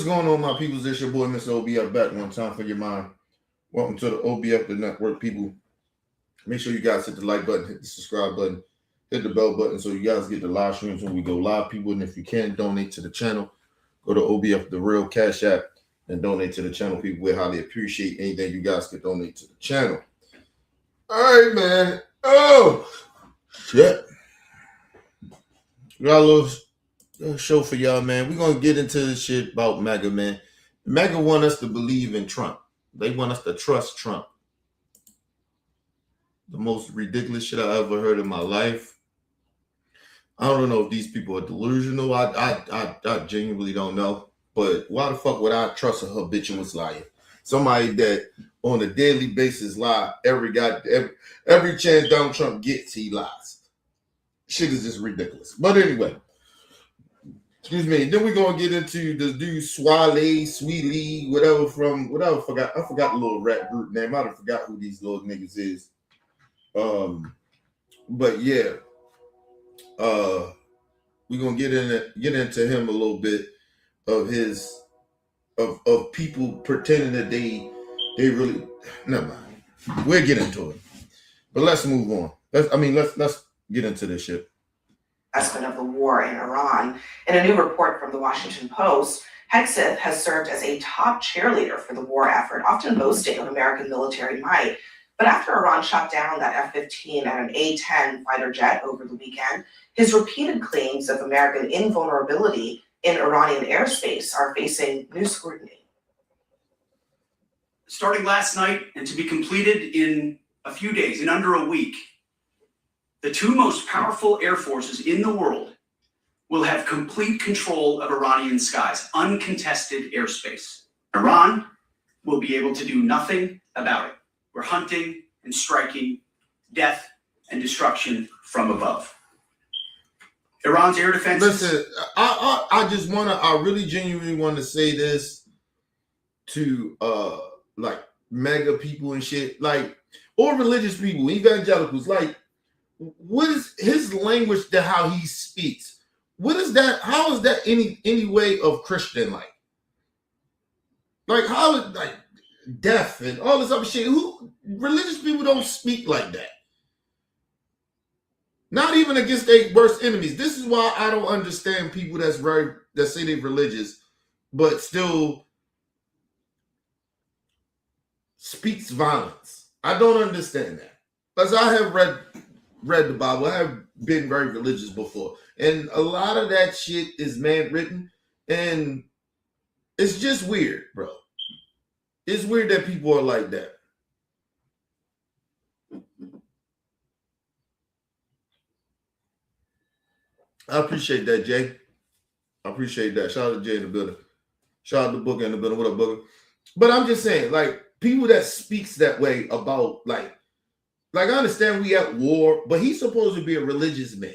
going on, my peoples? It's your boy, Mr. OBF, back one time for your mind. Welcome to the OBF, the network, people. Make sure you guys hit the like button, hit the subscribe button, hit the bell button so you guys get the live streams when we go live, people. And if you can, donate to the channel. Go to OBF, the real Cash App, and donate to the channel, people. We highly appreciate anything you guys can donate to the channel. All right, man. Oh, shit. Got a little show for y'all, man. We're gonna get into this shit about Maga, man. Maga want us to believe in Trump. They want us to trust Trump. The most ridiculous shit I ever heard in my life. I don't know if these people are delusional. I genuinely don't know. But why the fuck would I trust a habitual liar? Somebody that on a daily basis lie every chance Donald Trump gets, he lies. Shit is just ridiculous. But anyway. Excuse me. Then we're gonna get into the dude Sweetie, whatever. I forgot the little rap group name. I don't forgot who these little niggas is. But yeah. We're gonna get into him a little bit of his of people pretending that they really never mind. We'll get into it. But let's move on. Let's get into this shit. Assessment of the war in Iran. In a new report from the Washington Post, Hegseth has served as a top cheerleader for the war effort, often boasting of American military might. But after Iran shot down that F-15 and an A-10 fighter jet over the weekend, his repeated claims of American invulnerability in Iranian airspace are facing new scrutiny. Starting last night and to be completed in a few days, in under a week, the two most powerful air forces in the world will have complete control of Iranian skies, uncontested airspace. Iran will be able to do nothing about it. We're hunting and striking death and destruction from above. Iran's air defense. Listen, I really genuinely want to say this to like mega people and shit, like, or religious people, evangelicals, like, what is his language to how he speaks? What is that? How is that any way of Christian like? Like how is like death and all this other shit? Who religious people don't speak like that? Not even against their worst enemies. This is why I don't understand people that say they're religious, but still speaks violence. I don't understand that. Because I have read the Bible. I have been very religious before. And a lot of that shit is man-written. And it's just weird, bro. It's weird that people are like that. I appreciate that, Jay. I appreciate that. Shout out to Jay in the building. Shout out to Booker in the building. What up, Booker? But I'm just saying, like, people that speaks that way about, like I understand we at war, but he's supposed to be a religious man,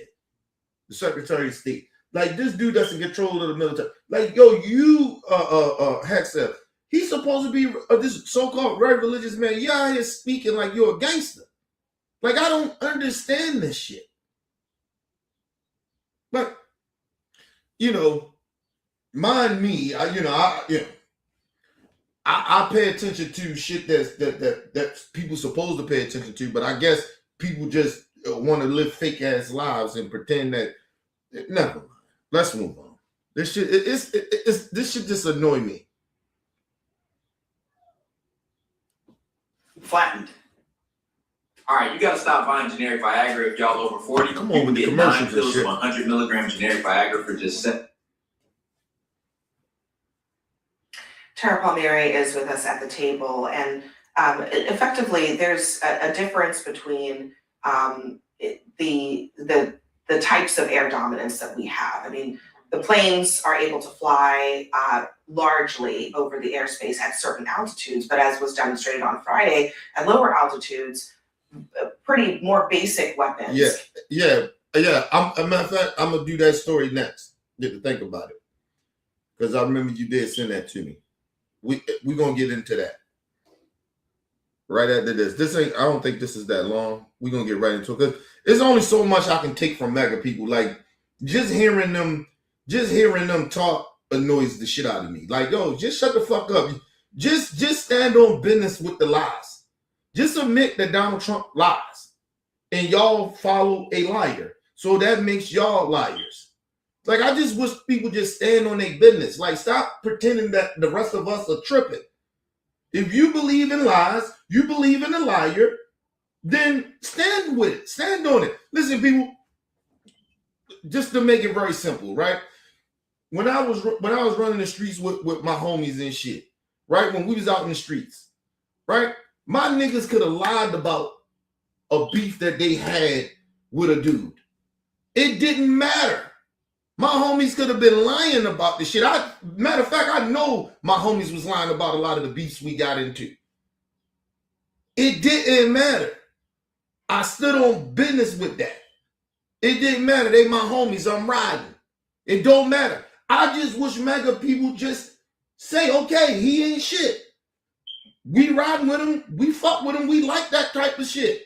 the Secretary of State. Like, this dude that's in control of the military. Like, yo, you, Hegseth, he's supposed to be this so-called very religious man. You're out here speaking like you're a gangster. Like, I don't understand this shit. Like, mind me, I pay attention to shit that people supposed to pay attention to, but I guess people just want to live fake ass lives and pretend that. Never mind. Let's move on. This shit this should just annoy me. Flattened. All right, you got to stop buying generic Viagra if y'all over 40. Come on with the commercials 9 pills and shit. of 100 milligram generic Viagra for just Tara Palmieri is with us at the table, and effectively, there's a difference between the types of air dominance that we have. I mean, the planes are able to fly largely over the airspace at certain altitudes, but as was demonstrated on Friday, at lower altitudes, pretty more basic weapons. Yeah. A matter of fact, I'm gonna do that story next. Get to think about it, because I remember you did send that to me. We're gonna get into that right after this. This ain't. I don't think this is that long. We're gonna get right into it because there's only so much I can take from mega people. Like just hearing them talk annoys the shit out of me. Like, yo, just shut the fuck up. Just stand on business with the lies. Just admit that Donald Trump lies. And y'all follow a liar. So that makes y'all liars. Like, I just wish people just stand on their business. Like, stop pretending that the rest of us are tripping. If you believe in lies, you believe in a liar, then stand with it. Stand on it. Listen, people, just to make it very simple, right? When I was running the streets with my homies and shit, right? When we was out in the streets, right? My niggas could have lied about a beef that they had with a dude. It didn't matter. My homies could have been lying about the shit. Matter of fact, I know my homies was lying about a lot of the beefs we got into. It didn't matter. I stood on business with that. It didn't matter. They my homies. I'm riding. It don't matter. I just wish Maga people just say, okay, he ain't shit. We riding with him. We fuck with him. We like that type of shit.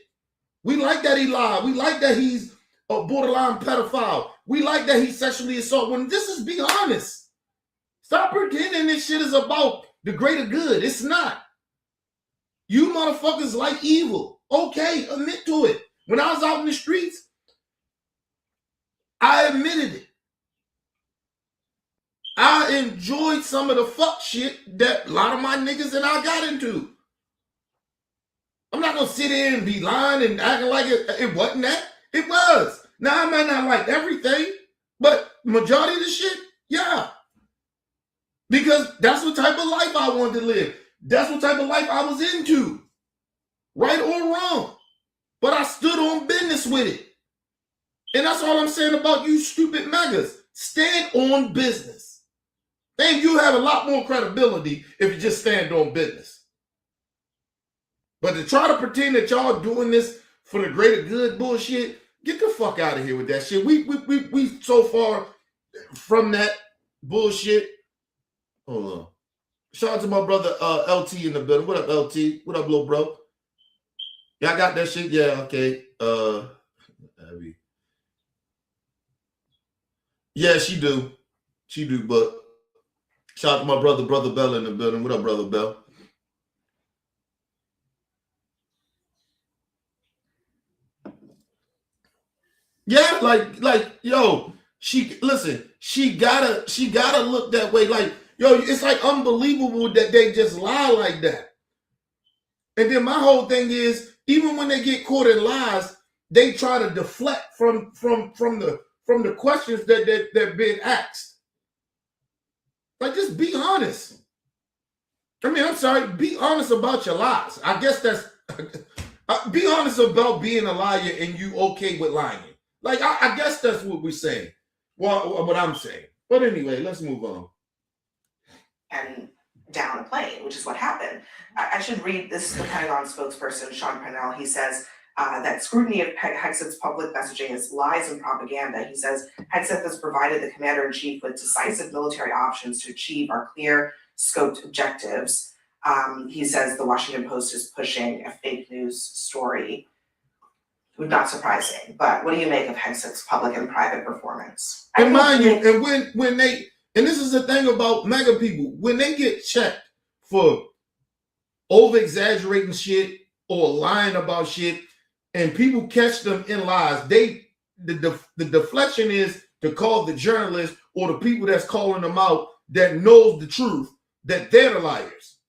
We like that he lied. We like that he's a borderline pedophile. We like that he sexually assaulted women. This is be honest. Stop pretending this shit is about the greater good. It's not. You motherfuckers like evil. Okay, admit to it. When I was out in the streets, I admitted it. I enjoyed some of the fuck shit that a lot of my niggas and I got into. I'm not gonna sit here and be lying and acting like it wasn't that. It was. Now, I might not like everything, but majority of the shit, yeah. Because that's what type of life I wanted to live. That's what type of life I was into. Right or wrong. But I stood on business with it. And that's all I'm saying about you stupid Magas. Stand on business. Then you have a lot more credibility if you just stand on business. But to try to pretend that y'all doing this for the greater good bullshit, get the fuck out of here with that shit. We so far from that bullshit. Hold on. Shout out to my brother LT in the building. What up, LT? What up, little bro? Y'all got that shit? Yeah, okay. Yeah, she do. She do, but shout out to my brother Bell in the building. What up, brother Bell? Yeah, like, yo, she gotta look that way. Like, yo, it's like unbelievable that they just lie like that. And then my whole thing is, even when they get caught in lies, they try to deflect from the questions that been asked. Like, just be honest. I mean, I'm sorry, be honest about your lies. I guess that's be honest about being a liar and you okay with lying. Like, I guess that's what we're saying. Well, what I'm saying. But anyway, let's move on. And down a plane, which is what happened. I should read this. The Pentagon spokesperson, Sean Parnell, he says that scrutiny of Hegseth's public messaging is lies and propaganda. He says Hegseth has provided the commander-in-chief with decisive military options to achieve our clear scoped objectives. He says the Washington Post is pushing a fake news story. Not surprising, but what do you make of Hegseth's public and private performance? And mind you, and when they, and this is the thing about MAGA people, when they get checked for over-exaggerating shit or lying about shit, and people catch them in lies, the deflection is to call the journalist or the people that's calling them out that knows the truth, that they're the liars.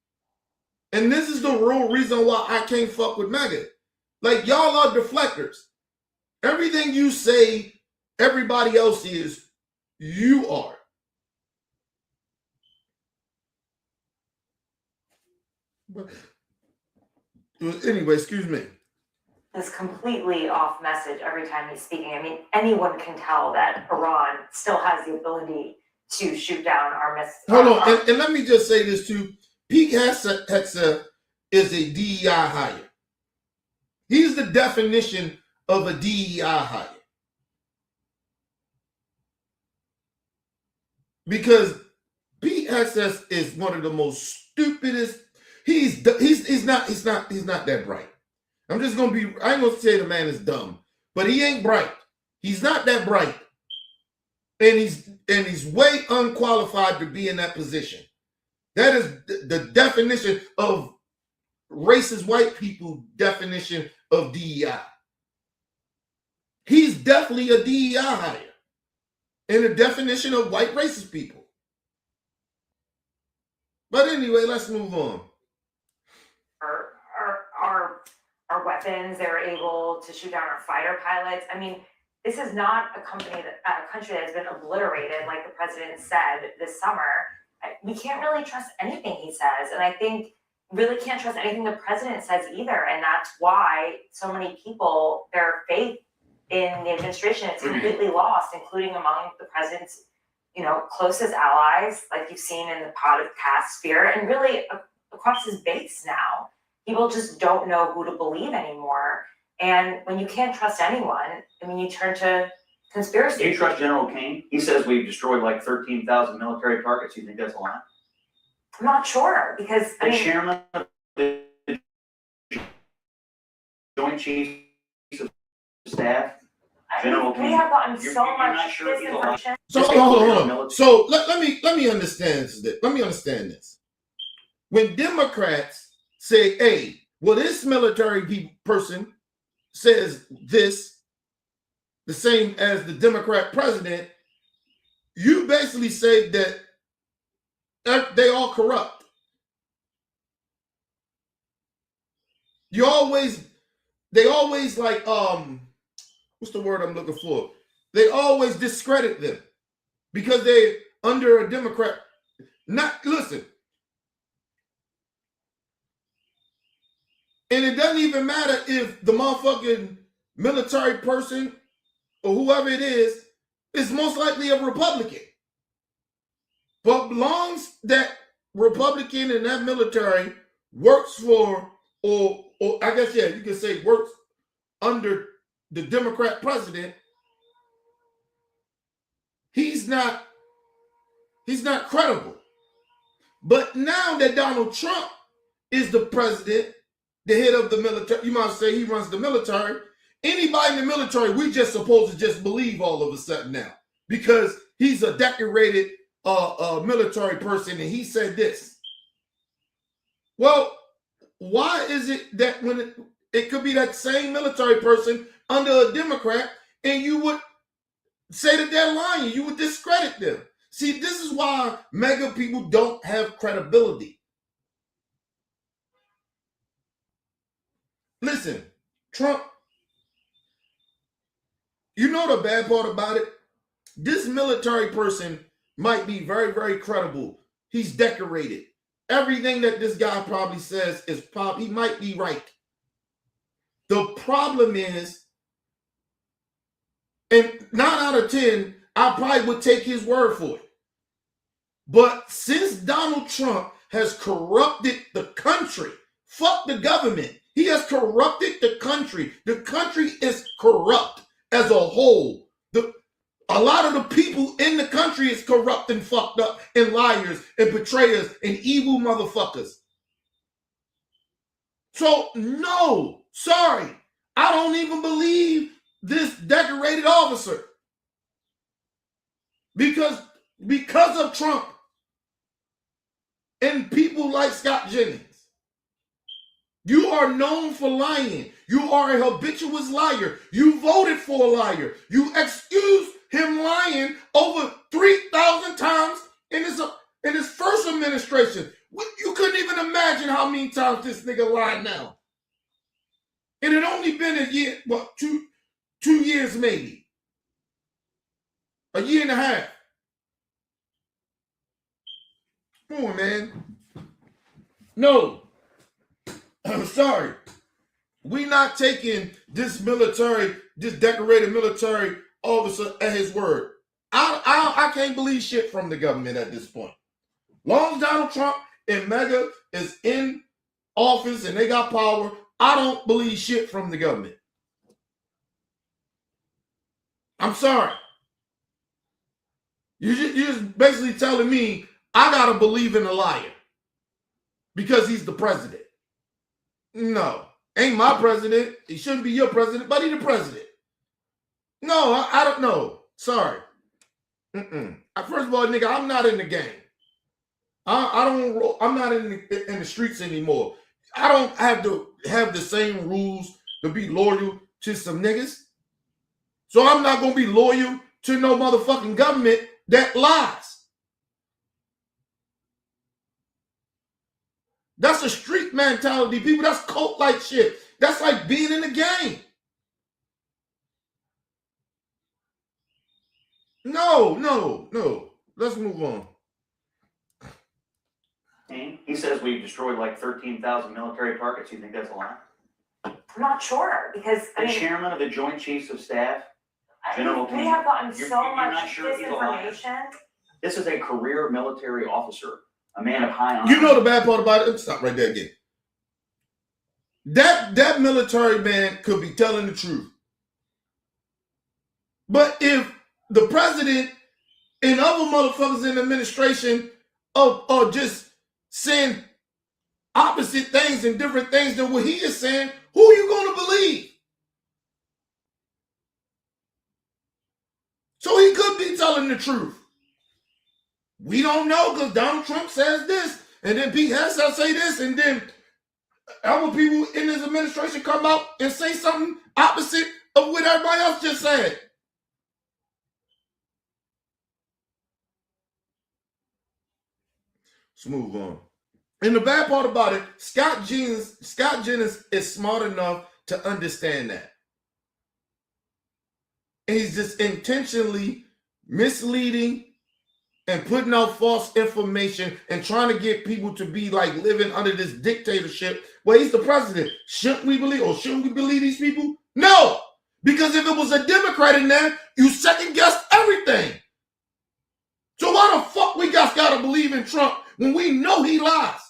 And this is the real reason why I can't fuck with MAGA. Like, y'all are deflectors. Everything you say, everybody else is, you are. But anyway, excuse me. Is completely off message every time he's speaking. I mean, anyone can tell that Iran still has the ability to shoot down our missiles. Hold on, and let me just say this too. Pete Hegseth is a DEI hire. He's the definition of a DEI hire. Because Pete Hegseth is one of the most stupidest. He's not that bright. I'm just gonna be. I ain't gonna say the man is dumb, but he ain't bright. He's not that bright. and he's way unqualified to be in that position. That is the definition of racist white people definition of DEI. He's definitely a DEI hire in the definition of white racist people. But anyway, let's move on. Our weapons, they were able to shoot down our fighter pilots. I mean, this is not a country that has been obliterated, like the president said this summer. We can't really trust anything he says, and I think really can't trust anything the president says either. And that's why so many people, their faith in the administration is completely lost, including among the president's, closest allies, like you've seen in the podcast sphere, and really across his base now. People just don't know who to believe anymore. And when you can't trust anyone, I mean, you turn to conspiracy. Do you trust General Kane? He says we've destroyed like 13,000 military targets. You think that's a lie? I'm not sure, because The chairman of the Joint Chiefs of Staff, General we Kane. have gotten You're so not much sure he's alive? disinformation. So hold on. So let me understand this. Let me understand this. When Democrats say, hey, well, this military person says this, the same as the Democrat president, you basically say that they all corrupt. They always like, what's the word I'm looking for? They always discredit them because they're under a Democrat. Listen. And it doesn't even matter if the motherfucking military person or whoever it is most likely a Republican. But belongs that Republican and that military works for, or I guess, yeah, you can say works under the Democrat president, he's not credible. But now that Donald Trump is the president, the head of the military, you might say he runs the military. Anybody in the military, we just supposed to just believe all of a sudden now because he's a decorated military person and he said this. Well, why is it that when it could be that same military person under a Democrat and you would say that they're lying, you would discredit them? See, this is why MAGA people don't have credibility. Listen, Trump, you know the bad part about it? This military person might be very, very credible. He's decorated. Everything that this guy probably says is he might be right. The problem is, and 9 out of 10, I probably would take his word for it. But since Donald Trump has corrupted the country, fuck the government. He has corrupted the country. The country is corrupt as a whole. A lot of the people in the country is corrupt and fucked up and liars and betrayers and evil motherfuckers. So, no, sorry. I don't even believe this decorated officer. Because of Trump and people like Scott Jennings. You are known for lying. You are a habitual liar. You voted for a liar. You excused him lying over 3,000 times in his first administration. You couldn't even imagine how many times this nigga lied now. It had only been a year, what, 2 years maybe. A year and a half. Come on, man. No. I'm sorry. We're not taking this decorated military officer at his word. I can't believe shit from the government at this point. Long as Donald Trump and MAGA is in office and they got power, I don't believe shit from the government. I'm sorry. You're just basically telling me I gotta believe in a liar because he's the president. No, ain't my president. He shouldn't be your president, but he's the president. No, I don't know. Sorry. First of all, nigga, I'm not in the game. I'm not in the streets anymore. I don't have to have the same rules to be loyal to some niggas. So I'm not gonna be loyal to no motherfucking government that lies. That's a street mentality, people. That's cult-like shit. That's like being in the game. No. Let's move on. He says we've destroyed like 13,000 military targets. You think that's a lie? I'm not sure, because, The chairman of the Joint Chiefs of Staff, General we have gotten You're so not much sure he's a liar? disinformation. this is a career military officer, a man of high honor. You know the bad part about it? Stop right there again. That military man could be telling the truth. But if the president and other motherfuckers in the administration are just saying opposite things and different things than what he is saying, who are you going to believe? So he could be telling the truth. We don't know because Donald Trump says this, and then Pete Hegseth say this, and then other people in his administration come out and say something opposite of what everybody else just said. Let's move on. And the bad part about it, Scott Jennings is smart enough to understand that. And he's just intentionally misleading and putting out false information and trying to get people to be like living under this dictatorship. Well, he's the president. Shouldn't we believe these people? No, because if it was a Democrat in there, you second guess everything. So why the fuck we gotta believe in Trump when we know he lies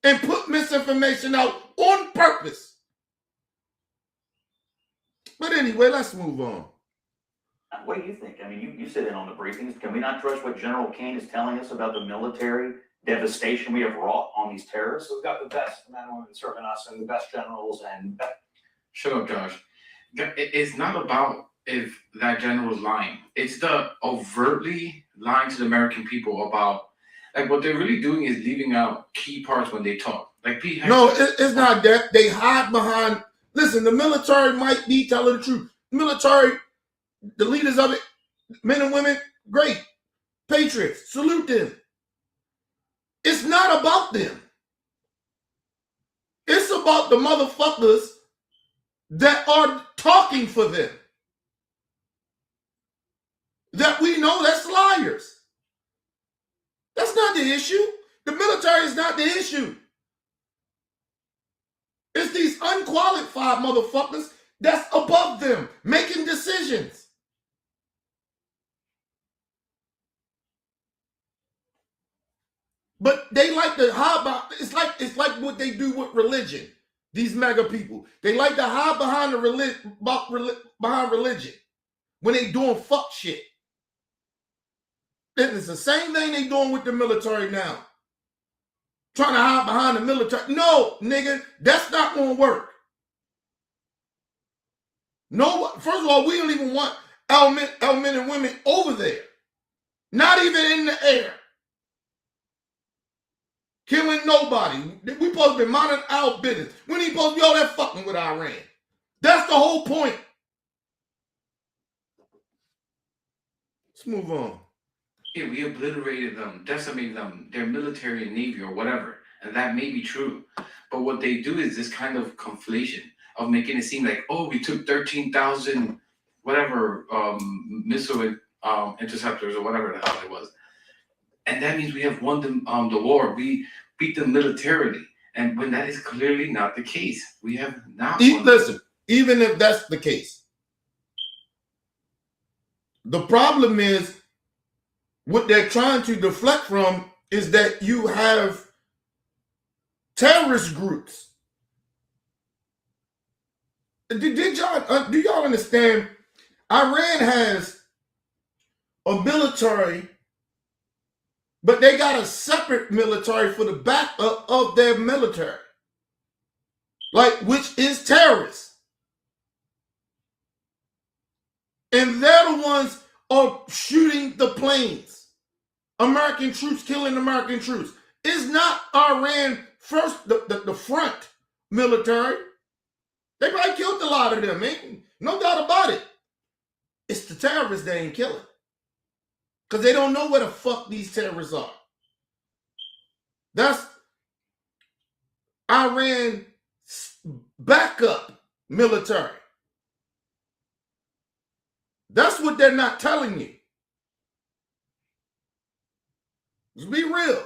and put misinformation out on purpose? But anyway, let's move on. What do you think? I mean, you sit in on the briefings. Can we not trust what General Kane is telling us about the military devastation we have wrought on these terrorists? We've got the best men and women serving us and the best generals and Shut up, Josh. It's not about if that general is lying. It's the overtly lying to the American people about, like, what they're really doing is leaving out key parts when they talk. Like Pete Hegseth. No, it's not that. They hide behind. Listen, the military might be telling the truth. Military, the leaders of it, men and women, great. Patriots, salute them. It's not about them. It's about the motherfuckers that are talking for them. That we know that's liars. That's not the issue. The military is not the issue. It's these unqualified motherfuckers that's above them, making decisions. But they like to hide behind, it's like what they do with religion. These mega people. They like to hide behind behind religion when they doing fuck shit. And it's the same thing they doing with the military now. Trying to hide behind the military. No, nigga, that's not gonna work. No, first of all, we don't even want our men and women over there. Not even in the air. Killing nobody. We supposed to be minding our business. We ain't supposed to be all that fucking with Iran. That's the whole point. Let's move on. Yeah, we obliterated them, decimated them, their military and navy or whatever, and that may be true. But what they do is this kind of conflation of making it seem like, oh, we took 13,000 whatever missile interceptors or whatever the hell it was, and that means we have won the war. We beat them militarily, and when that is clearly not the case, we have not. Listen, even if that's the case, the problem is what they're trying to deflect from is that you have terrorist groups. Do y'all understand? Iran has a military, but they got a separate military for the backup of their military, like which is terrorists. And they're the ones are shooting the planes. American troops killing American troops. It's not Iran first, the front military. They probably killed a lot of them, man. No doubt about it. It's the terrorists they ain't killing. Because they don't know where the fuck these terrorists are. That's Iran backup military. That's what they're not telling you. Let's be real.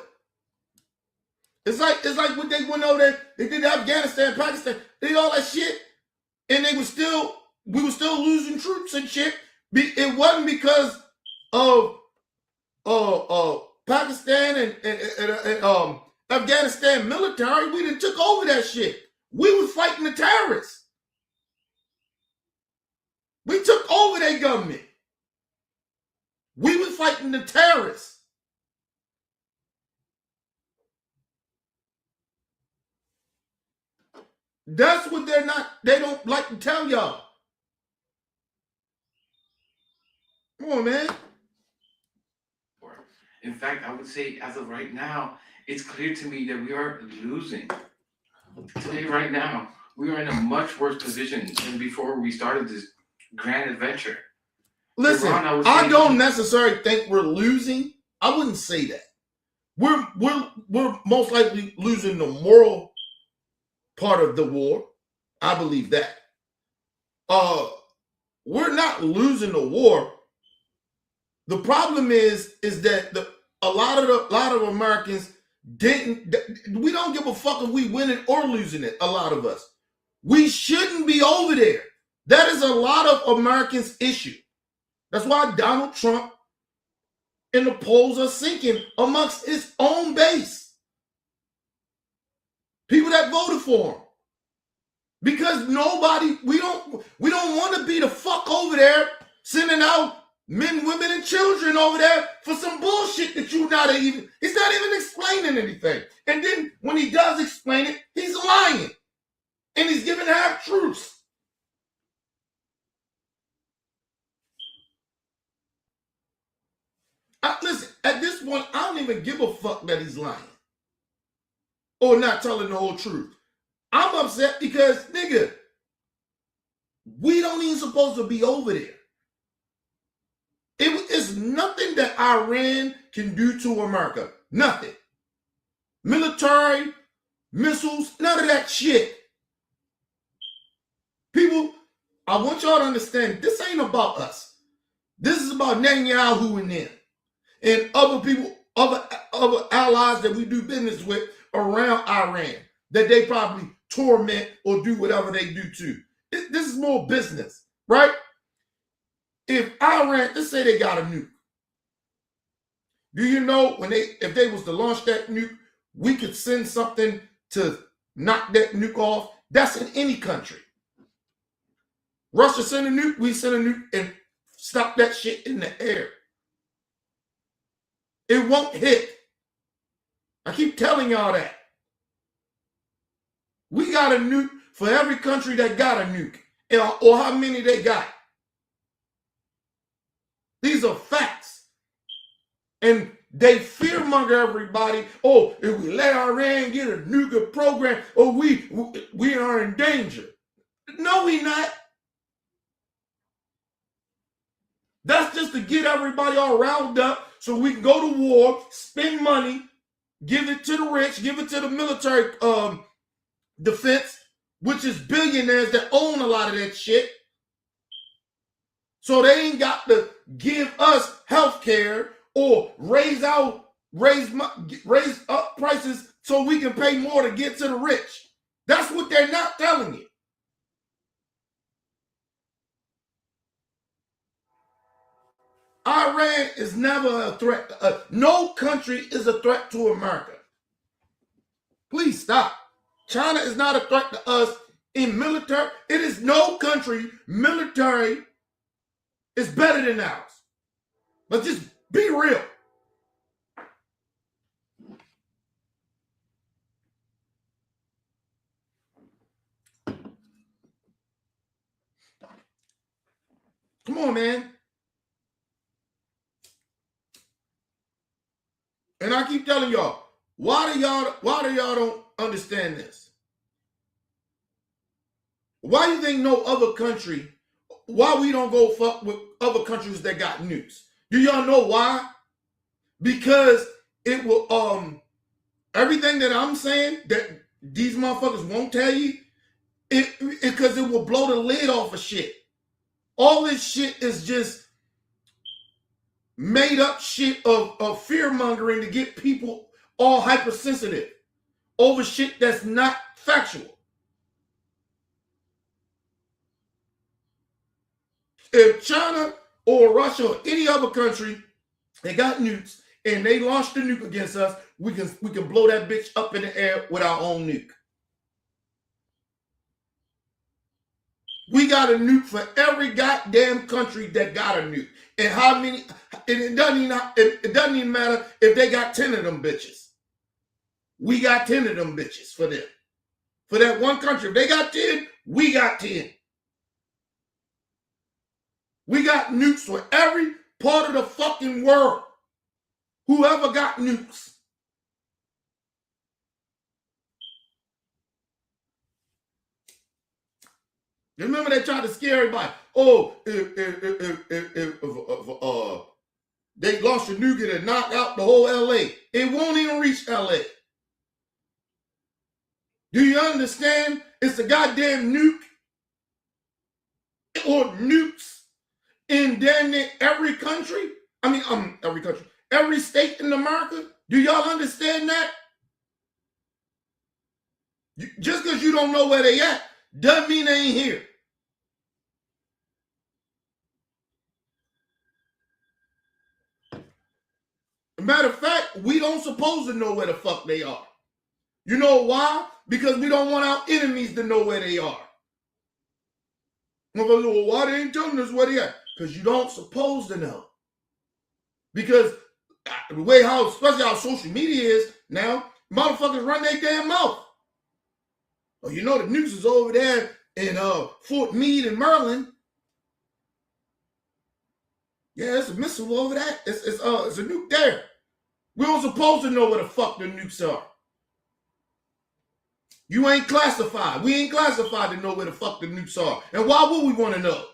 It's like what they went over there, they did Afghanistan, Pakistan, they did all that shit, and we were still losing troops and shit. It wasn't because of Pakistan and Afghanistan military. We done took over that shit. We was fighting the terrorists. We took over their government. We was fighting the terrorists. That's what they don't like to tell y'all. Come on, man. In fact, I would say as of right now, it's clear to me that we are losing. Today, right now, we are in a much worse position than before we started this grand adventure. Listen, Iran, I don't necessarily think we're losing. I wouldn't say that. We're most likely losing the moral part of the war. I believe that. We're not losing the war. The problem is that a lot of Americans didn't. We don't give a fuck if we win it or losing it. A lot of us. We shouldn't be over there. That is a lot of Americans' issue. That's why Donald Trump and the polls are sinking amongst his own base. People that voted for him. Because we don't want to be the fuck over there sending out men, women, and children over there for some bullshit that he's not even explaining anything. And then when he does explain it, he's lying. And he's giving half truths. Listen, at this point, I don't even give a fuck that he's lying. Or not telling the whole truth. I'm upset because, nigga, we don't even supposed to be over there. It's nothing that Iran can do to America. Nothing. Military, missiles, none of that shit. People, I want y'all to understand, this ain't about us. This is about Netanyahu and them. And other people, other allies that we do business with around Iran. That they probably torment or do whatever they do too. This is more business, right? If Iran, let's say they got a nuke. Do you know if they was to launch that nuke, we could send something to knock that nuke off? That's in any country. Russia send a nuke, we send a nuke and stop that shit in the air. It won't hit. I keep telling y'all that. We got a nuke for every country that got a nuke, or how many they got. These are facts. And they fearmonger everybody. Oh, if we let Iran get a nuclear program, oh, we are in danger. No, we not. That's just to get everybody all riled up so we can go to war, spend money, give it to the rich, give it to the military defense, which is billionaires that own a lot of that shit. So they ain't got to give us health care or raise up prices so we can pay more to get to the rich. That's what they're not telling you. Iran is never a threat. No country is a threat to America. Please stop. China is not a threat to us in military. It is no country military is better than ours. But just be real. Come on, man. And I keep telling y'all, why do y'all don't understand this? Why do you think no other country, why we don't go fuck with other countries that got nukes? Do y'all know why? Because it will, everything that I'm saying that these motherfuckers won't tell you, because it will blow the lid off of shit. All this shit is just made up shit of fear mongering to get people all hypersensitive over shit that's not factual. If China or Russia or any other country, they got nukes and they launched a nuke against us, we can blow that bitch up in the air with our own nuke. We got a nuke for every goddamn country that got a nuke. And how many, and it doesn't even matter if they got 10 of them bitches. We got 10 of them bitches for them. For that one country. If they got 10, we got 10. We got nukes for every part of the fucking world. Whoever got nukes. Remember they tried to scare everybody. Oh, if they launched a nuke and knocked out the whole LA, it won't even reach LA. Do you understand? It's a goddamn nuke or nukes in damn near every country. I mean, every country, every state in America. Do y'all understand that? Just because you don't know where they at, doesn't mean they ain't here. Matter of fact, we don't supposed to know where the fuck they are. You know why? Because we don't want our enemies to know where they are. Well, why they ain't telling us where they are? Because you don't supposed to know. Because the way how, especially how social media is now, motherfuckers run their damn mouth. Oh, you know the news is over there in Fort Meade in Maryland. Yeah, it's a missile over there. It's a nuke there. We don't supposed to know where the fuck the nukes are. You ain't classified. We ain't classified to know where the fuck the nukes are. And why would we want to know?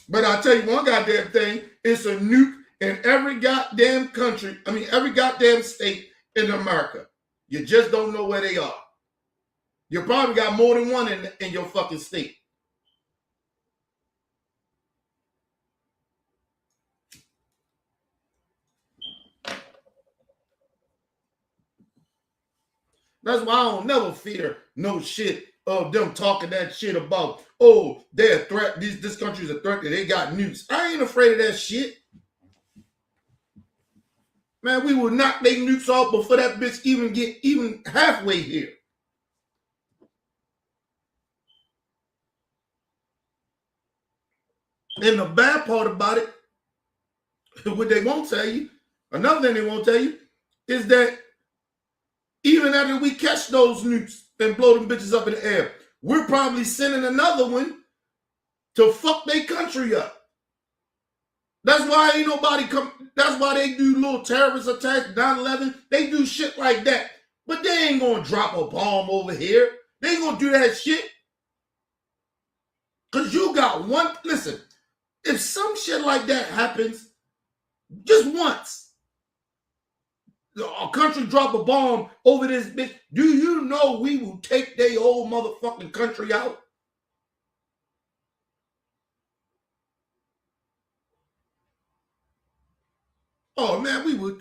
But I'll tell you one goddamn thing. It's a nuke in every goddamn country. I mean, every goddamn state in America. You just don't know where they are. You probably got more than one in your fucking state. That's why I don't never fear no shit of them talking that shit about, oh, they're a threat. This country's a threat that they got nukes. I ain't afraid of that shit. Man, we will knock their nukes off before that bitch even get even halfway here. And the bad part about it, what they won't tell you, another thing they won't tell you, is that even after we catch those nukes and blow them bitches up in the air, we're probably sending another one to fuck their country up. That's why ain't nobody come. That's why they do little terrorist attacks, 9/11. They do shit like that. But they ain't gonna drop a bomb over here. They ain't gonna do that shit. Cause you got one. Listen, if some shit like that happens, just once, a country drop a bomb over this bitch, do you know we will take their whole motherfucking country out? Oh man, we would.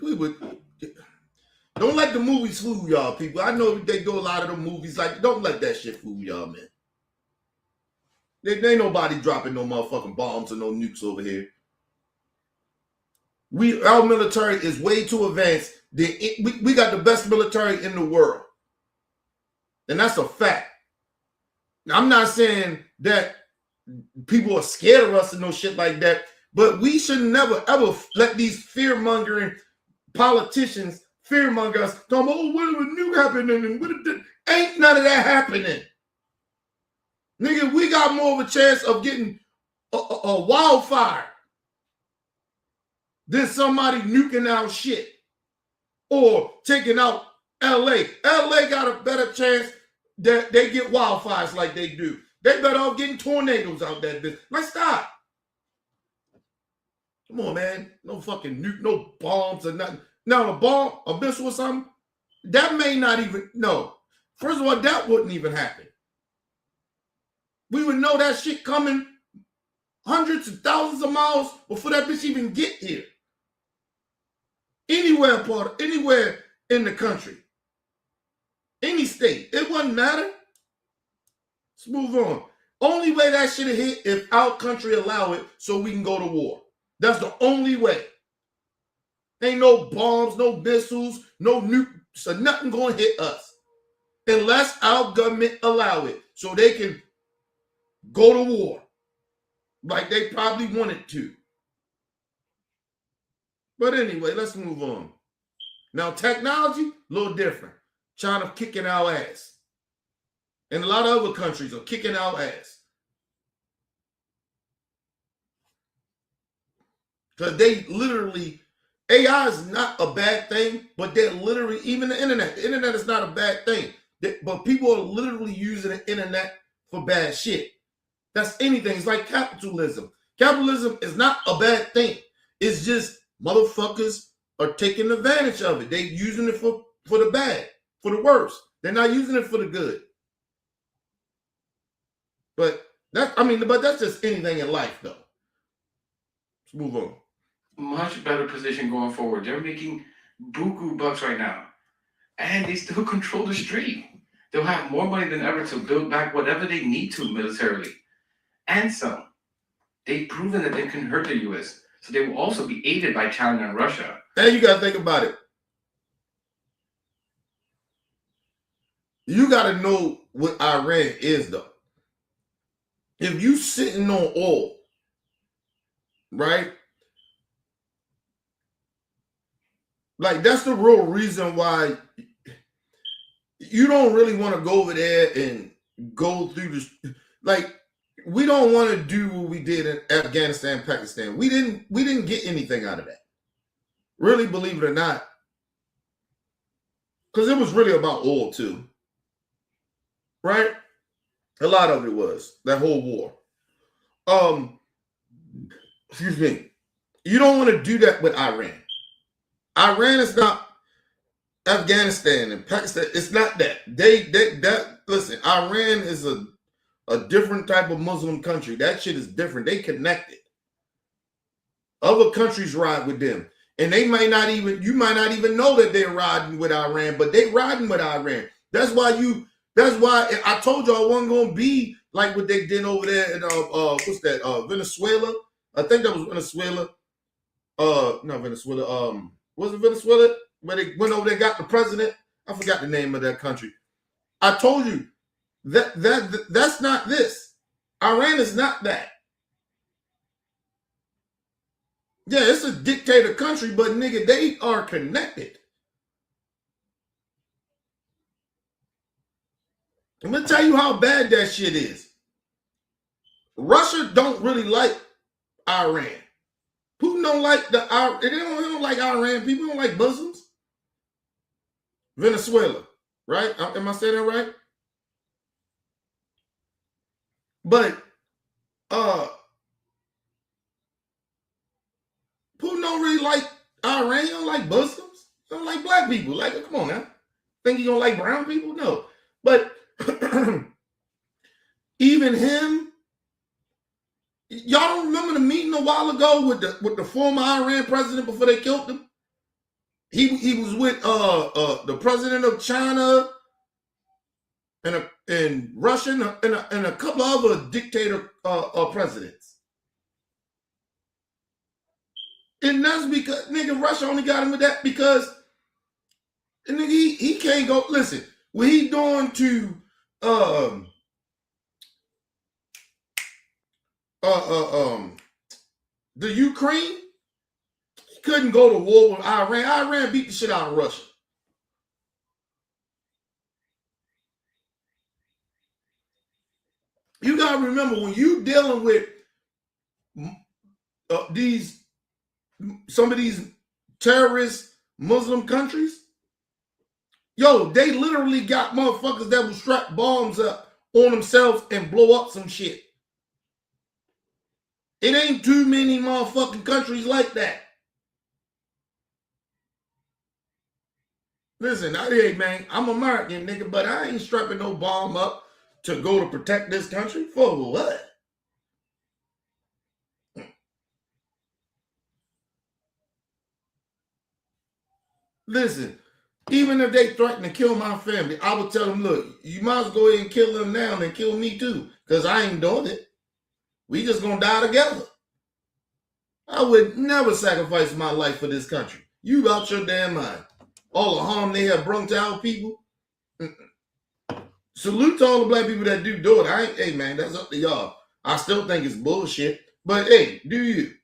Don't let the movies fool y'all, people. I know they do a lot of the movies. Like, don't let that shit fool y'all, man. There ain't nobody dropping no motherfucking bombs or no nukes over here. Our military is way too advanced. We got the best military in the world. And that's a fact. Now, I'm not saying that people are scared of us and no shit like that, but we should never, ever let these fear-mongering politicians fear-monger us. Talking about, oh, what if a nuke happening? And what if ain't none of that happening. Nigga, we got more of a chance of getting a wildfire than somebody nuking out shit or taking out LA. LA got a better chance that they get wildfires like they do. They better off getting tornadoes out that bitch. Let's stop. Come on, man. No fucking nuke, no bombs or nothing. Now, a bomb, a missile or something, that may not even, no. First of all, that wouldn't even happen. We would know that shit coming hundreds of thousands of miles before that bitch even get here. Anywhere in the country. Any state. It wouldn't matter. Let's move on. Only way that should have hit if our country allow it so we can go to war. That's the only way. Ain't no bombs, no missiles, no nukes, so nothing gonna hit us. Unless our government allow it so they can go to war. Like they probably wanted to. But anyway, let's move on. Now, technology, a little different. China kicking our ass. And a lot of other countries are kicking our ass. Because they literally, AI is not a bad thing, but they're literally, even the internet is not a bad thing. But people are literally using the internet for bad shit. That's anything. It's like capitalism. Capitalism is not a bad thing. It's just motherfuckers are taking advantage of it. They're using it for the bad, for the worst. They're not using it for the good. But that's just anything in life, though. Let's move on. Much better position going forward. They're making buku bucks right now. And they still control the stream. They'll have more money than ever to build back whatever they need to militarily. And some. They've proven that they can hurt the US. So they will also be aided by China and Russia. And you gotta think about it. You gotta know what Iran is, though. If you sitting on oil, right? Like, that's the real reason why you don't really want to go over there and go through this. Like, we don't want to do what we did in Afghanistan, Pakistan. We didn't get anything out of that. Really, believe it or not. Because it was really about oil, too. Right? A lot of it was. That whole war. Excuse me. You don't want to do that with Iran. Iran is not Afghanistan and Pakistan. It's not that. Listen, Iran is a different type of Muslim country. That shit is different. They connected. Other countries ride with them. And you might not even know that they're riding with Iran, but they riding with Iran. That's why I told y'all it wasn't gonna be like what they did over there in Venezuela. I think that was Venezuela. Not Venezuela. Was it Venezuela? Where they went over there, got the president. I forgot the name of that country. I told you that's not this. Iran is not that. Yeah, it's a dictator country, but nigga, they are connected. I'm gonna tell you how bad that shit is. Russia don't really like Iran. Putin don't like they don't like Iran. People don't like Muslims. Venezuela, right? Am I saying that right? But Putin don't really like Iran. He don't like Muslims. He don't like black people. Like, come on now. Think he don't like brown people? No. But even him, y'all don't remember the meeting a while ago with the former Iran president before they killed him? He was with the president of China and Russia and a couple of other dictator presidents. And that's because nigga Russia only got him with that because nigga he can't go. Listen, what he doing to the Ukraine, he couldn't go to war with Iran. Iran beat the shit out of Russia. You gotta remember when you dealing with these some of these terrorist Muslim countries, yo, they literally got motherfuckers that will strap bombs up on themselves and blow up some shit. It ain't too many motherfucking countries like that. Listen, hey man, I'm American, nigga, but I ain't strapping no bomb up to go to protect this country. For what? Listen, even if they threaten to kill my family, I would tell them, look, you might as well go ahead and kill them now and kill me too, because I ain't doing it. We just gonna die together. I would never sacrifice my life for this country. You out your damn mind. All the harm they have brought to our people. Salute to all the black people that do it. Hey man, that's up to y'all. I still think it's bullshit, but hey, do you?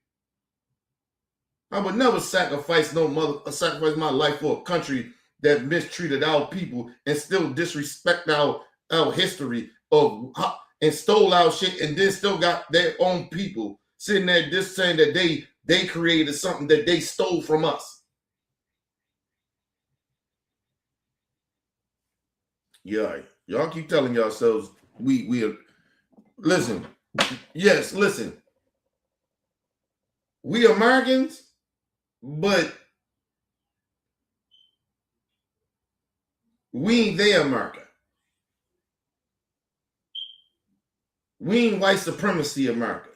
I would never sacrifice my life for a country that mistreated our people and still disrespect our history and stole our shit, and then still got their own people sitting there just saying that they created something that they stole from us. Yeah, y'all keep telling yourselves we are. Listen, yes, listen. We Americans, but we ain't their America. We ain't white supremacy America.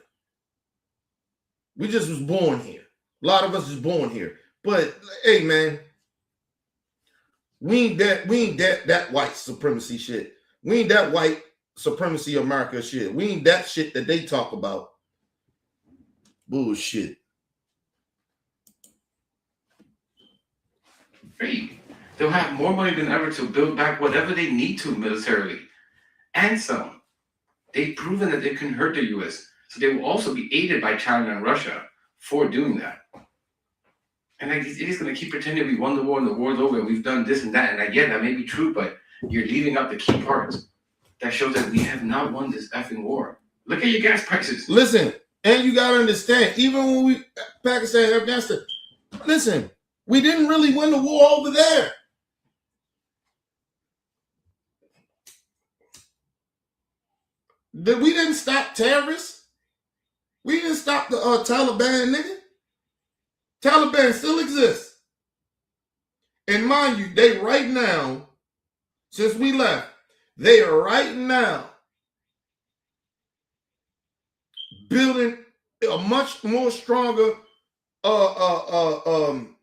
We just was born here. A lot of us was born here. But hey man, we ain't that white supremacy shit. We ain't that white supremacy America shit. We ain't that shit that they talk about. Bullshit. Free. They'll have more money than ever to build back whatever they need to militarily. And some. They've proven that they can hurt the US. So they will also be aided by China and Russia for doing that. And like these idiots gonna keep pretending we won the war and the war's over and we've done this and that. And like, yeah, that may be true, but you're leaving out the key parts that shows that we have not won this effing war. Look at your gas prices. Listen, and you gotta understand, even when we Pakistan and Afghanistan, listen, we didn't really win the war over there. We didn't stop terrorists. We didn't stop the Taliban, nigga. Taliban still exists. And mind you, they right now, since we left, they are right now building a much more stronger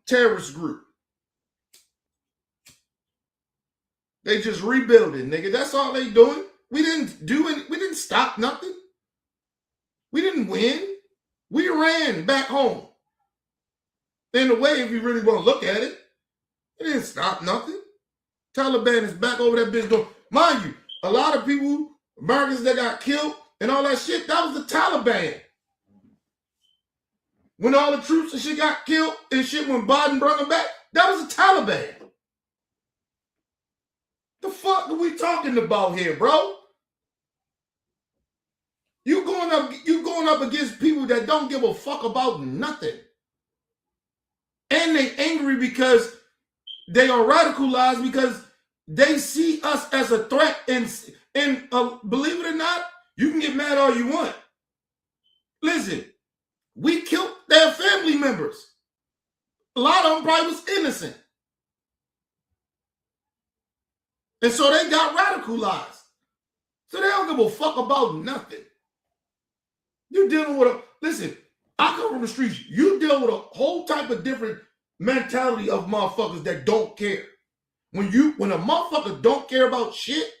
terrorist group. They just rebuilding, nigga. That's all they doing. We didn't stop nothing. We didn't win. We ran back home. In a way, if you really want to look at it, it didn't stop nothing. Taliban is back over that bitch door. Mind you, a lot of people, Americans that got killed and all that shit, that was the Taliban. When all the troops and shit got killed and shit, when Biden brought them back, that was the Taliban. The fuck are we talking about here, bro? You going up against people that don't give a fuck about nothing. And they angry because they are radicalized because they see us as a threat. And believe it or not, you can get mad all you want. Listen, we killed their family members. A lot of them probably was innocent. And so they got radicalized. So they don't give a fuck about nothing. You dealing with listen, I come from the streets. You deal with a whole type of different mentality of motherfuckers that don't care. When a motherfucker don't care about shit,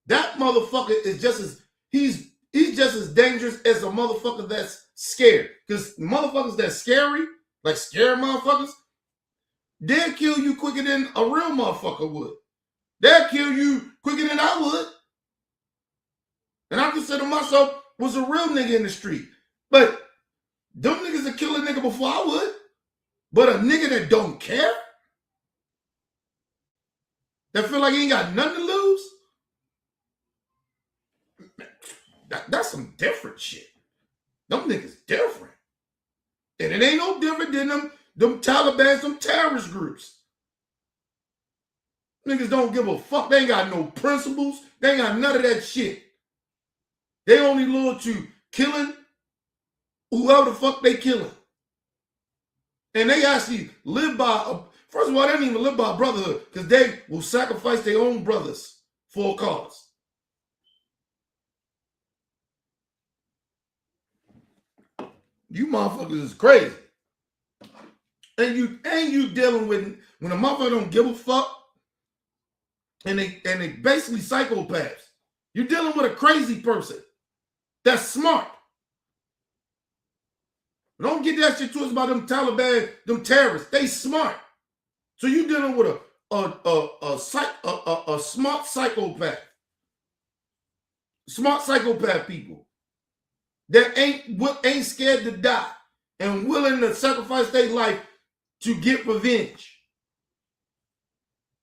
that motherfucker is just as he's just as dangerous as a motherfucker that's scared. Because motherfuckers that's scary, like scary motherfuckers, they'll kill you quicker than a real motherfucker would. They'll kill you quicker than I would. And I consider myself was a real nigga in the street. But them niggas would kill a nigga before I would. But a nigga that don't care, that feel like he ain't got nothing to lose, that's some different shit. Them niggas different. And it ain't no different than them Taliban, some terrorist groups. Niggas don't give a fuck. They ain't got no principles. They ain't got none of that shit. They only loyal to killing whoever the fuck they killing. And they actually live by, first of all, they don't even live by brotherhood because they will sacrifice their own brothers for a cause. You motherfuckers is crazy. And you dealing with when a motherfucker don't give a fuck and they basically psychopaths. You're dealing with a crazy person that's smart. Don't get that shit twisted about them Taliban, them terrorists. They smart. So you dealing with a smart psychopath. Smart psychopath people that ain't scared to die and willing to sacrifice their life to get revenge.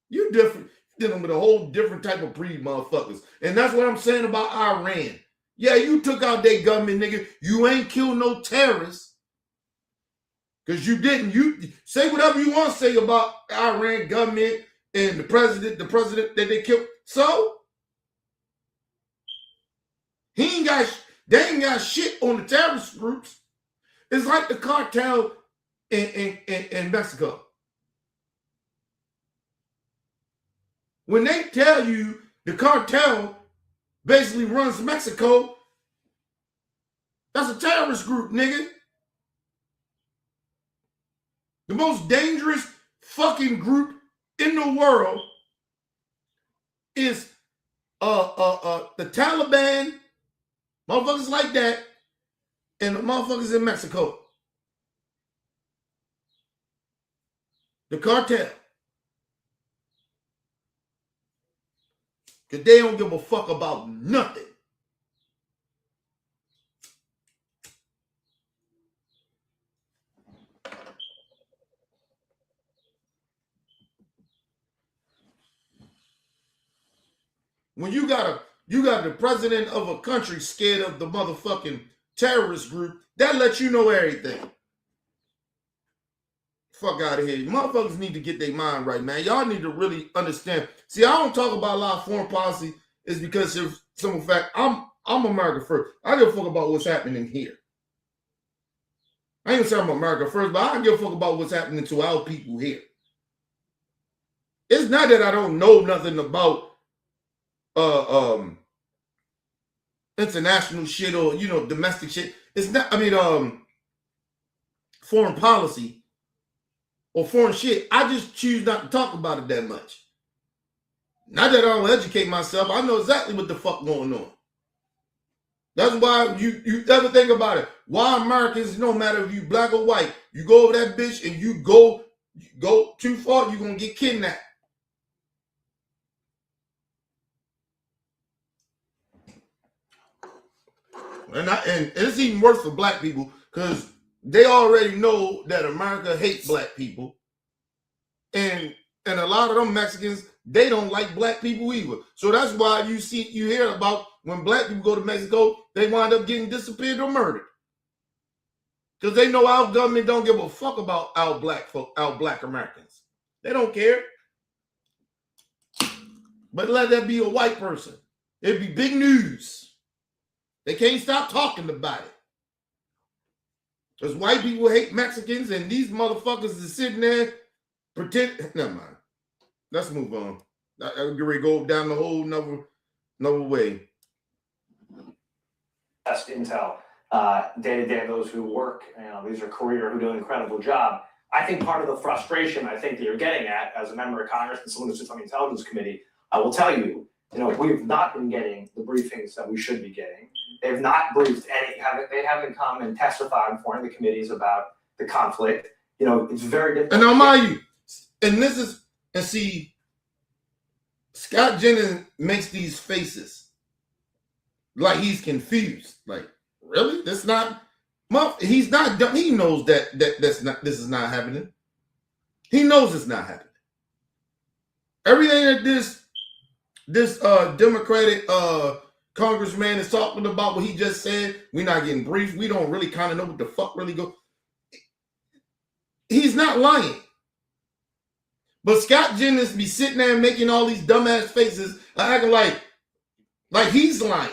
You're different. You're dealing with a whole different type of breed, motherfuckers. And that's what I'm saying about Iran. Yeah, you took out their government, nigga. You ain't killed no terrorists. Because you didn't. You say whatever you want to say about Iran government and the president that they killed. So they ain't got shit on the terrorist groups. It's like the cartel in Mexico. When they tell you the cartel basically runs Mexico, that's a terrorist group, nigga. The most dangerous fucking group in the world is the Taliban, motherfuckers like that, and the motherfuckers in Mexico. The cartel. Because they don't give a fuck about nothing. When you got the president of a country scared of the motherfucking terrorist group, that lets you know everything. Fuck out of here. Motherfuckers need to get their mind right, man. Y'all need to really understand. See, I don't talk about a lot of foreign policy is because of some fact I'm America first. I give a fuck about what's happening here. I ain't gonna say I'm America first, but I don't give a fuck about what's happening to our people here. It's not that I don't know nothing about international shit or domestic shit. It's not. I mean, foreign policy or foreign shit. I just choose not to talk about it that much. Not that I don't educate myself. I know exactly what the fuck going on. That's why you ever think about it. Why Americans, no matter if you black or white, you go over that bitch and you go too far, you're gonna get kidnapped. And it's even worse for black people because they already know that America hates black people. And a lot of them Mexicans, they don't like black people either. So that's why you hear about when black people go to Mexico, they wind up getting disappeared or murdered. Because they know our government don't give a fuck about our black Americans. They don't care. But let that be a white person. It'd be big news. They can't stop talking about it. Because white people hate Mexicans and these motherfuckers is sitting there pretend. Never mind. Let's move on. I'm going to go down the whole another way. Best intel day to day, those who work, these are career who do an incredible job. I think part of the frustration I think that you're getting at as a member of Congress and someone who sits on the Intelligence Committee, I will tell you, we've not been getting the briefings that we should be getting. They've not briefed they haven't come and testified before the committees about the conflict. It's very difficult. And now, mind you, see, Scott Jennings makes these faces like he's confused. Like, really? He's not dumb. He knows this is not happening. He knows it's not happening. Everything that this Democratic congressman is talking about, what he just said, we're not getting briefed. We don't really kind of know what the fuck really go. he's not lying. But Scott Jennings be sitting there making all these dumbass faces, acting like he's lying.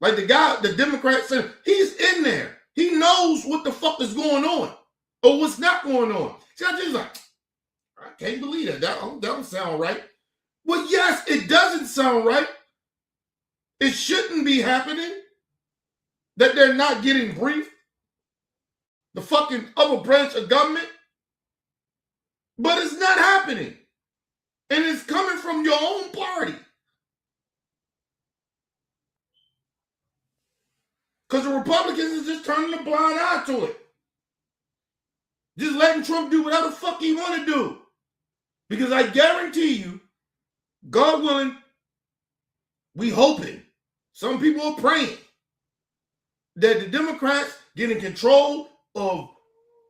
Like the guy, the Democrat said, he's in there. He knows what the fuck is going on or what's not going on. Scott Jennings like, I can't believe that. That don't sound right. Well, yes, it doesn't sound right. It shouldn't be happening. That they're not getting briefed. The fucking upper branch of government. But it's not happening. And it's coming from your own party. Because the Republicans is just turning a blind eye to it. Just letting Trump do whatever the fuck he want to do. Because I guarantee you, God willing, we hoping, some people are praying, that the Democrats get in control of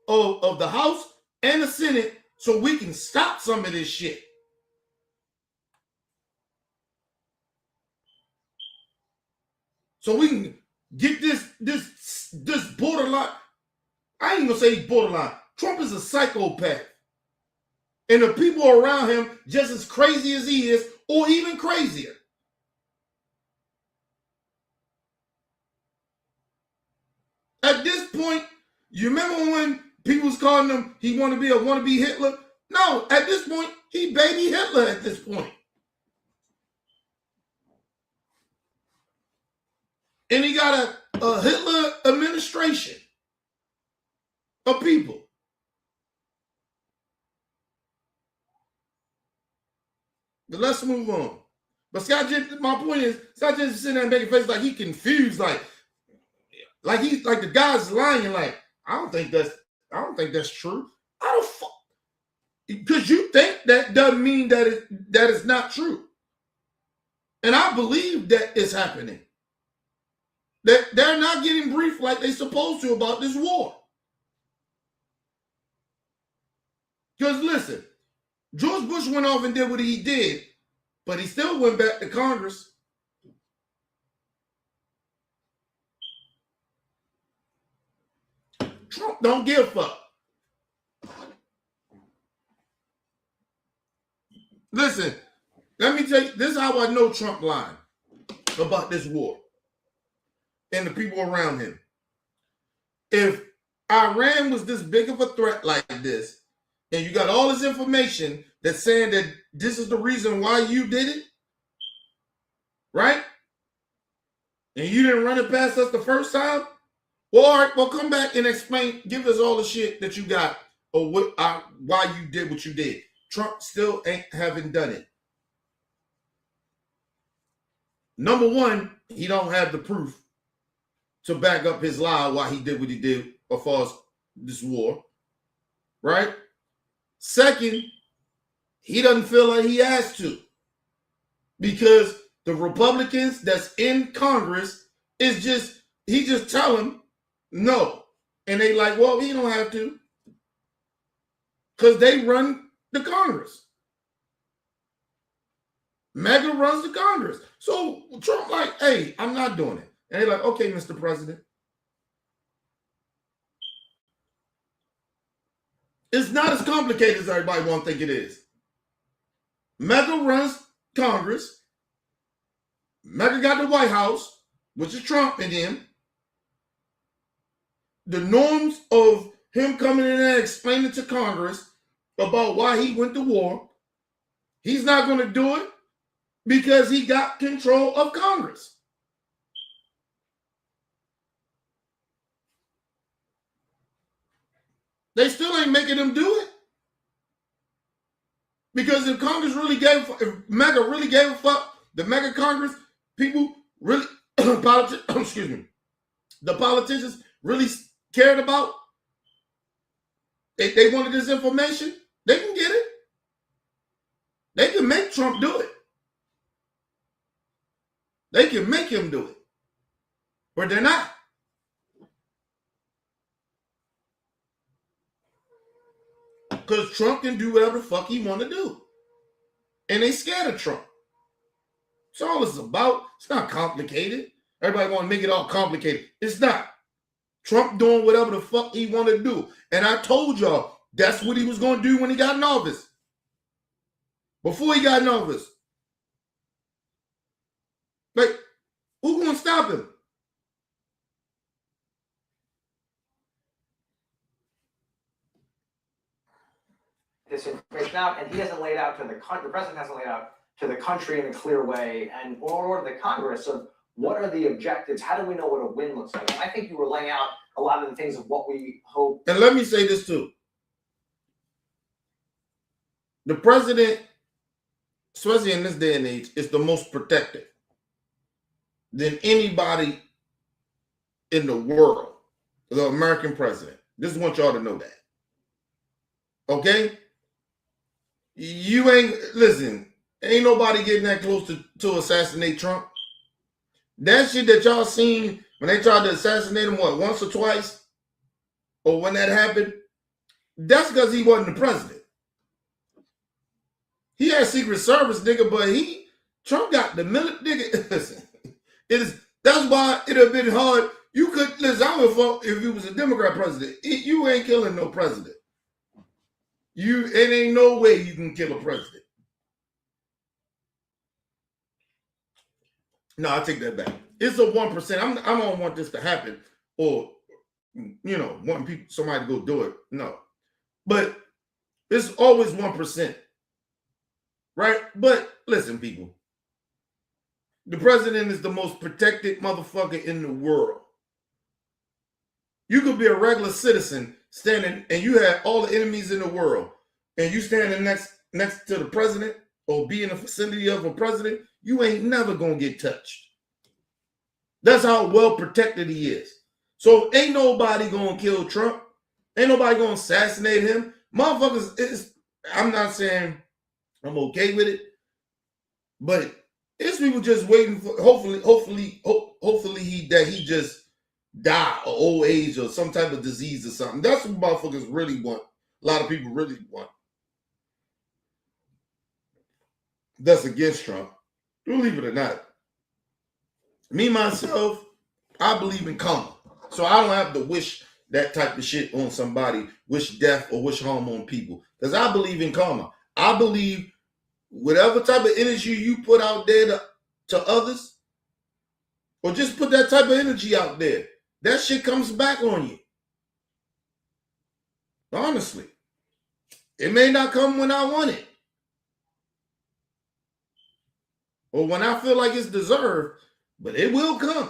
the House and the Senate so we can stop some of this shit. So we can get this borderline. I ain't gonna say he's borderline. Trump is a psychopath. And the people around him just as crazy as he is, or even crazier. At this point, you remember when people was calling him he want to be a wannabe Hitler? No, at this point, he baby Hitler at this point. And he got a Hitler administration of people. But let's move on. But Scott Jennings, my point is, Scott Jennings is sitting there and making faces like he confused, like he's like the guy's lying, like, I don't think that's true. How the fuck? Because you think that doesn't mean that it's not true. And I believe that it's happening. That they're not getting briefed like they're supposed to about this war. Because listen, George Bush went off and did what he did, but he still went back to Congress. Trump don't give a fuck. Listen, let me tell you, this is how I know Trump lying about this war and the people around him. If Iran was this big of a threat like this, and you got all this information that's saying that this is the reason why you did it, right? And you didn't run it past us the first time? Well, all right, well, come back and explain, give us all the shit that you got or why you did what you did. Trump still haven't done it. Number one, he don't have the proof to back up his lie why he did what he did as far as this war, right? Second, he doesn't feel like he has to because the Republicans that's in Congress he just tell them no. And they like, well, he don't have to because they run the Congress. Maga runs the Congress. So Trump like, hey, I'm not doing it. And they're like, okay, Mr. President. It's not as complicated as everybody want to think it is. Maga runs Congress. Maga got the White House, which is Trump and him. The norms of him coming in and explaining to Congress about why he went to war, he's not going to do it because he got control of Congress. They still ain't making him do it. Because if Maga really gave a fuck, the Maga Congress people really, the politicians really cared about, if they wanted this information, they can get it. They can make Trump do it. They can make him do it. But they're not. Because Trump can do whatever the fuck he want to do. And they scared of Trump. That's all it's about. It's not complicated. Everybody want to make it all complicated. It's not. Trump doing whatever the fuck he want to do. And I told y'all, That's what he was going to do when he got in office. Before he got in office. Like, who's going to stop him? This information out, and he hasn't laid out to the president hasn't laid out to the country in a clear way, and or to the Congress of what are the objectives? How do we know what a win looks like? And I think you were laying out a lot of the things of what we hope. And let me say this too. The president, especially in this day and age, is the most protected than anybody in the world. The American president. Just want y'all to know that. Okay? You listen, ain't nobody getting that close to assassinate Trump. That shit that y'all seen when they tried to assassinate him, what, once or twice? Or when that happened? That's because he wasn't the president. He had Secret Service, nigga, but Trump got the military, nigga. Listen, that's why it'd have been hard. You could, listen, I would vote if he was a Democrat president. You ain't killing no president. It ain't no way you can kill a president. No, I take that back. It's a 1%. I don't want this to happen, or want somebody to go do it. No, but it's always 1%, right? But listen, people, the president is the most protected motherfucker in the world. You could be a regular citizen standing, and you have all the enemies in the world, and you standing next to the president or be in the vicinity of a president, you ain't never gonna get touched. That's how well protected he is. So ain't nobody gonna kill Trump. Ain't nobody gonna assassinate him. Motherfuckers, I'm not saying I'm okay with it, but it's people just waiting for hopefully he just die or old age or some type of disease or something. That's what motherfuckers really want. A lot of people really want. That's against Trump. Believe it or not. Me, myself, I believe in karma. So I don't have to wish that type of shit on somebody, wish death or wish harm on people. Because I believe in karma. I believe whatever type of energy you put out there to others, or just put that type of energy out there, that shit comes back on you. Honestly. It may not come when I want it, or when I feel like it's deserved, but it will come.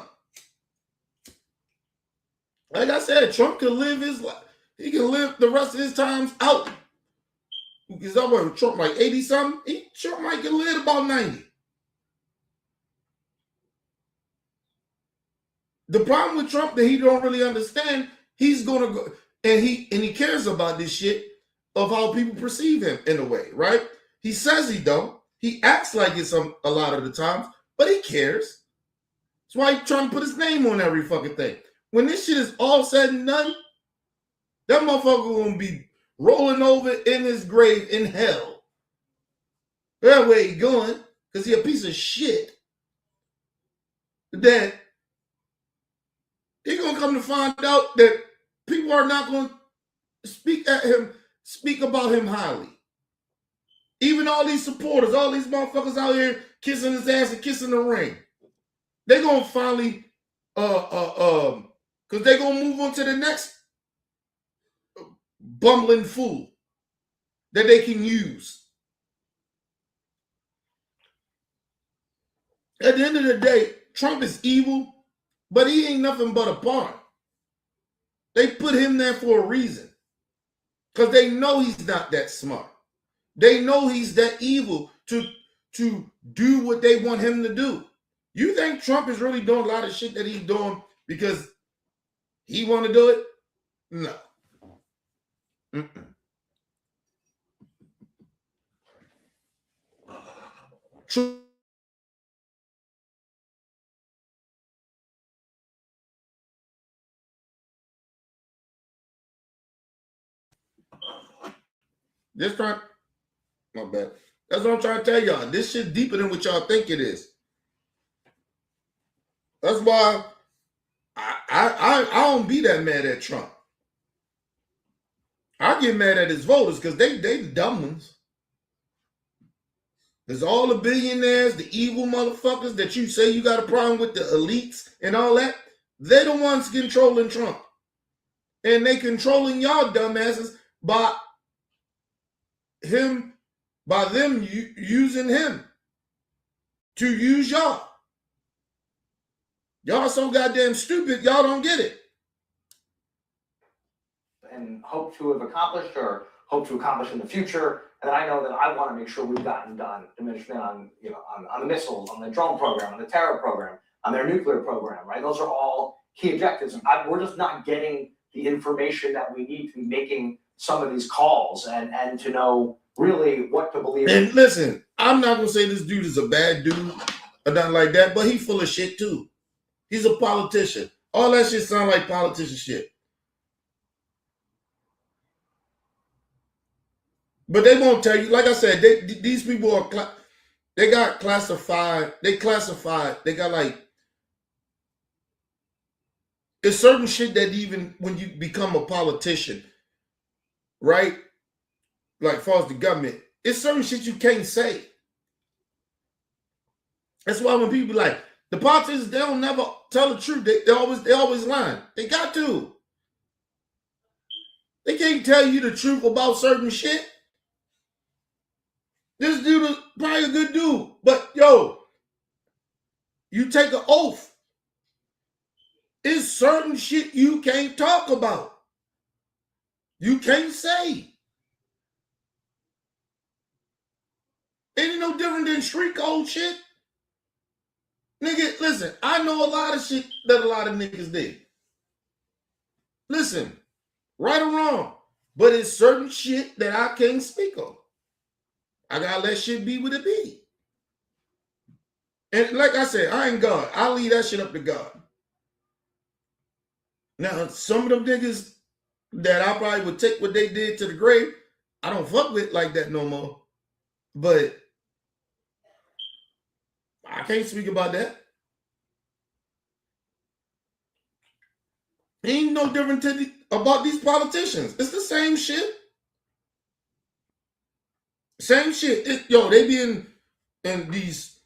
Like I said, Trump can live his life. He can live the rest of his times out. Because I'm with Trump like 80 something. Trump might can live about 90. The problem with Trump that he don't really understand, he's gonna go and he cares about this shit of how people perceive him in a way, right? He says he don't. He acts like it's a lot of the times, but he cares. That's why he's trying to put his name on every fucking thing. When this shit is all said and done, that motherfucker gonna be rolling over in his grave in hell. That's where he going, because he a piece of shit. That he gonna come to find out that people are not gonna speak about him highly. Even all these supporters, all these motherfuckers out here kissing his ass and kissing the ring. They gonna finally because they gonna move on to the next bumbling fool that they can use. At the end of the day, Trump is evil, but he ain't nothing but a pawn. They put him there for a reason. Because they know he's not that smart. They know he's that evil to do what they want him to do. You think Trump is really doing a lot of shit that he's doing because he want to do it? No. Trump. Just trying. My bad. That's what I'm trying to tell y'all. This shit deeper than what y'all think it is. That's why I don't be that mad at Trump. I I get mad at his voters because they the dumb ones. There's all the billionaires, the evil motherfuckers that you say you got a problem with, the elites and all that. They're the ones controlling Trump. And they controlling y'all dumbasses by them using him to use y'all. Y'all so goddamn stupid, y'all don't get it. And hope to have accomplished or hope to accomplish in the future. And I know that I want to make sure we've gotten done diminishment on, on the missiles, on the drone program, on the terror program, on their nuclear program, right? Those are all key objectives. We're just not getting the information that we need to be making some of these calls and to know really what to believe. And listen, I'm not gonna say this dude is a bad dude or nothing like that, but he's full of shit too. He's a politician. All that shit sound like politician shit. But they won't tell you. Like I said, these people are they got classified. They classified. They got like there's certain shit that even when you become a politician, right? Like far as the government, it's certain shit you can't say. That's why when people be like the politicians, they don't never tell the truth. They always lying. They got to. They can't tell you the truth about certain shit. This dude is probably a good dude, but yo, you take an oath. It's certain shit you can't talk about. You can't say. Ain't it no different than street code shit? Nigga, listen, I know a lot of shit that a lot of niggas did. Listen, right or wrong, but it's certain shit that I can't speak on. I gotta let shit be what it be. And like I said, I ain't God. I leave that shit up to God. Now, some of them niggas that I probably would take what they did to the grave, I don't fuck with like that no more. But I can't speak about that. Ain't no different about these politicians. It's the same shit. Same shit. They be in these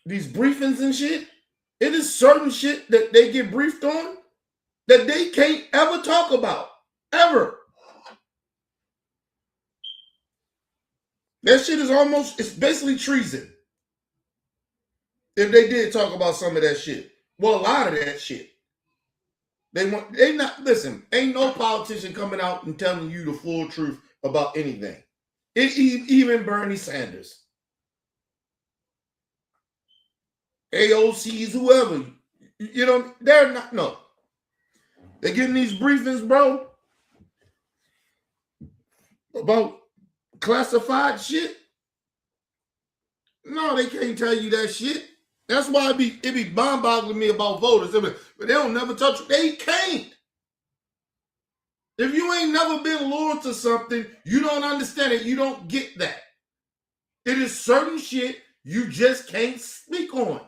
briefings and shit. It is certain shit that they get briefed on that they can't ever talk about. Ever. That shit is it's basically treason. If they did talk about some of that shit. Well, a lot of that shit. Ain't no politician coming out and telling you the full truth about anything. Even Bernie Sanders. AOCs, whoever. They're not, no. They're getting these briefings, bro, about classified shit. No, they can't tell you that shit. That's why it be mind-boggling me about voters. But they don't never touch it. They can't. If you ain't never been lured to something, you don't understand it. You don't get that. It is certain shit you just can't speak on.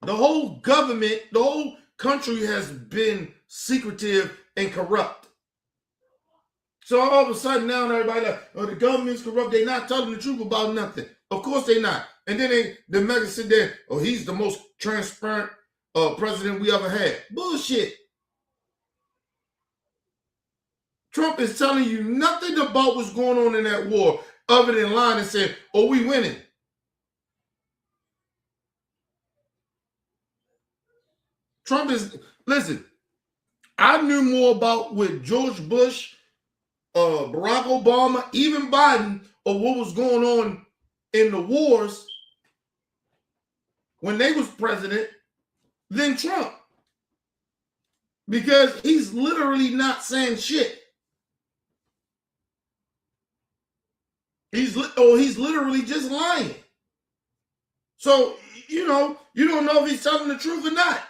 The whole government, the whole country has been secretive and corrupt. So all of a sudden now everybody like, oh, the government's corrupt. They're not telling the truth about nothing. Of course they're not. And then the Maga sit there, oh, he's the most transparent president we ever had. Bullshit. Trump is telling you nothing about what's going on in that war other than lying and saying, oh, we winning. Trump is, listen, I knew more about with George Bush, Barack Obama, even Biden, of what was going on in the wars when they was president than Trump. Because he's literally not saying shit. He's literally just lying. So, you don't know if he's telling the truth or not.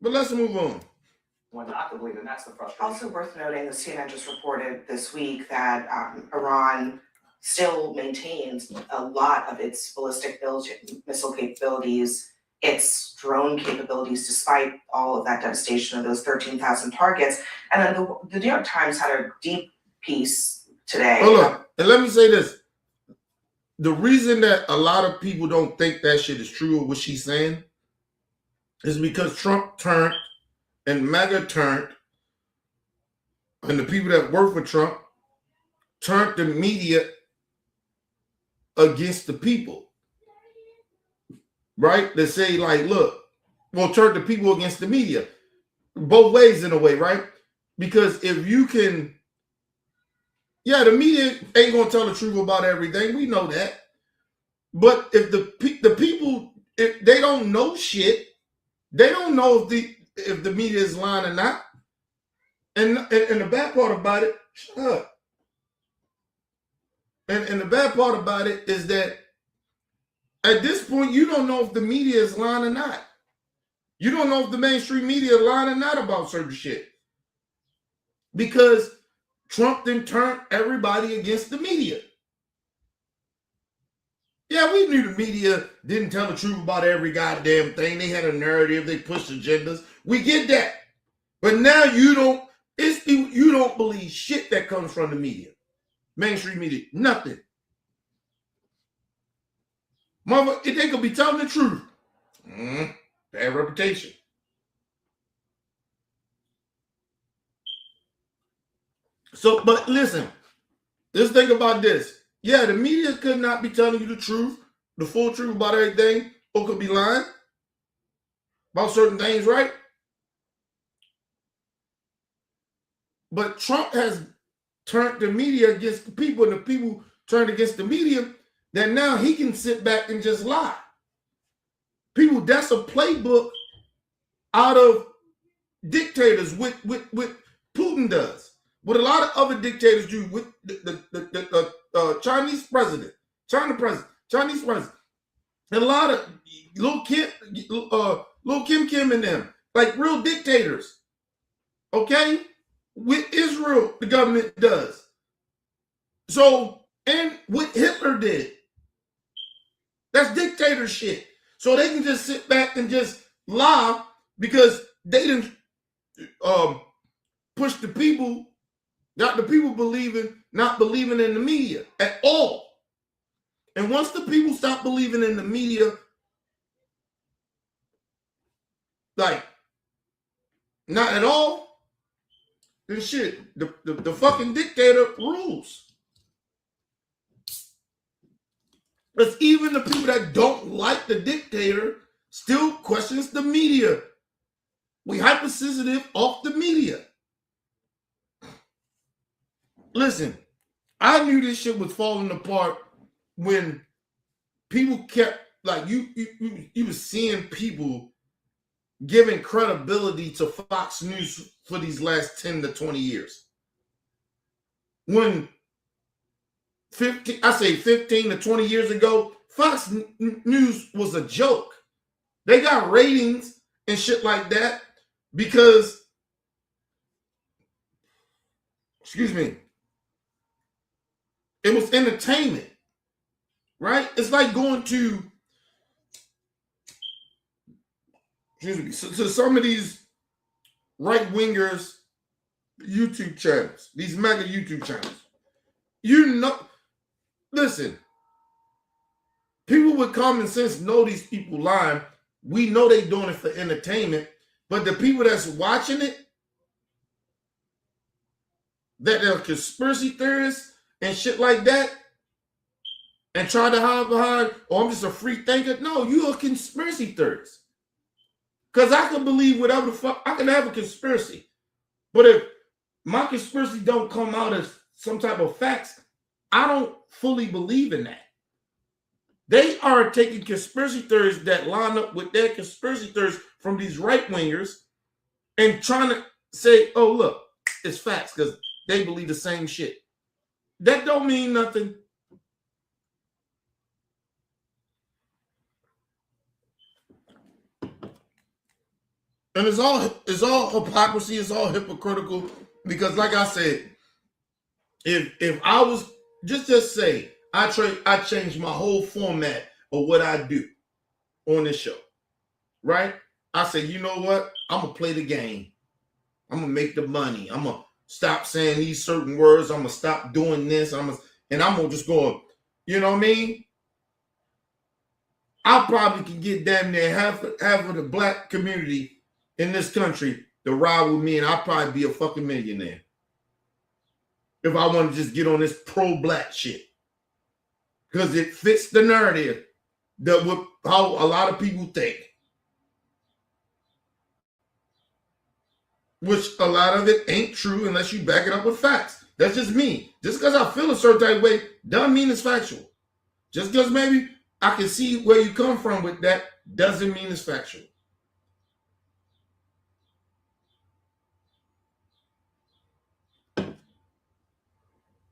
But let's move on. When not to believe, and that's the frustration. Also worth noting, the CNN just reported this week that Iran still maintains a lot of its ballistic missile capabilities, its drone capabilities, despite all of that devastation of those 13,000 targets. And then the New York Times had a deep piece today. Hold on, and let me say this. The reason that a lot of people don't think that shit is true of what she's saying is because Trump turned and Maga turned, and the people that work for Trump turned the media against the people. Right? They say, like, look, well, turn the people against the media. Both ways in a way, right? Because if you can, yeah, the media ain't gonna tell the truth about everything. We know that. But if the people, if they don't know shit, they don't know if the media is lying or not. And the bad part about it, shut up. And the bad part about it is that at this point, you don't know if the media is lying or not. You don't know if the mainstream media is lying or not about certain shit. Because Trump then turned everybody against the media. Yeah, we knew the media didn't tell the truth about every goddamn thing. They had a narrative, they pushed agendas. We get that. But now you don't believe shit that comes from the media. Mainstream media. Nothing. Mother, if they could be telling the truth. Bad reputation. So, but listen, let's think about this. Yeah, the media could not be telling you the truth, the full truth about everything, or could be lying about certain things, right? But Trump has turned the media against the people, and the people turned against the media, that now he can sit back and just lie. People, that's a playbook out of dictators, with Putin does, what a lot of other dictators do, with the Chinese president, Chinese president, and a lot of Lil Kim and them, like real dictators. Okay, with Israel, the government does. So, and what Hitler did, that's dictatorship. So they can just sit back and just lie because they didn't push the people, got the people not believing in the media at all. And once the people stop believing in the media, like, not at all, then shit, the fucking dictator rules. Because even the people that don't like the dictator still questions the media. We hypersensitive off the media. Listen, I knew this shit was falling apart when people kept, like, you was seeing people giving credibility to Fox News for these last 10 to 20 years. When 15 to 20 years ago, Fox News was a joke. They got ratings and shit like that because, excuse me, it was entertainment, right? It's like going to, to some of these right-wingers YouTube channels, these mega YouTube channels. You know, listen, people with common sense know these people lying. We know they doing it for entertainment, but the people that's watching it, that they're conspiracy theorists and shit like that, and try to hide behind, oh, I'm just a free thinker. No, you're a conspiracy theorist. Because I can believe whatever the fuck, I can have a conspiracy. But if my conspiracy don't come out as some type of facts, I don't fully believe in that. They are taking conspiracy theories that line up with their conspiracy theories from these right-wingers and trying to say, oh, look, it's facts because they believe the same shit. That don't mean nothing. And it's all hypocrisy, it's all hypocritical, because like I said, if I was just say I changed my whole format of what I do on this show, right? I said, you know what? I'm gonna play the game. I'm gonna make the money. I'm gonna stop saying these certain words. I'm gonna stop doing this. And I'm gonna just go, you know what I mean? I probably can get damn near half of the black community in this country to ride with me, and I'll probably be a fucking millionaire. If I want to just get on this pro-black shit. Because it fits the narrative that how a lot of people think. Which a lot of it ain't true unless you back it up with facts. That's just me. Just because I feel a certain type of way doesn't mean it's factual. Just because maybe I can see where you come from with that doesn't mean it's factual.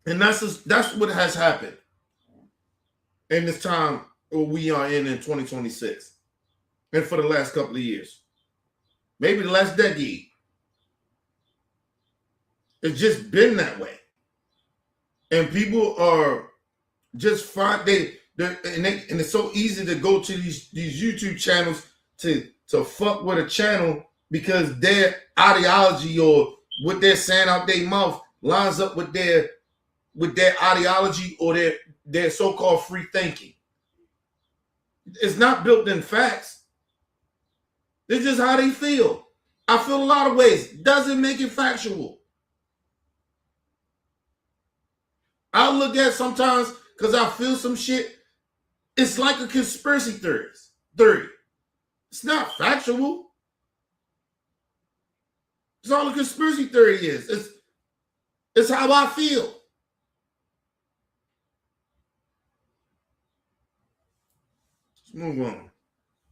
And that's what has happened in this time we are in 2026. And for the last couple of years. Maybe the last decade. It's just been that way. And people are just fine. And it's so easy to go to these YouTube channels to fuck with a channel because their ideology or what they're saying out their mouth lines up with their ideology or their so-called free thinking. It's not built in facts. It's just how they feel. I feel a lot of ways. Doesn't make it factual. I look at sometimes because I feel some shit. It's like a conspiracy theory. It's not factual. It's all a conspiracy theory is. It's how I feel. Let's move on.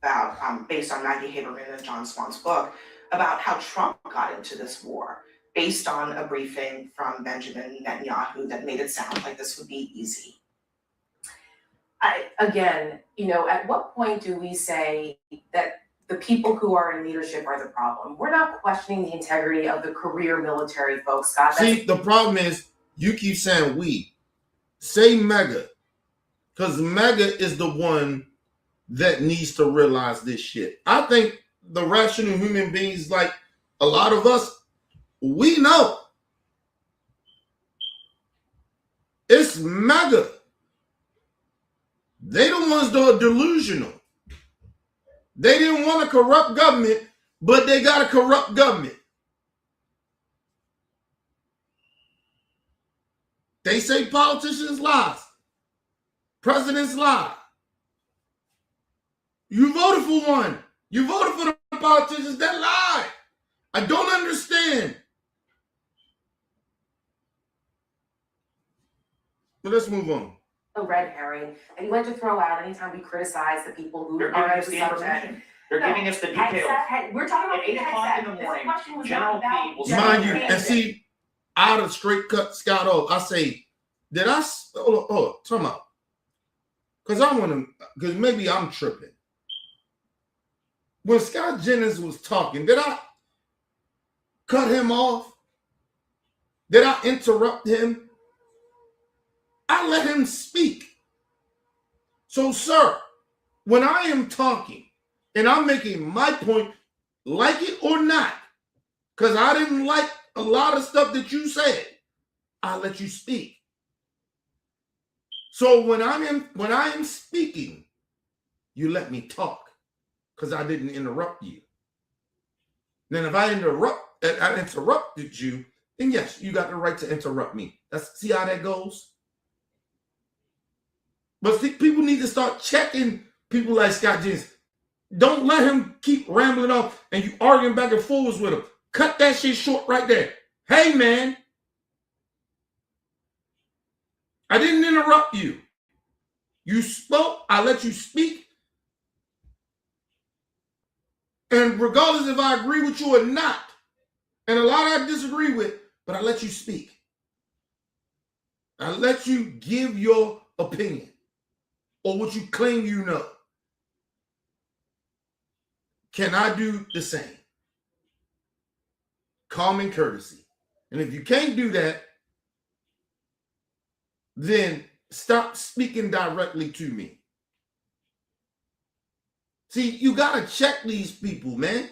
About based on Maggie Haberman and John Swan's book about how Trump got into this war, based on a briefing from Benjamin Netanyahu that made it sound like this would be easy. Again, at what point do we say that the people who are in leadership are the problem? We're not questioning the integrity of the career military folks, Scott. See, the problem is you keep saying we. Say Maga. Because Maga is the one that needs to realize this shit. I think the rational human beings, like a lot of us, we know. It's Maga. They the ones that are delusional. They didn't want a corrupt government, but they got a corrupt government. They say politicians lie. Presidents lie. You voted for one. You voted for the politicians that lie. I don't understand. But let's move on. A red herring that you like to throw out anytime we criticize the people who They're are giving at us the the subject. information. They're giving us the details. We're talking about At 8 o'clock in the morning, General P will Mind you, and see, I'd have straight cut Scott off. I say, did I? Time out. Because I want to, because maybe I'm tripping. When Scott Jennings was talking, did I cut him off? Did I interrupt him? I let him speak. So, sir, when I am talking and I'm making my point, like it or not, because I didn't like a lot of stuff that you said, I let you speak. So when I am speaking, you let me talk because I didn't interrupt you. Then if I interrupted you, then yes, you got the right to interrupt me. See how that goes? But see, people need to start checking people like Scott Jennings. Don't let him keep rambling off and you arguing back and forwards with him. Cut that shit short right there. Hey, man. I didn't interrupt you. You spoke. I let you speak. And regardless if I agree with you or not, and a lot I disagree with, but I let you speak. I let you give your opinion or what you claim you know. Can I do the same? Common courtesy. And if you can't do that, then stop speaking directly to me. See, you gotta check these people, man.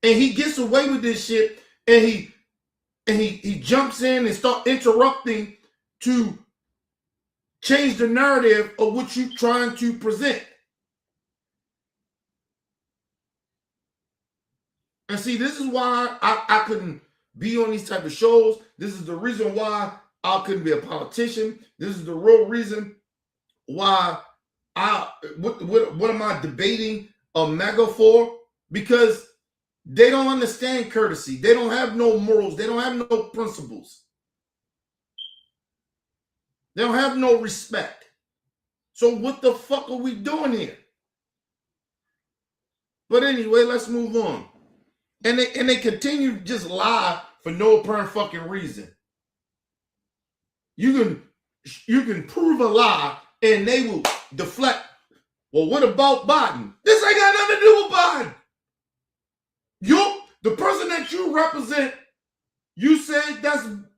And he gets away with this shit, and he jumps in and start interrupting to change the narrative of what you're trying to present. And see, this is why I couldn't be on these type of shows. This is the reason why I couldn't be a politician. This is the real reason why what am I debating a Maga for? Because they don't understand courtesy. They don't have no morals. They don't have no principles. They don't have no respect. So what the fuck are we doing here? But anyway, let's move on. And they continue to just lie for no apparent fucking reason. You can prove a lie and they will deflect. Well, what about Biden? This ain't got nothing to do with Biden. The person that you represent, you said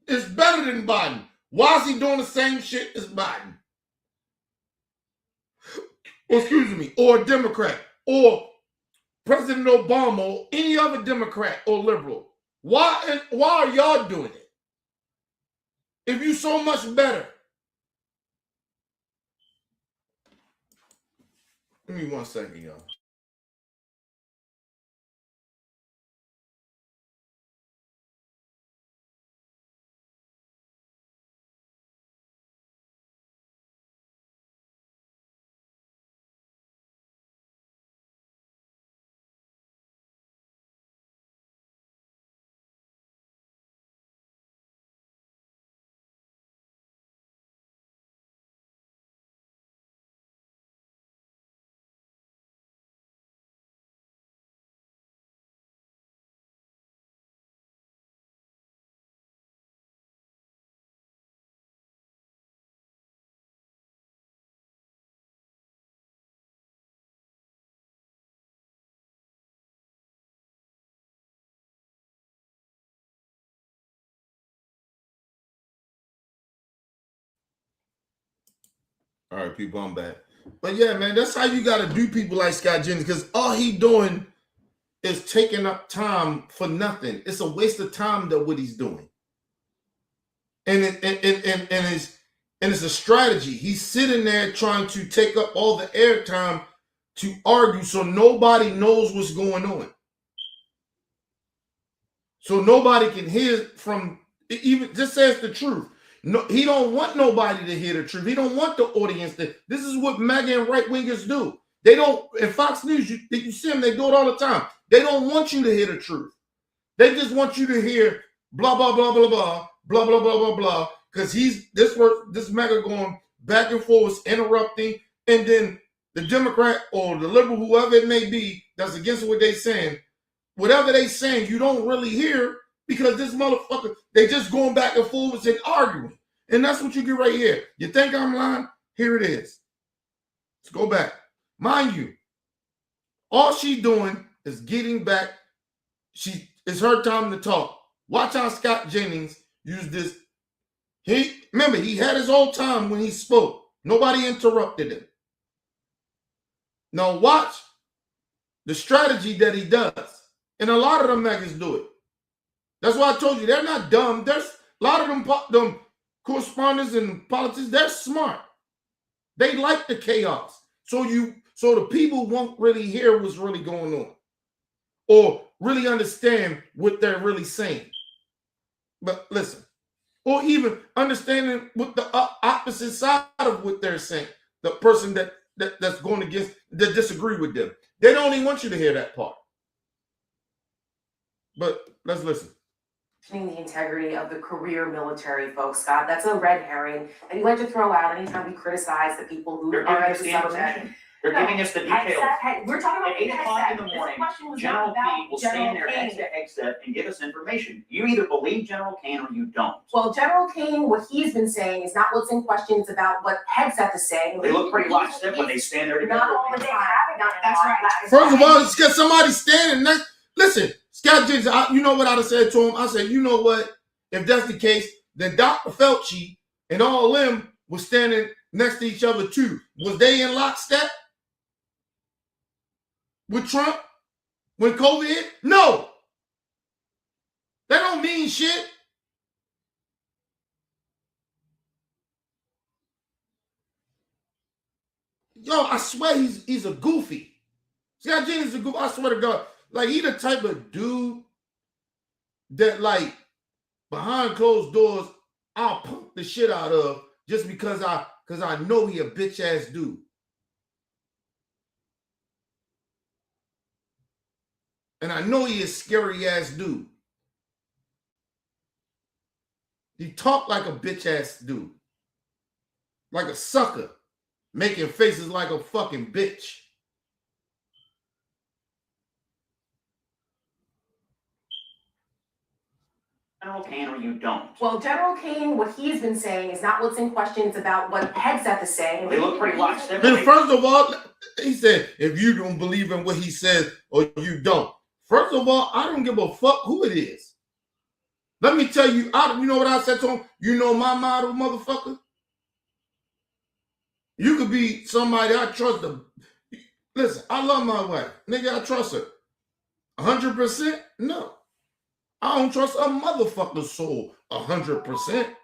is better than Biden. Why is he doing the same shit as Biden? Excuse me, or a Democrat, or President Obama, or any other Democrat or liberal. Why are y'all doing it? If you so much better. Give me 1 second, y'all. All right, people, I'm back. But yeah, man, that's how you got to do people like Scott Jennings, because all he doing is taking up time for nothing. It's a waste of time that what he's doing. And it's a strategy. He's sitting there trying to take up all the airtime to argue so nobody knows what's going on. So nobody can hear from, even just says the truth. No, he don't want nobody to hear the truth. He don't want the audience to. This is what Maga and right wingers do. They don't. In Fox News, you see them. They do it all the time. They don't want you to hear the truth. They just want you to hear blah blah blah blah blah blah blah blah blah blah. Because this Maga going back and forth, interrupting, and then the Democrat or the liberal, whoever it may be, that's against what they saying. Whatever they saying, you don't really hear. Because this motherfucker, they just going back and forth and arguing. And that's what you get right here. You think I'm lying? Here it is. Let's go back. Mind you, all she doing is getting back. It's her time to talk. Watch how Scott Jennings used this. Remember, he had his own time when he spoke. Nobody interrupted him. Now watch the strategy that he does. And a lot of them niggas do it. That's why I told you, they're not dumb. There's a lot of them correspondents and politicians, they're smart. They like the chaos. So the people won't really hear what's really going on or really understand what they're really saying. But listen, or even understanding what the opposite side of what they're saying, the person that's going against, that disagree with them. They don't even want you to hear that part. But let's listen. The integrity of the career military folks, Scott. That's a red herring that you like to throw out anytime we criticize the people who They're are giving at us the the subject. information. They're giving us the details. We're talking about At 8 o'clock in the This morning, question was not General about Kane will General stand there Kane. next to Hegseth and give us information. You either believe General Kane or you don't. Well, General Kane, what he's been saying is not what's in question, it's about what Hegseth is saying. They look pretty lockstep when they stand there together. Not all the time. That's right. First of all, it's got somebody standing next. Listen, Scott Jennings, you know what I'd have said to him? I said, you know what? If that's the case, then Dr. Fauci and all of them was standing next to each other too. Was they in lockstep with Trump when COVID hit? No. That don't mean shit. Yo, I swear he's a goofy. Scott Jennings is a goofy. I swear to God. Like, he the type of dude that, like, behind closed doors, I'll pump the shit out of just because I know he a bitch ass dude. And I know he a scary ass dude. He talk like a bitch ass dude. Like a sucker. Making faces like a fucking bitch. General Kane or you don't. Well, General Kane, what he's been saying is not what's in question, it's about what Hegseth is saying. They look pretty lockstep. And first of all, he said, if you don't believe in what he says or you don't. First of all, I don't give a fuck who it is. Let me tell you, you know what I said to him? You know my motto, motherfucker? You could be somebody I trust. Listen, I love my wife. Nigga, I trust her. 100%? No. I don't trust a motherfucker's soul 100%.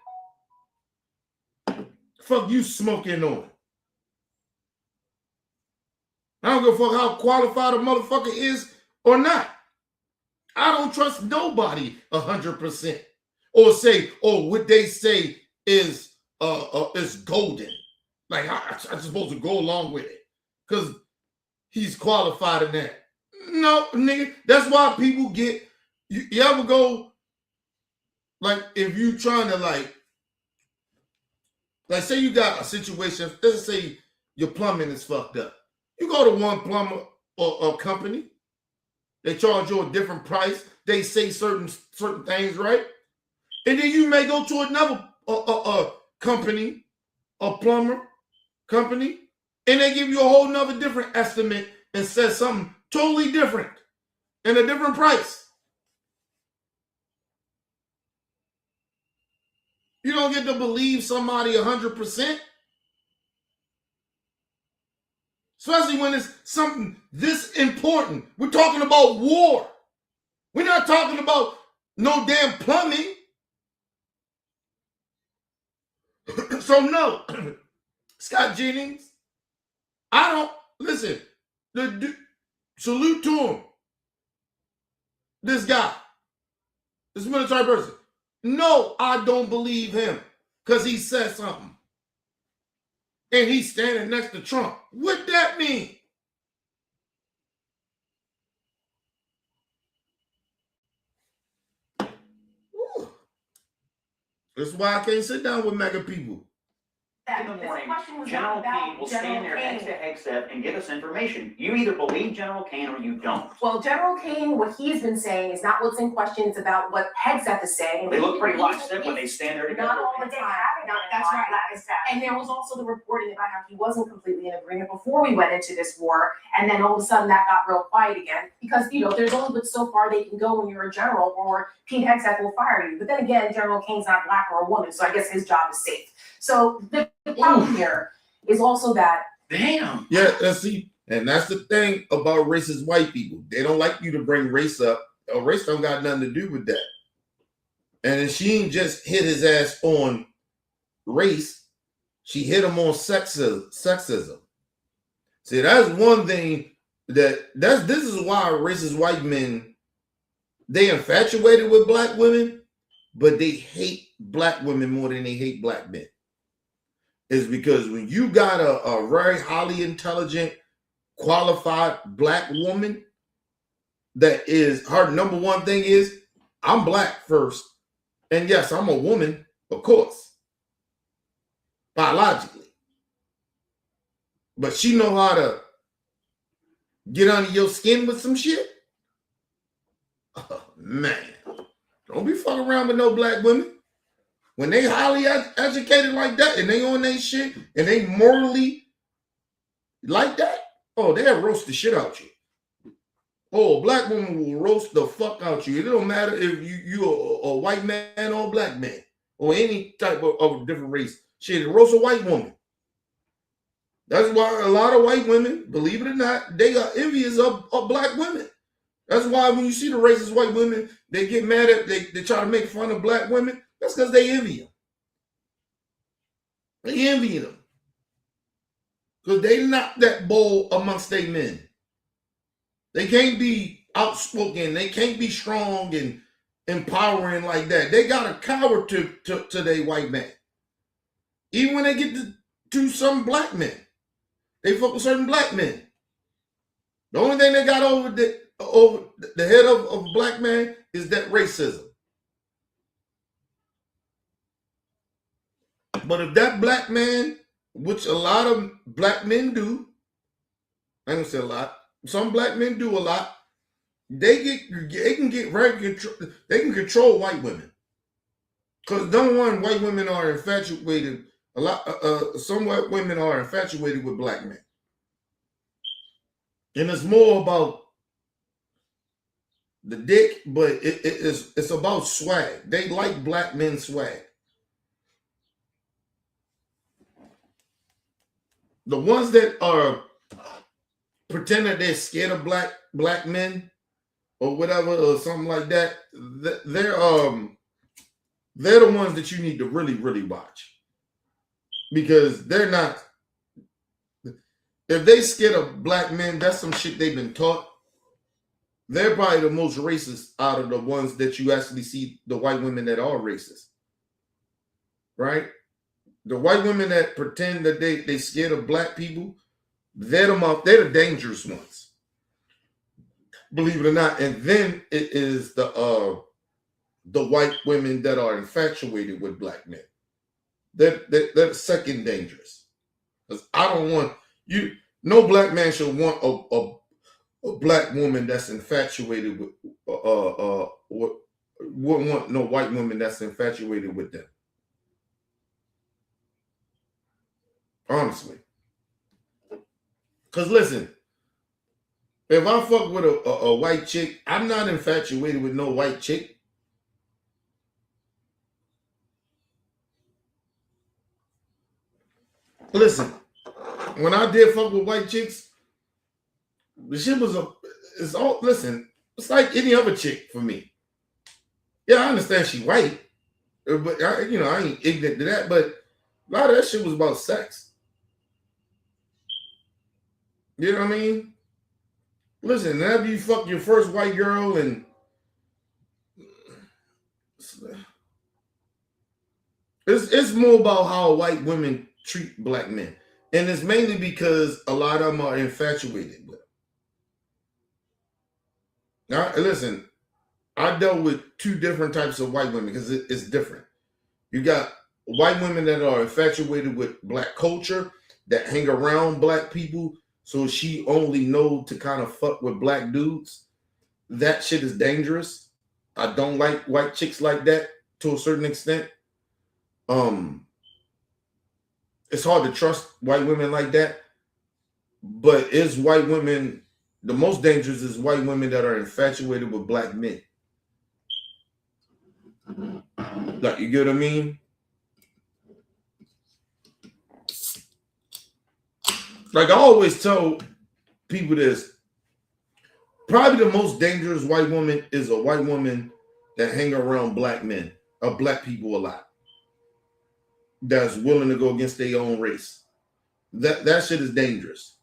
Fuck you smoking on. I don't give a fuck how qualified a motherfucker is or not. I don't trust nobody 100%. Or say, what they say is golden. Like, I'm supposed to go along with it. Because he's qualified in that. No, nigga. That's why people get... You ever go... Like, if you trying to, like say you got a situation, let's say your plumbing is fucked up. You go to one plumber or company, they charge you a different price, they say certain things, right? And then you may go to another company, a plumber company, and they give you a whole nother different estimate and says something totally different and a different price. You don't get to believe somebody 100%. Especially when it's something this important. We're talking about war. We're not talking about no damn plumbing. So no, Scott Jennings, I don't, listen, salute to him. This guy, this military person. No, I don't believe him because he said something. And he's standing next to Trump. What that mean? Woo. That's why I can't sit down with MAGA people. In the morning, General Kane will stand there next to Hegseth and give us information. You either believe General Kane or you don't. Well, General Kane, what he's been saying is not what's in question, it's about what Hegseth is saying. They look pretty lockstep when they stand there together. Not all the time. That's right. That is sad. And there was also the reporting about how he wasn't completely in agreement before we went into this war, and then all of a sudden that got real quiet again because there's only but so far they can go when you're a general, or Pete Hegseth will fire you. But then again, General Kane's not black or a woman, so I guess his job is safe. So the problem here is also that. Damn. Yeah, see, and that's the thing about racist white people. They don't like you to bring race up. Race don't got nothing to do with that. And then she ain't just hit his ass on race. She hit him on sexism. See, that's one thing this is why racist white men, they infatuated with black women, but they hate black women more than they hate black men. Is because when you got a very highly intelligent, qualified black woman, that is her number one thing is, I'm black first. And yes, I'm a woman, of course, biologically. But she know how to get under your skin with some shit. Oh, man. Don't be fucking around with no black women. When they highly educated like that and they on their shit and they morally like that, oh, they'll roast the shit out you. Oh, a black woman will roast the fuck out you. It don't matter if you a white man or a black man or any type of different race. Shit, to roast a white woman. That's why a lot of white women, believe it or not, they are envious of black women. That's why when you see the racist white women, they get mad at, they try to make fun of black women. That's because they envy them. They envy them. Because they not that bold amongst they men. They can't be outspoken. They can't be strong and empowering like that. They got to cower to their white man. Even when they get to some black men, they fuck with certain black men. The only thing they got over the head of a black man is that racism. But if that black man, which a lot of black men do, I ain't gonna say a lot, some black men do a lot, they can get very control. They can control white women. Because number one, white women are infatuated. Some white women are infatuated with black men, and it's more about the dick, but it's about swag. They like black men swag. The ones that are pretending they're scared of black men or whatever or something like that, they're the ones that you need to really, really watch. Because they're not, if they scared of black men, that's some shit they've been taught. They're probably the most racist out of the ones that you actually see, the white women that are racist. Right? The white women that pretend that they scared of black people, they're the dangerous ones. Believe it or not. And then it is the white women that are infatuated with black men. They're second dangerous. Because I don't want you. No black man should want a black woman that's infatuated with wouldn't want no white woman that's infatuated with them. Honestly. Because listen, if I fuck with a white chick, I'm not infatuated with no white chick. Listen, when I did fuck with white chicks, the shit was it's like any other chick for me. Yeah, I understand she white, but I ain't ignorant to that, but a lot of that shit was about sex. You know what I mean? Listen, after you fuck your first white girl and it's more about how white women treat black men. And it's mainly because a lot of them are infatuated with them. Now, listen, I dealt with two different types of white women because it's different. You got white women that are infatuated with black culture, that hang around black people, so she only know to kind of fuck with black dudes. That shit is dangerous. I don't like white chicks like that to a certain extent. It's hard to trust white women like that. But is white women, the most dangerous is white women that are infatuated with black men. Like, you get what I mean? Like I always tell people this, probably the most dangerous white woman is a white woman that hang around black men, or black people a lot. That's willing to go against their own race. That shit is dangerous.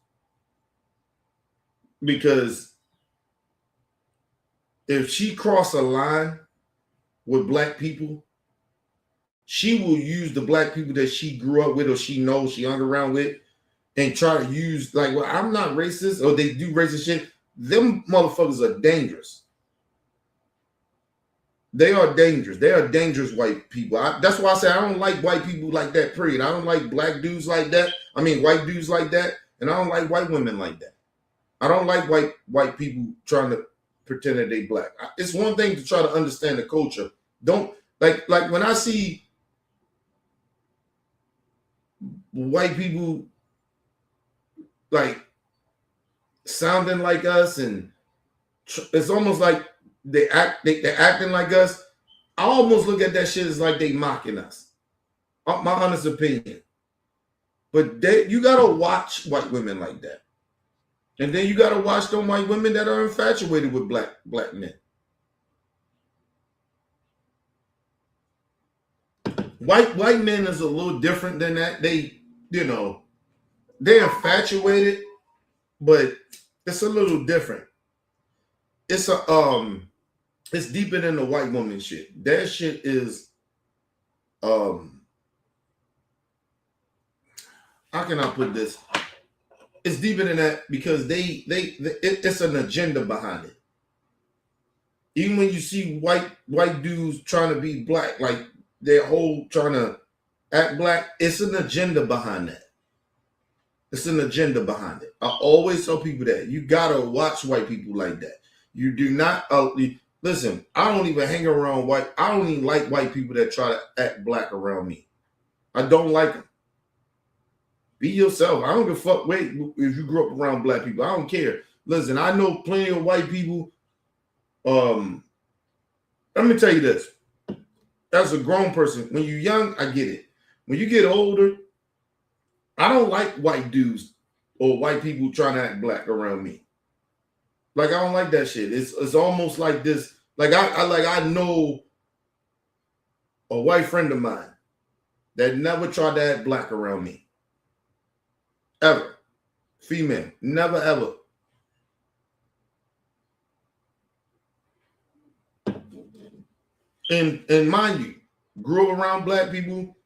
Because if she cross a line with black people, she will use the black people that she grew up with or she knows she hung around with and try to use, like, well, I'm not racist, or they do racist shit. Them motherfuckers are dangerous. They are dangerous. They are dangerous white people. That's why I say I don't like white people like that, period. I don't like black dudes like that. I mean, white dudes like that. And I don't like white women like that. I don't like white people trying to pretend that they black. It's one thing to try to understand the culture. Don't, like when I see white people like sounding like us, and it's almost like they're acting like us. I almost look at that shit as like they mocking us. My honest opinion. But you gotta watch white women like that. And then you gotta watch them white women that are infatuated with black men. White men is a little different than that. They're infatuated, but it's a little different. It's it's deeper than the white woman shit. That shit is how can I put this? It's deeper than that because it's an agenda behind it. Even when you see white dudes trying to be black, like their whole trying to act black, it's an agenda behind that. It's an agenda behind it. I always tell people that you gotta watch white people like that. You do not listen. I don't even hang around white. I don't even like white people that try to act black around me. I don't like them. Be yourself. I don't give a fuck. Wait, if you grew up around black people, I don't care. Listen, I know plenty of white people. Let me tell you this. As a grown person, when you're young, I get it. When you get older, I don't like white dudes or white people trying to act black around me. Like I don't like that shit. It's almost like this. Like I know a white friend of mine that never tried to act black around me. Ever. Female. Never ever. And mind you, grew up around black people.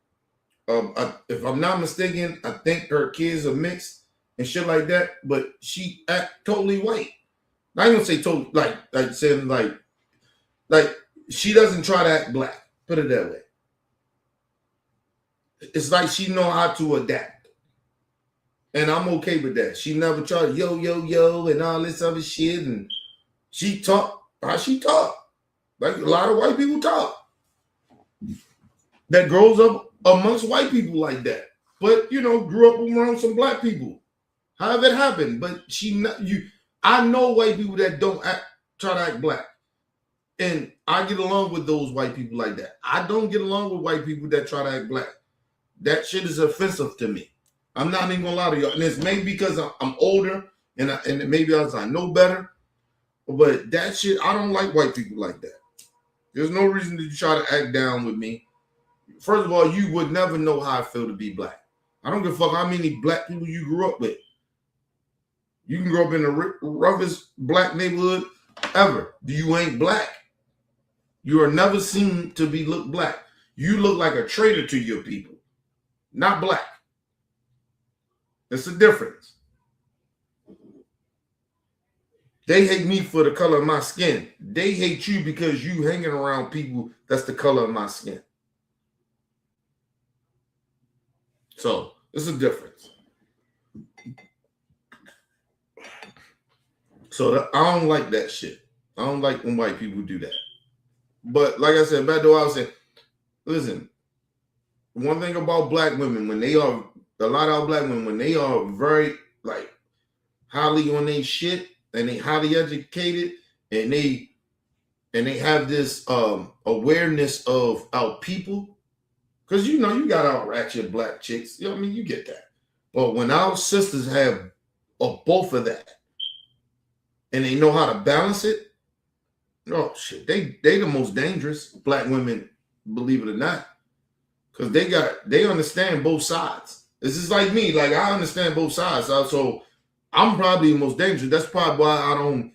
If I'm not mistaken, I think her kids are mixed and shit like that. But she act totally white. I ain't gonna say totally like saying like she doesn't try to act black. Put it that way. It's like she know how to adapt. And I'm okay with that. She never tried yo, and all this other shit. And she talk how she talk. Like a lot of white people talk. That grows up amongst white people like that. But, grew up around some black people. However it happened. But I know white people that don't try to act black. And I get along with those white people like that. I don't get along with white people that try to act black. That shit is offensive to me. I'm not even gonna lie to y'all. And it's maybe because I'm older and maybe I know better. But that shit, I don't like white people like that. There's no reason to try to act down with me. First of all, you would never know how I feel to be black. I don't give a fuck how many black people you grew up with. You can grow up in the roughest black neighborhood ever. You ain't black. You are never seen to look black. You look like a traitor to your people, not black. It's a difference. They hate me for the color of my skin. They hate you because you hanging around people that's the color of my skin. So it's a difference. So I don't like that shit. I don't like when white people do that. But like I said, back to what I was saying, listen, one thing about black women, a lot of black women, when they are very highly on their shit and they highly educated and they have this awareness of our people, because you got our ratchet black chicks, you get that. But when our sisters have both of that and they know how to balance it, oh shit, they the most dangerous black women, believe it or not, because they understand both sides. This is like me, like I understand both sides, so I'm probably the most dangerous. That's probably why I don't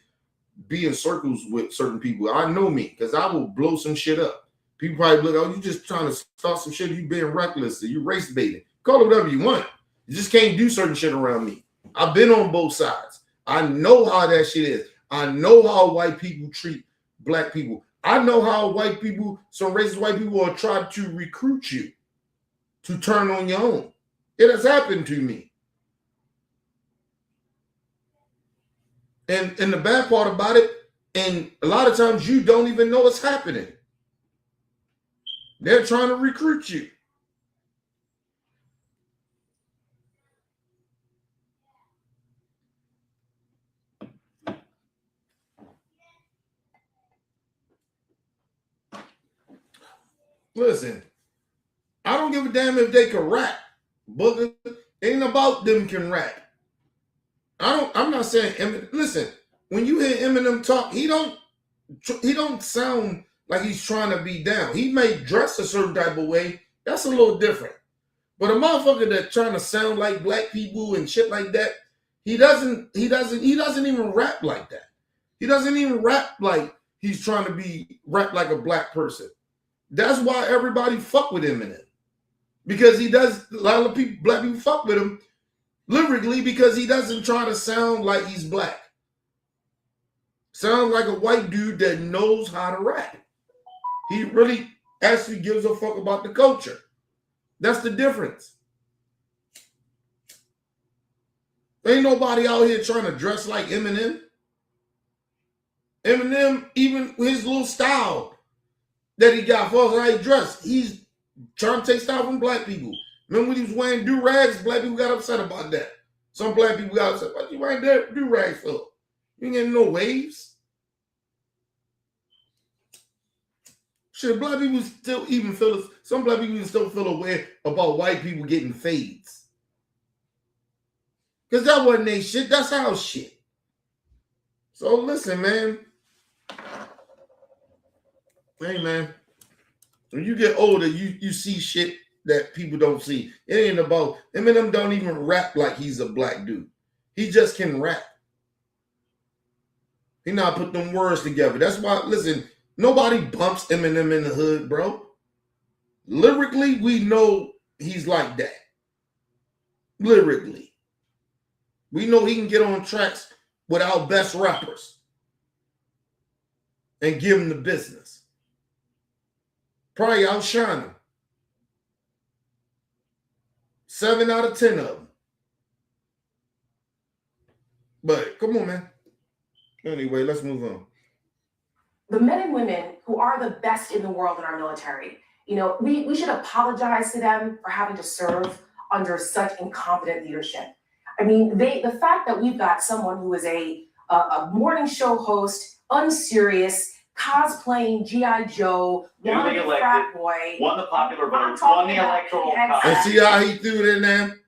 be in circles with certain people. I know me, because I will blow some shit up. People probably look, oh, you just trying to start some shit, you being reckless, or you race baiting. Call it whatever you want. You just can't do certain shit around me. I've been on both sides. I know how that shit is. I know how white people treat black people. I know how some racist white people will try to recruit you to turn on your own. It has happened to me. And the bad part about it, and a lot of times you don't even know it's happening. They're trying to recruit you. Listen, I don't give a damn if they can rap. Booger, ain't about them can rap. I'm not saying Eminem. Listen, when you hear Eminem talk, he don't sound like he's trying to be down. He may dress a certain type of way. That's a little different. But a motherfucker that's trying to sound like black people and shit like that, he doesn't even rap like that. He doesn't even rap like he's trying to rap like a black person. That's why everybody fuck with Eminem. Because he does, a lot of people, black people fuck with him lyrically because he doesn't try to sound like he's black. Sounds like a white dude that knows how to rap. He really actually gives a fuck about the culture. That's the difference. Ain't nobody out here trying to dress like Eminem. Eminem, even his little style that he got for how he dressed, he's trying to take style from black people. Remember when he was wearing do-rags, black people got upset about that. Some black people got upset. What you wearing do-rags for? You ain't getting no waves. Shit, black people still even some black people still feel aware about white people getting fades. Because that wasn't their shit, that's our shit. So listen, man. Hey, man. When you get older, you see shit that people don't see. It ain't about, Eminem don't even rap like he's a black dude. He just can rap. He not put them words together. That's why, listen, nobody bumps Eminem in the hood, bro. Lyrically, we know he's like that. Lyrically. We know he can get on tracks with our best rappers and give them the business. Probably outshine them. 7 out of 10 of them. But come on, man. Anyway, let's move on. The men and women who are the best in the world in our military, you know, we should apologize to them for having to serve under such incompetent leadership. I mean, the fact that we've got someone who is a morning show host, unserious, cosplaying G.I. Joe, Newly elected, frat boy. won the popular I'm vote, talking won the about electoral Pete Hegseth. And see how he threw it in there?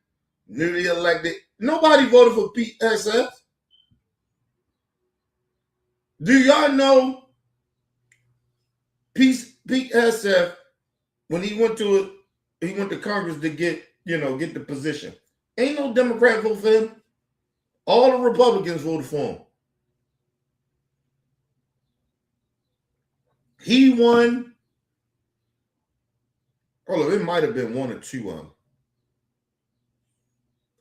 Newly elected. Nobody voted for Pete Hegseth. Do y'all know Pete Hegseth, when he went to Congress to get the position? Ain't no Democrat vote for him. All the Republicans voted for him. He won. Hold on, it might have been 1 or 2 of them.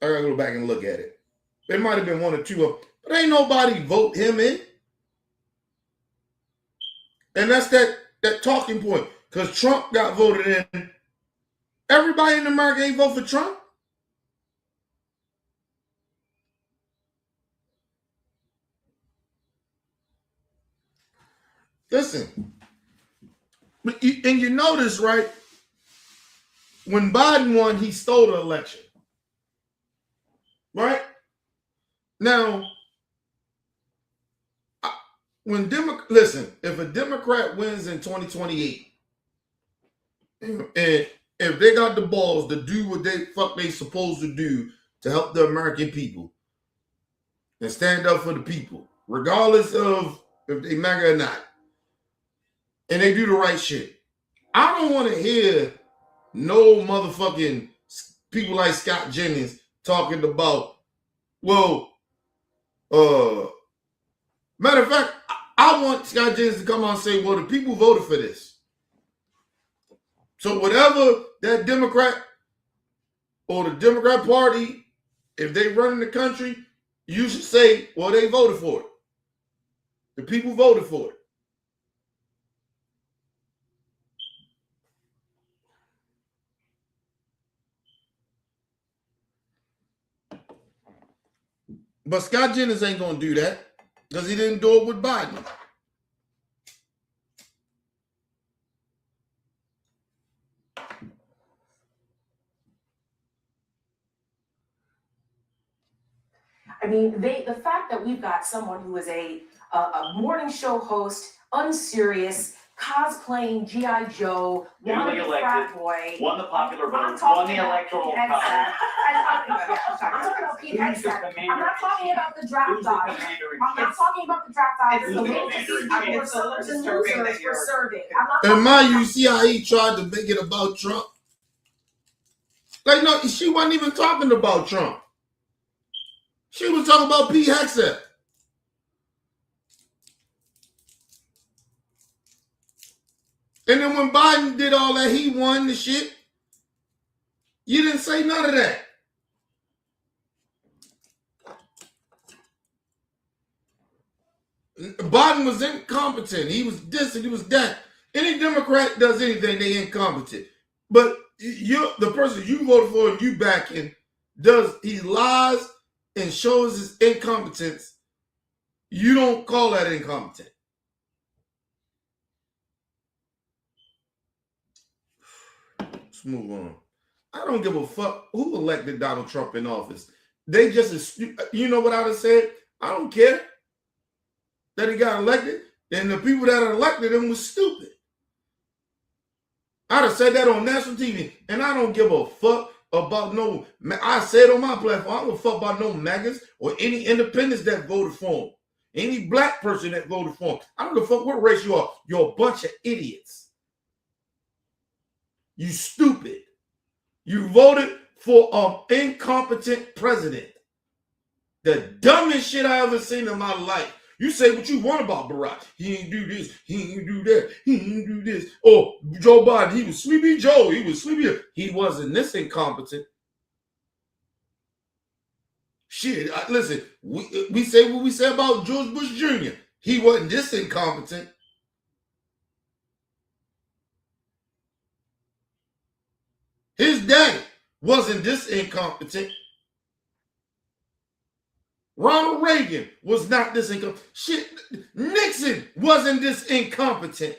I gotta go back and look at it. It might have been 1 or 2 of them. But ain't nobody vote him in. And that's that talking point. Because Trump got voted in. Everybody in America ain't vote for Trump. Listen. And you notice, right? When Biden won, he stole the election. Right? Now, listen, if a Democrat wins in 2028, and if they got the balls to do what they supposed to do to help the American people and stand up for the people, regardless of if they Maga or not, and they do the right shit, I don't want to hear no motherfucking people like Scott Jennings talking about, well, matter of fact, I want Scott Jennings to come on and say, well, the people voted for this. So whatever that Democrat or the Democrat Party, if they run in the country, you should say, well, they voted for it. The people voted for it. But Scott Jennings ain't going to do that because he didn't do it with Biden. I mean, the fact that we've got someone who is a morning show host, unserious, cosplaying G.I. Joe, Newly wanted a frat elected, boy. won the popular I'm vote, talking won the about electoral Pete college. Hegseth. I'm talking about Pete Who's the Hegseth. commander? I'm not talking about the draft Who's the dodgers. commander in I'm not chief? talking about the draft dodgers. Who's The the little commander in people chief? were It's a little suckers and disturbing losers that for you're- serving. I'm not And talking mind you, about. see how he tried to make it about Trump? Like, no, she wasn't even talking about Trump. She was talking about Pete Hegseth. And then when Biden did all that, he won the shit. You didn't say none of that. Biden was incompetent. He was this and he was that. Any Democrat does anything, they incompetent. But you, the person you voted for and you backing, he lies and shows his incompetence. You don't call that incompetent. Let's move on. I don't give a fuck who elected Donald Trump in office. They just, you know what I would have said? I don't care that he got elected. And the people that elected him was stupid. I'd have said that on national TV. And I don't give a fuck about no, I said on my platform, I don't give a fuck about no Magas or any independents that voted for him. Any black person that voted for him. I don't give a fuck what race you are. You're a bunch of idiots. You stupid. You voted for an incompetent president. The dumbest shit I ever seen in my life. You say what you want about Barack. He ain't do this. He ain't do that. He ain't do this. Oh, Joe Biden, he was Sleepy Joe. He was Sleepy. He wasn't this incompetent. Shit, listen, we say what we say about George Bush Jr. He wasn't this incompetent. His daddy wasn't this incompetent. Ronald Reagan was not this incompetent. Shit, Nixon wasn't this incompetent.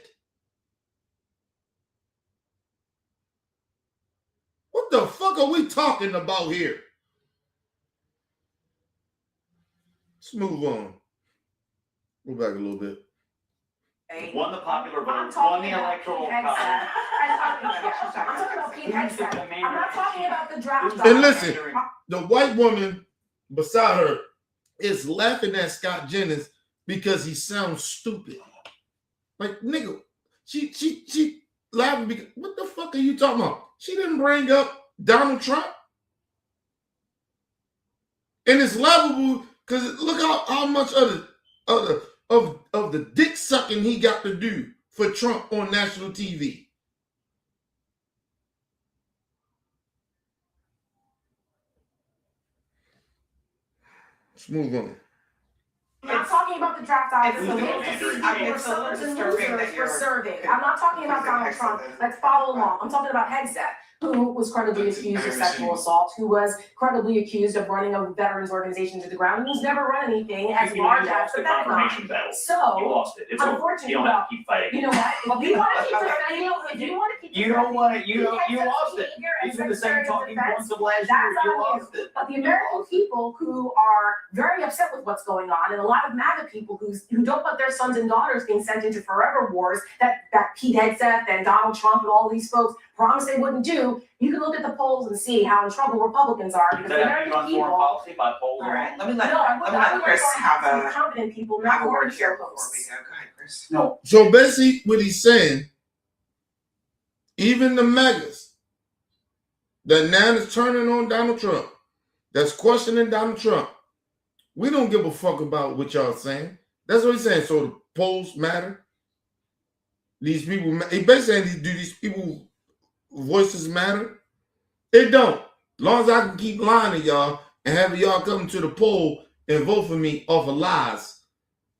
What the fuck are we talking about here? Let's move on. Go back a little bit. Won the popular I'm vote, talking won the about electoral Pete college. Hegseth. I'm talking about Pete Who's the Hegseth. commander I'm not in talking chief? about the draft Who's the dodgers. And listen, commander in- the white woman beside her is laughing at Scott Jennings because he sounds stupid. Like, nigga, she laughing because, what the fuck are you talking about? She didn't bring up Donald Trump. And it's laughable because look how much of the dick sucking he got to do for Trump on national TV. Let's move on. I'm not talking about the draft dodgers. It's The a little little people disturbing. were It's a little suckers and disturbing that losers for you're serving. I'm not talking about Donald Trump. Let's follow along. I'm talking about Hegseth, who was credibly accused of sexual assault, who was credibly accused of running a veterans organization to the ground, who's never run anything as You large as lost the the Pentagon. confirmation battle. You So, lost it. It's over. unfortunately, You don't have to keep fighting. you know what? If you want to keep defending, if you want to keep You don't want to, Pete you Hegseth's lost it. behavior as You did the same Secretary of talking Defense, points of last year. that's You on you. lost it. But the American people who are very upset with what's going on, and a lot of MAGA people who don't want their sons and daughters being sent into forever wars that Pete Hegseth and Donald Trump and all these folks promised they wouldn't do, you can look at the polls and see how in trouble Republicans are because the Does that have to be American on foreign people. policy by polls? All right, let me No, let I would Chris have some a competent people, not word more here show before we posts. go. Go ahead, Chris. No, So basically, what he's saying, even the MAGAs that now is turning on Donald Trump, that's questioning Donald Trump, we don't give a fuck about what y'all saying. That's what he's saying. So the polls matter. These people, he basically saying, do these people voices matter? It don't. As long as I can keep lying to y'all and having y'all come to the poll and vote for me off of lies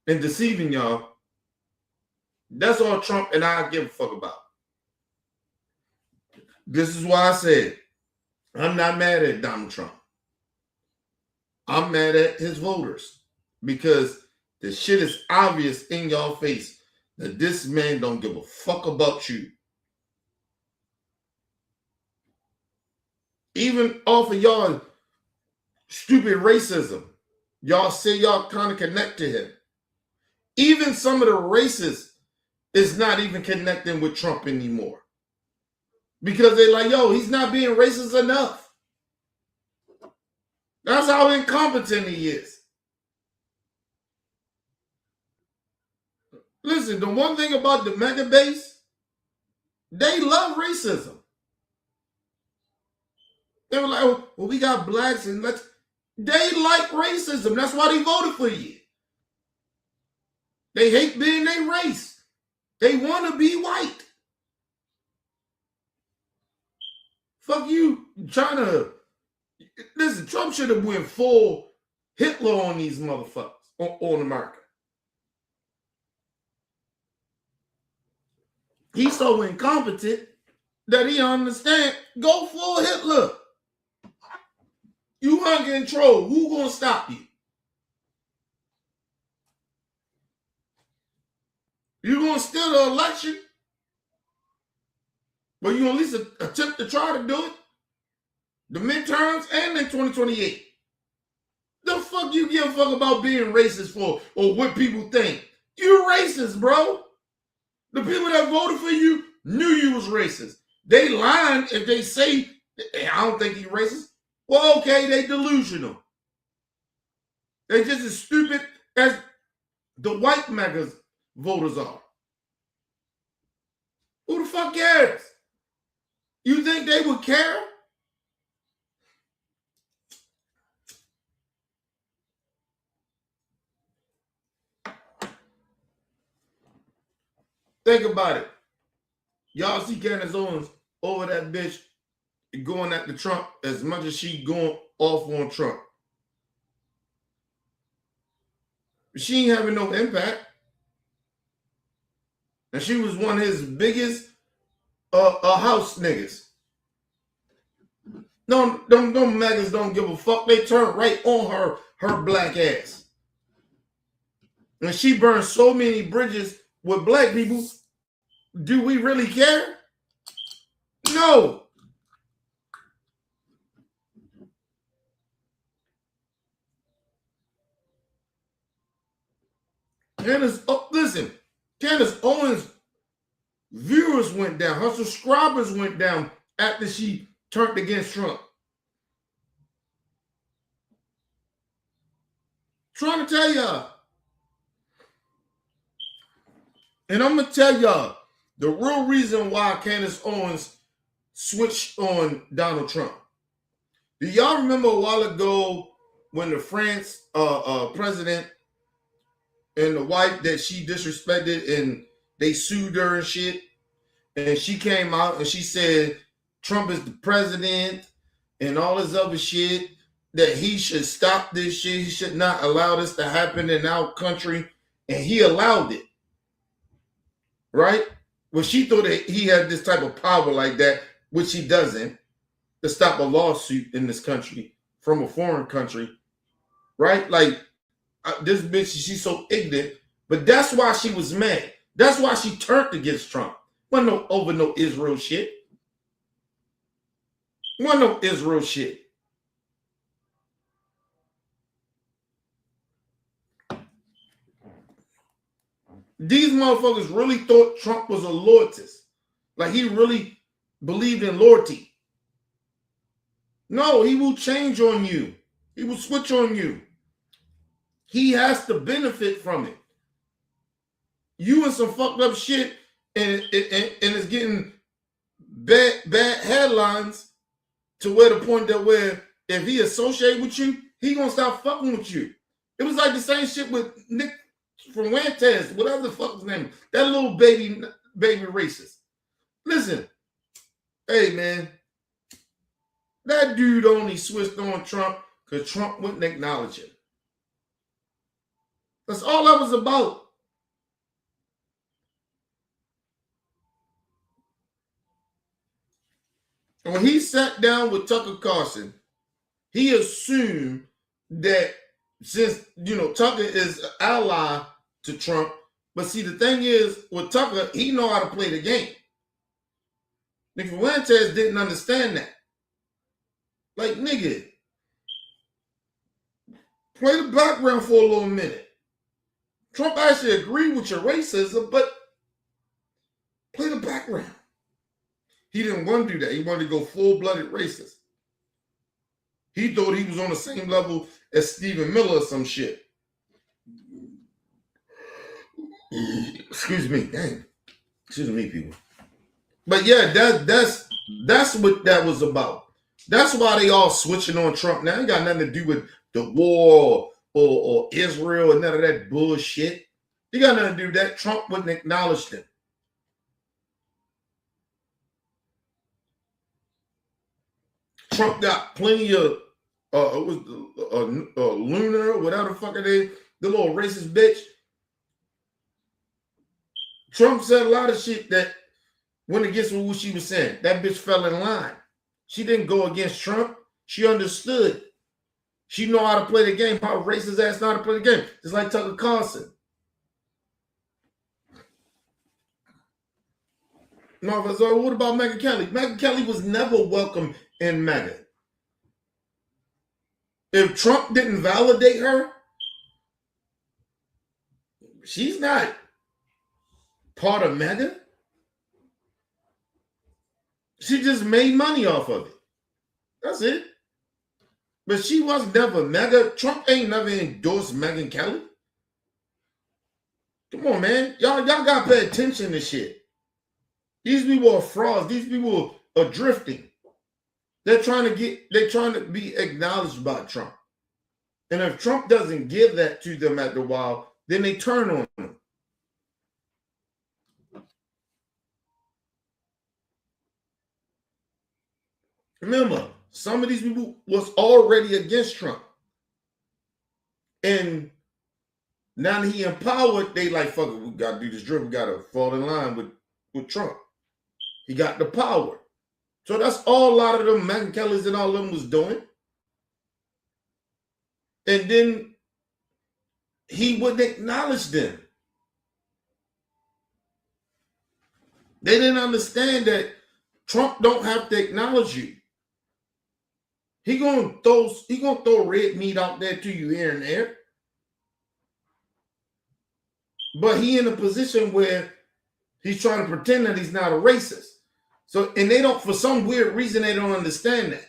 and deceiving y'all, that's all Trump and I give a fuck about. This is why I said I'm not mad at Donald Trump. I'm mad at his voters because the shit is obvious in y'all face that this man don't give a fuck about you. Even off of y'all stupid racism, y'all say y'all kind of connect to him. Even some of the racists is not even connecting with Trump anymore. Because they're like, yo, he's not being racist enough. That's how incompetent he is. Listen, the one thing about the mega base, they love racism. They were like, oh, well, we got blacks and let's. They like racism. That's why they voted for you. They hate being their race. They want to be white. Fuck you trying to. Listen, Trump should have went full Hitler on these motherfuckers, on America. He's so incompetent that he don't understand. Go full Hitler. You want to control. Who gonna stop you? You gonna steal the election? Well, you at least attempt to try to do it. The midterms and in 2028. The fuck you give a fuck about being racist for or what people think? You're racist, bro. The people that voted for you knew you was racist. They lying if they say, hey, I don't think he's racist. Well, okay, they delusional. They just as stupid as the white Maga voters are. Who the fuck cares? You think they would care? Think about it. Y'all see Candace Owens over that bitch going at the Trump as much as she going off on Trump. She ain't having no impact. And she was one of his biggest house niggas. No, them Magas don't give a fuck. They turn right on her black ass. And she burned so many bridges with black people. Do we really care? No. Listen, Candace Owens' viewers went down. Her subscribers went down after she turned against Trump. Trying to tell y'all. And I'm going to tell y'all the real reason why Candace Owens switched on Donald Trump. Do y'all remember a while ago when the France president and the wife that she disrespected and they sued her and shit? And she came out and she said Trump is the president and all this other shit, that he should stop this shit. He should not allow this to happen in our country. And he allowed it. Right? Well, she thought that he had this type of power like that, which he doesn't, to stop a lawsuit in this country from a foreign country. Right? Like, this bitch, she's so ignorant. But that's why she was mad. That's why she turned against Trump. Wasn't over no Israel shit. Wasn't no Israel shit. These motherfuckers really thought Trump was a loyalist. Like he really believed in loyalty. No, he will change on you. He will switch on you. He has to benefit from it. You in some fucked up shit and it's getting bad headlines to where the point that where if he associate with you, he gonna stop fucking with you. It was like the same shit with Nick from Fuentes, whatever the fuck his name is. That little baby racist. Listen, hey man, that dude only switched on Trump because Trump wouldn't acknowledge him. That's all that was about. And when he sat down with Tucker Carlson, he assumed that since, Tucker is an ally to Trump, but see, the thing is, with Tucker, he know how to play the game. Nick Fuentes didn't understand that. Like, nigga, play the background for a little minute. Trump actually agreed with your racism, but background. He didn't want to do that. He wanted to go full-blooded racist. He thought he was on the same level as Stephen Miller or some shit. Excuse me, dang. Excuse me, people. But yeah, that's what that was about. That's why they all switching on Trump now. It got nothing to do with the war or Israel and none of that bullshit. It got nothing to do with that. Trump wouldn't acknowledge them. Trump got plenty of it was Lunar, whatever the fuck it is, the little racist bitch. Trump said a lot of shit that went against what she was saying. That bitch fell in line. She didn't go against Trump. She understood. She know how to play the game. How racist ass know how to play the game. Just like Tucker Carlson. No, so what about Megyn Kelly? Megyn Kelly was never welcome in MAGA. If Trump didn't validate her, she's not part of MAGA. She just made money off of it. That's it. But she was never MAGA. Trump ain't never endorsed Megyn Kelly. Come on, man. Y'all gotta pay attention to shit. These people are frauds. These people are drifting. They're trying to be acknowledged by Trump. And if Trump doesn't give that to them after a while, then they turn on him. Remember, some of these people was already against Trump. And now that he empowered, they like, fuck it, we gotta do this drill. We gotta fall in line with Trump. He got the power. So that's all a lot of them Megyn Kellys and all of them was doing. And then he wouldn't acknowledge them. They didn't understand that Trump don't have to acknowledge you. He gonna throw red meat out there to you here and there. But he in a position where he's trying to pretend that he's not a racist. So, and they don't, for some weird reason, they don't understand that.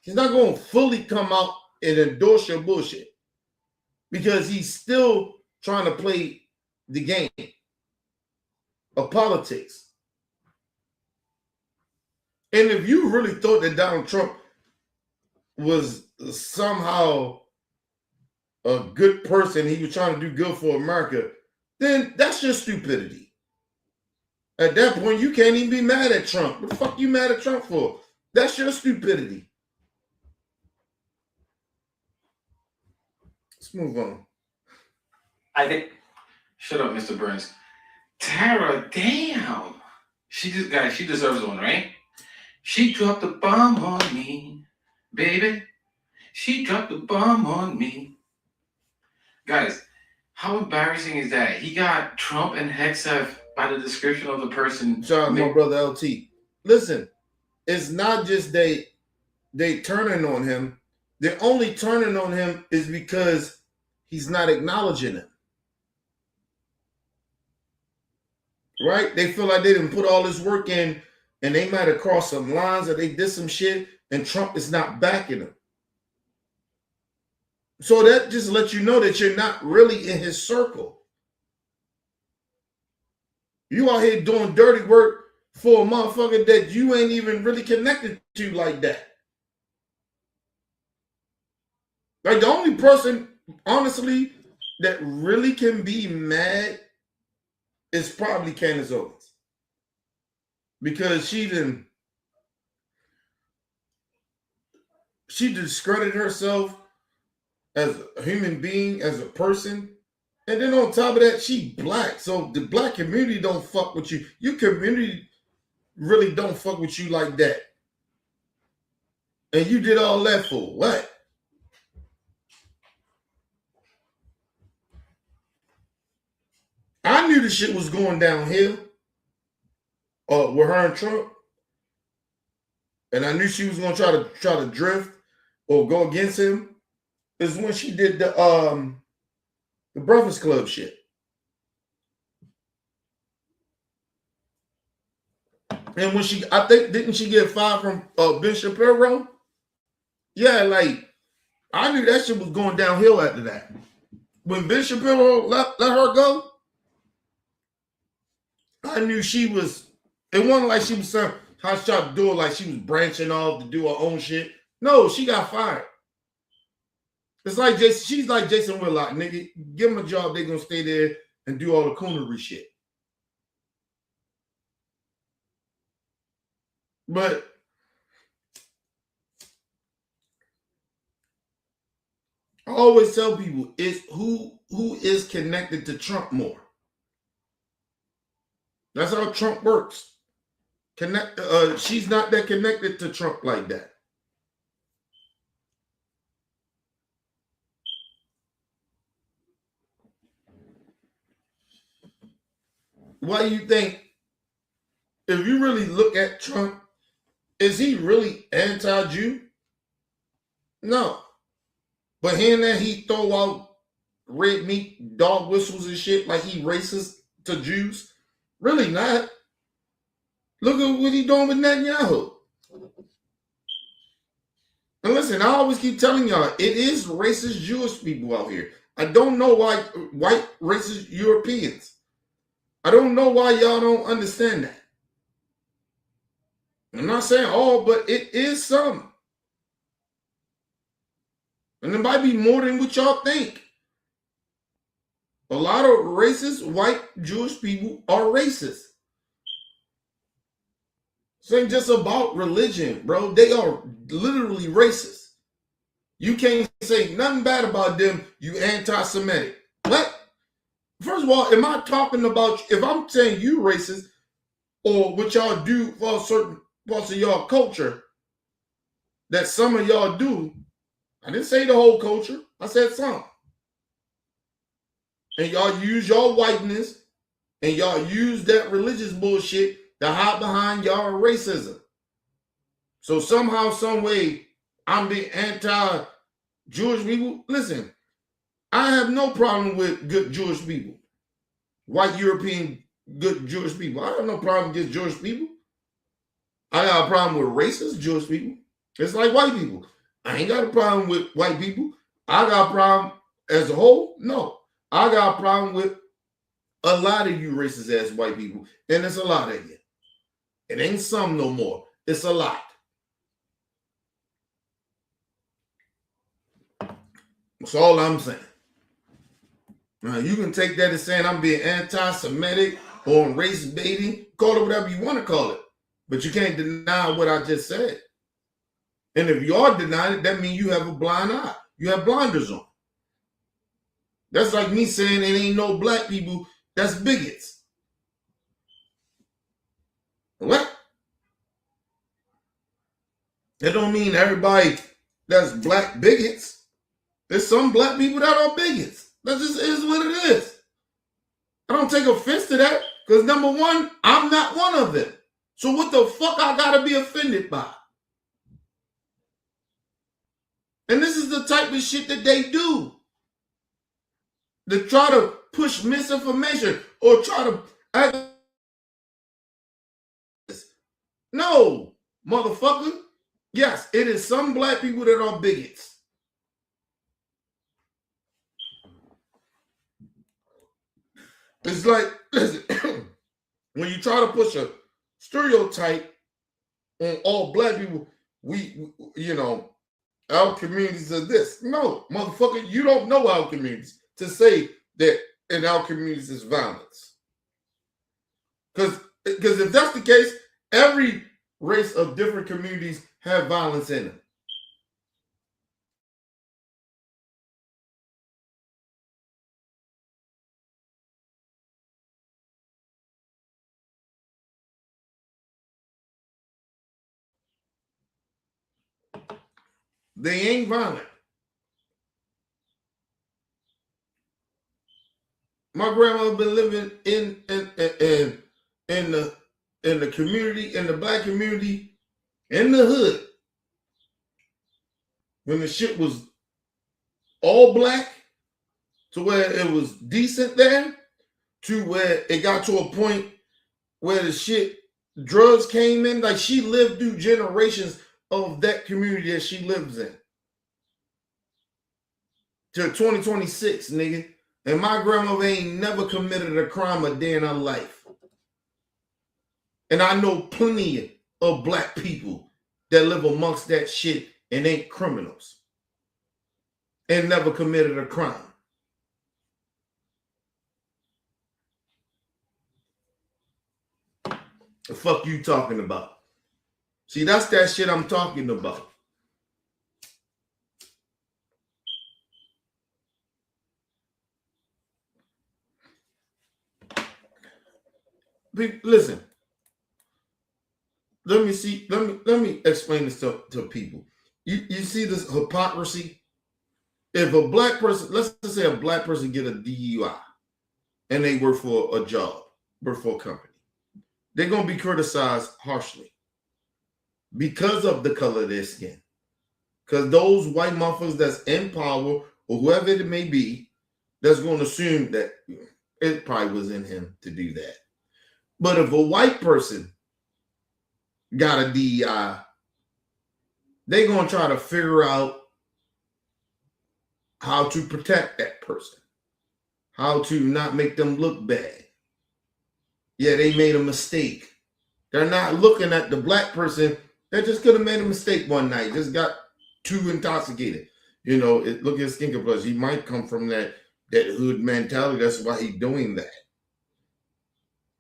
He's not going to fully come out and endorse your bullshit because he's still trying to play the game of politics. And if you really thought that Donald Trump was somehow a good person, he was trying to do good for America, then that's just stupidity. At that point, you can't even be mad at Trump. What the fuck you mad at Trump for? That's your stupidity. Let's move on. I think. Shut up, Mr. Burns. Tara, damn. She deserves one, right? She dropped the bomb on me, baby. She dropped the bomb on me. Guys, how embarrassing is that? He got Trump and Hexef by the description of the person. John, my brother LT. Listen, it's not just they turning on him. They're only turning on him is because he's not acknowledging him. Right? They feel like they didn't put all this work in and they might have crossed some lines or they did some shit and Trump is not backing them. So that just lets you know that you're not really in his circle. You out here doing dirty work for a motherfucker that you ain't even really connected to like that. Like the only person, honestly, that really can be mad is probably Candace Owens. Because she discredited herself as a human being, as a person. And then on top of that, she black. So the black community don't fuck with you. Your community really don't fuck with you like that. And you did all that for what? I knew the shit was going downhill with her and Trump. And I knew she was gonna try to drift or go against him. Is when she did the Breakfast Club shit. And when I think, didn't she get fired from Ben Shapiro? Yeah, like, I knew that shit was going downhill after that. When Ben Shapiro let her go, I knew she was, it wasn't like she was some, how she tried to do it like she was branching off to do her own shit. No, she got fired. It's like she's like Jason Whitlock, nigga. Give them a job, they're gonna stay there and do all the coonery shit. But I always tell people, it's who is connected to Trump more. That's how Trump works. She's not that connected to Trump like that. Why do you think, if you really look at Trump, is he really anti-Jew? No. But hearing that he throw out red meat, dog whistles and shit like he racist to Jews, really not. Look at what he doing with Netanyahu. And listen, I always keep telling y'all, it is racist Jewish people out here. I don't know why white racist Europeans. I don't know why y'all don't understand that. I'm not saying all, but it is some. And it might be more than what y'all think. A lot of racist white Jewish people are racist. This ain't just about religion, bro. They are literally racist. You can't say nothing bad about them, you anti-Semitic. What? First of all, am I talking about, if I'm saying you racist, or what y'all do for certain parts of y'all culture, that some of y'all do, I didn't say the whole culture, I said some. And y'all use your whiteness, and y'all use that religious bullshit to hide behind y'all racism. So somehow, some way, I'm being anti-Jewish people. Listen, I have no problem with good Jewish people. White European good Jewish people. I have no problem with Jewish people. I got a problem with racist Jewish people. It's like white people. I ain't got a problem with white people. I got a problem as a whole. No. I got a problem with a lot of you racist ass white people. And it's a lot of you. It ain't some no more. It's a lot. That's all I'm saying. Now, you can take that as saying I'm being anti-Semitic or race baiting. Call it whatever you want to call it. But you can't deny what I just said. And if you are denying it, that means you have a blind eye. You have blinders on. That's like me saying it ain't no black people that's bigots. What? That don't mean everybody that's black bigots. There's some black people that are bigots. That just is what it is. I don't take offense to that because number one, I'm not one of them. So what the fuck I gotta be offended by? And this is the type of shit that they do. They try to push misinformation or try to act. No, motherfucker. Yes, it is some black people that are bigots. It's like, listen, when you try to push a stereotype on all black people, we you know, our communities are this. No, motherfucker, you don't know our communities to say that in our communities is violence. Because if that's the case, every race of different communities have violence in them. They ain't violent. My grandma been living in the community, in the black community, in the hood, when the shit was all black, to where it was decent there, to where it got to a point where the shit drugs came in, like she lived through generations of that community that she lives in. To 2026, nigga. And my grandmother ain't never committed a crime a day in her life. And I know plenty of black people that live amongst that shit and ain't criminals. And never committed a crime. The fuck you talking about? See, that's that shit I'm talking about. Listen, let me explain this to people. You see this hypocrisy? If a black person, let's just say a black person get a DUI and they work for a job, work for a company, they're gonna be criticized harshly because of the color of their skin. Because those white motherfuckers that's in power or whoever it may be, that's gonna assume that it probably was in him to do that. But if a white person got a DEI, they're going to try to figure out how to protect that person, how to not make them look bad. Yeah, they made a mistake. They're not looking at the black person that just could have made a mistake one night, just got too intoxicated. You know, look at his skin complexion. He might come from that hood mentality. That's why he's doing that.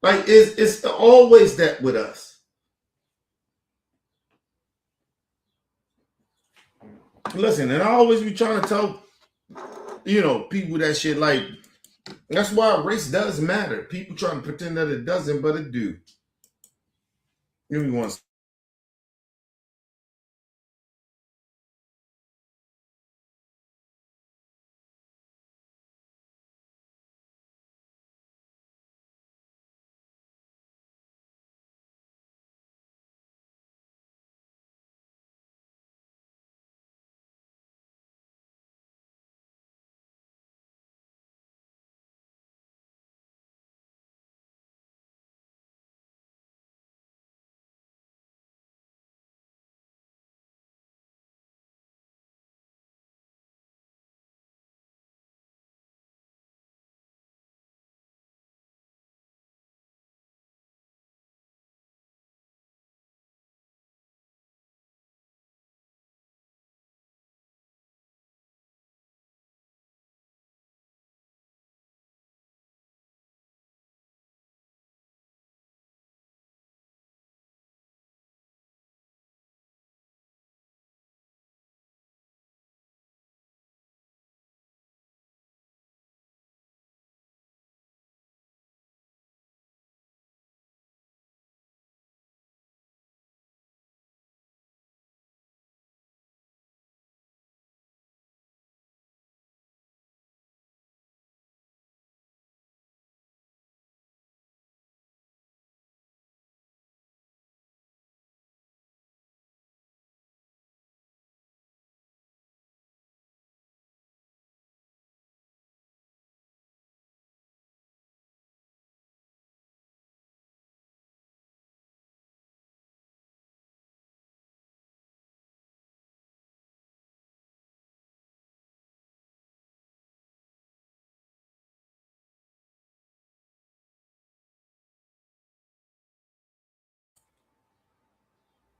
Like, it's always that with us. Listen, and I always be trying to tell, people that shit, like, that's why race does matter. People try to pretend that it doesn't, but it do. Give me one.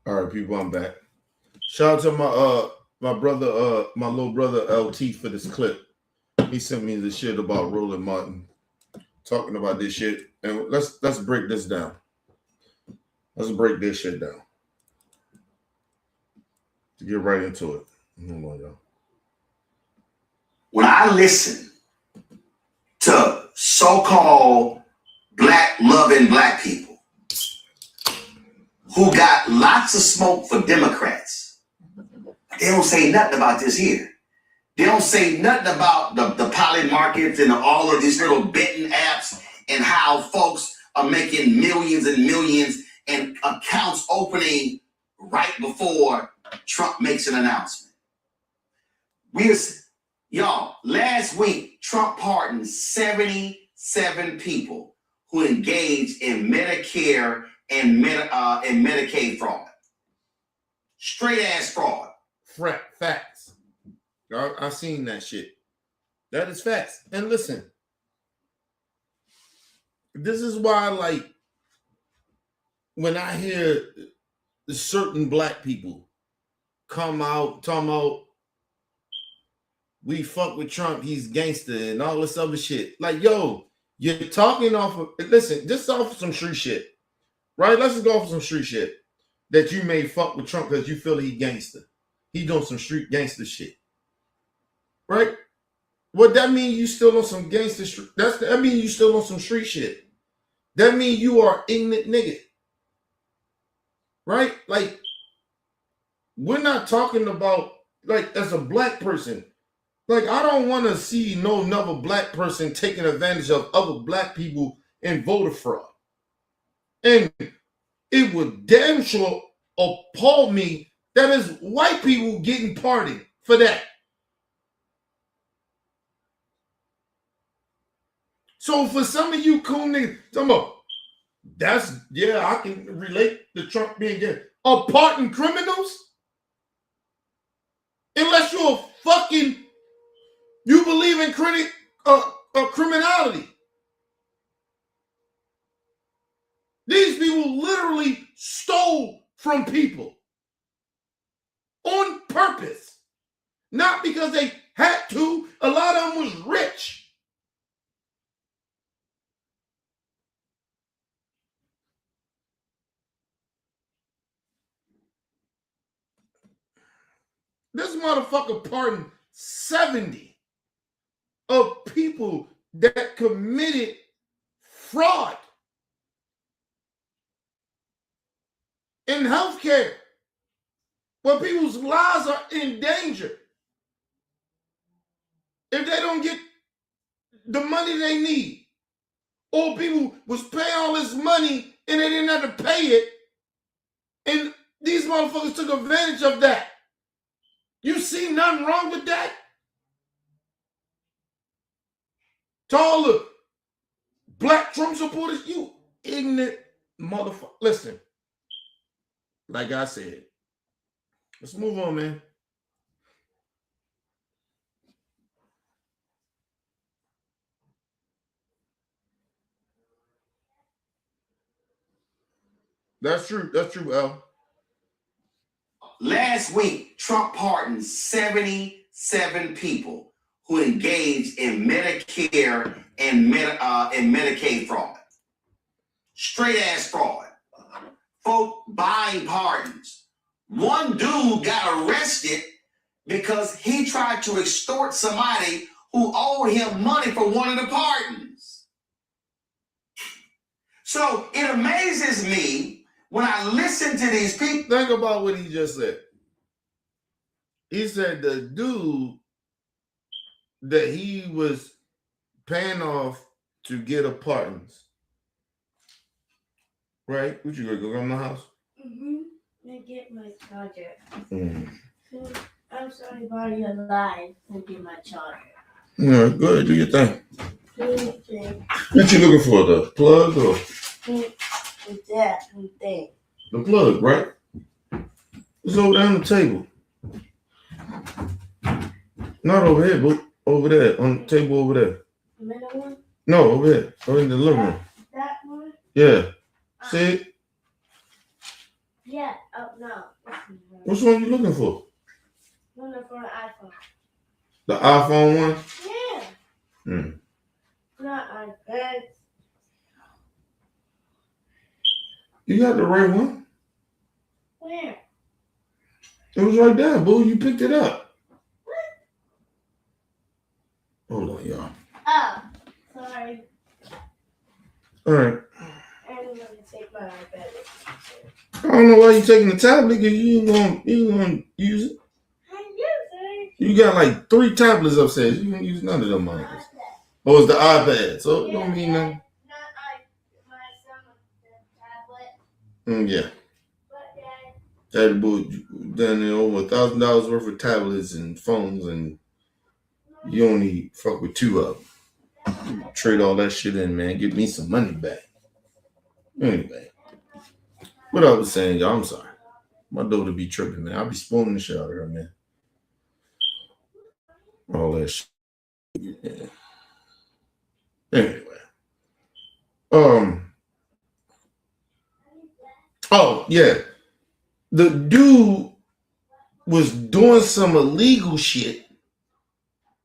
All right, people, I'm back. Shout out to my brother, my little brother LT for this clip. He sent me the shit about Roland Martin talking about this shit, and let's break this down. Let's break this shit down. To get right into it. Hold on, y'all. When I listen to so-called loving black people who got lots of smoke for Democrats, they don't say nothing about this here. They don't say nothing about the poly markets and all of these little betting apps and how folks are making millions and millions and accounts opening right before Trump makes an announcement. Y'all, last week, Trump pardoned 77 people who engaged in Medicare and Medicaid fraud. Straight ass fraud. Facts. I've seen that shit. That is facts. And listen, this is why, like, when I hear certain black people come out talking about we fuck with Trump, he's gangster and all this other shit. Like, yo, you're talking off of, listen, just off of some street shit, right? Let's just go off of some street shit that you may fuck with Trump because you feel he gangster. He doing some street gangster shit, right? What that mean? You still on some gangster street? That mean you still on some street shit. That mean you are ignorant nigga, right? Like, we're not talking about, like, as a black person. Like, I don't want to see no another black person taking advantage of other black people in voter fraud. And it would damn sure appall me that is white people getting pardoned for that. So for some of you cool niggas, talking about, I can relate to Trump being gay. Pardon criminals? Unless you're a fucking, you believe in criminality. These people literally stole from people on purpose. Not because they had to. A lot of them was rich. This motherfucker pardoned 70 of people that committed fraud in healthcare, where people's lives are in danger if they don't get the money they need, or people was paying all this money and they didn't have to pay it, and these motherfuckers took advantage of that. You see nothing wrong with that? To all the black Trump supporters, you ignorant motherfucker. Listen, like I said, let's move on, man. That's true, Al. Last week, Trump pardoned 77 people who engaged in Medicare and Medicaid fraud. Straight ass fraud. Folk buying pardons. One dude got arrested because he tried to extort somebody who owed him money for one of the pardons. So it amazes me when I listen to these people. Think about what he just said. He said the dude that he was paying off to get a pardons. Right? What you gonna go to my house? I get my charger. I'm sorry about your life. I get my charger. All right, go ahead, do your thing. Anything. What you looking for? The plug or? That thing. The plug, right? It's over there on the table. Not over here, but over there, on the table over there. The middle one? No, over there. Over in the living room. That one? Yeah. See it? Yeah. Oh, no. Which one you looking for? Looking for an iPhone. The iPhone one? Yeah. Not iPad. You got the right one. Where? It was right there, boo. You picked it up. Hold on, y'all. Oh, sorry. All right. I'm gonna take my iPad. I don't know why you taking the tablet because you ain't gonna use it. I'm using. You got like 3 tablets upstairs. You ain't use none of them monitors. Oh, it's the iPad, so it don't mean nothing. Yeah. That boy done there over $1,000 worth of tablets and phones, and you only fuck with 2 of them. Trade all that shit in, man. Give me some money back. Anyway, What I was saying, y'all, I'm sorry. My daughter be tripping, man. I be spoiling the shit out of her, man. All that shit. Yeah. Anyway. Oh, yeah. The dude was doing some illegal shit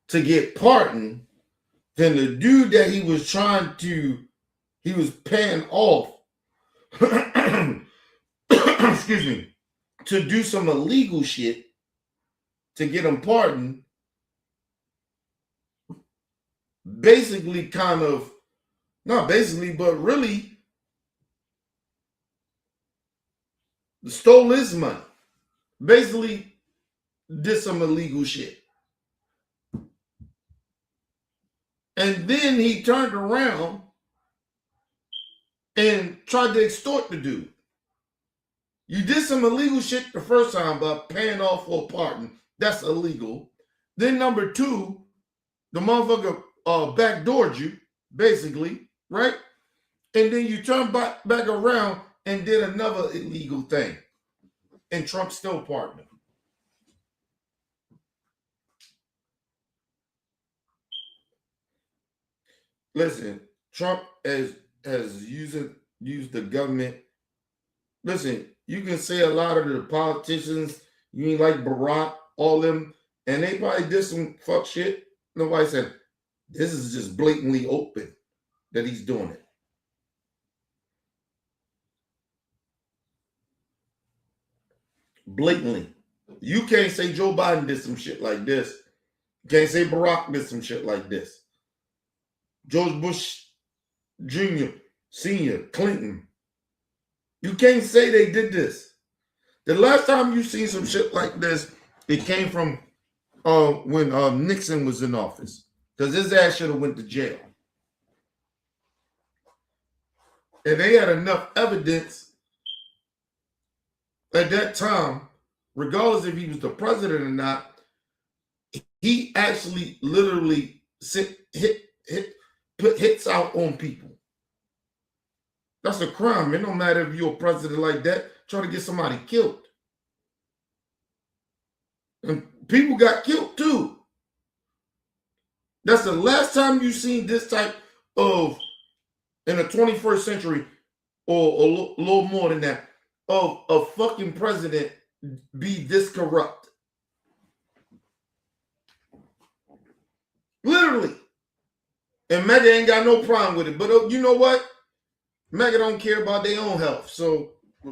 to get pardoned. Then the dude that he was paying off, excuse me, to do some illegal shit to get him pardoned, basically kind of, not basically, but really stole his money. Basically did some illegal shit. And then he turned around and tried to extort the dude. You did some illegal shit the first time by paying off for a pardon. That's illegal. Then number two, the motherfucker backdoored you, basically, right? And then you turn back around and did another illegal thing. And Trump still pardoned him. Listen, Trump has used the government. Listen, you can say a lot of the politicians, you ain't like Barack, all them, and they probably did some fuck shit. Nobody said, this is just blatantly open that he's doing it. Blatantly. You can't say Joe Biden did some shit like this. You can't say Barack did some shit like this. George Bush Jr., Sr., Clinton. You can't say they did this. The last time you seen some shit like this, it came from when Nixon was in office. Because his ass should have went to jail. And they had enough evidence at that time, regardless if he was the president or not, he actually literally put hits out on people. That's a crime. It don't matter if you're a president like that, trying to get somebody killed. And people got killed too. That's the last time you seen this type of, in the 21st century, or a little more than that, of a fucking president be this corrupt. Literally. And Maga ain't got no problem with it. But you know what? Maga don't care about their own health. So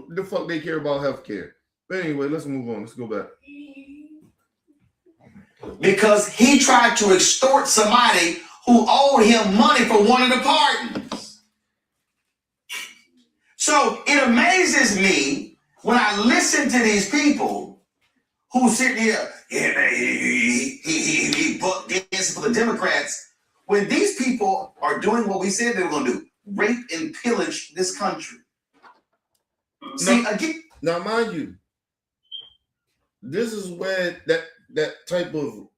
the fuck they care about health care. But anyway, let's move on. Let's go back. Because he tried to extort somebody who owed him money for one of the pardons. So it amazes me when I listen to these people who sit here, yeah, man, he bucked dancing for the Democrats, when these people are doing what we said they were going to do, rape and pillage this country. See, again. Now, mind you, this is where that type of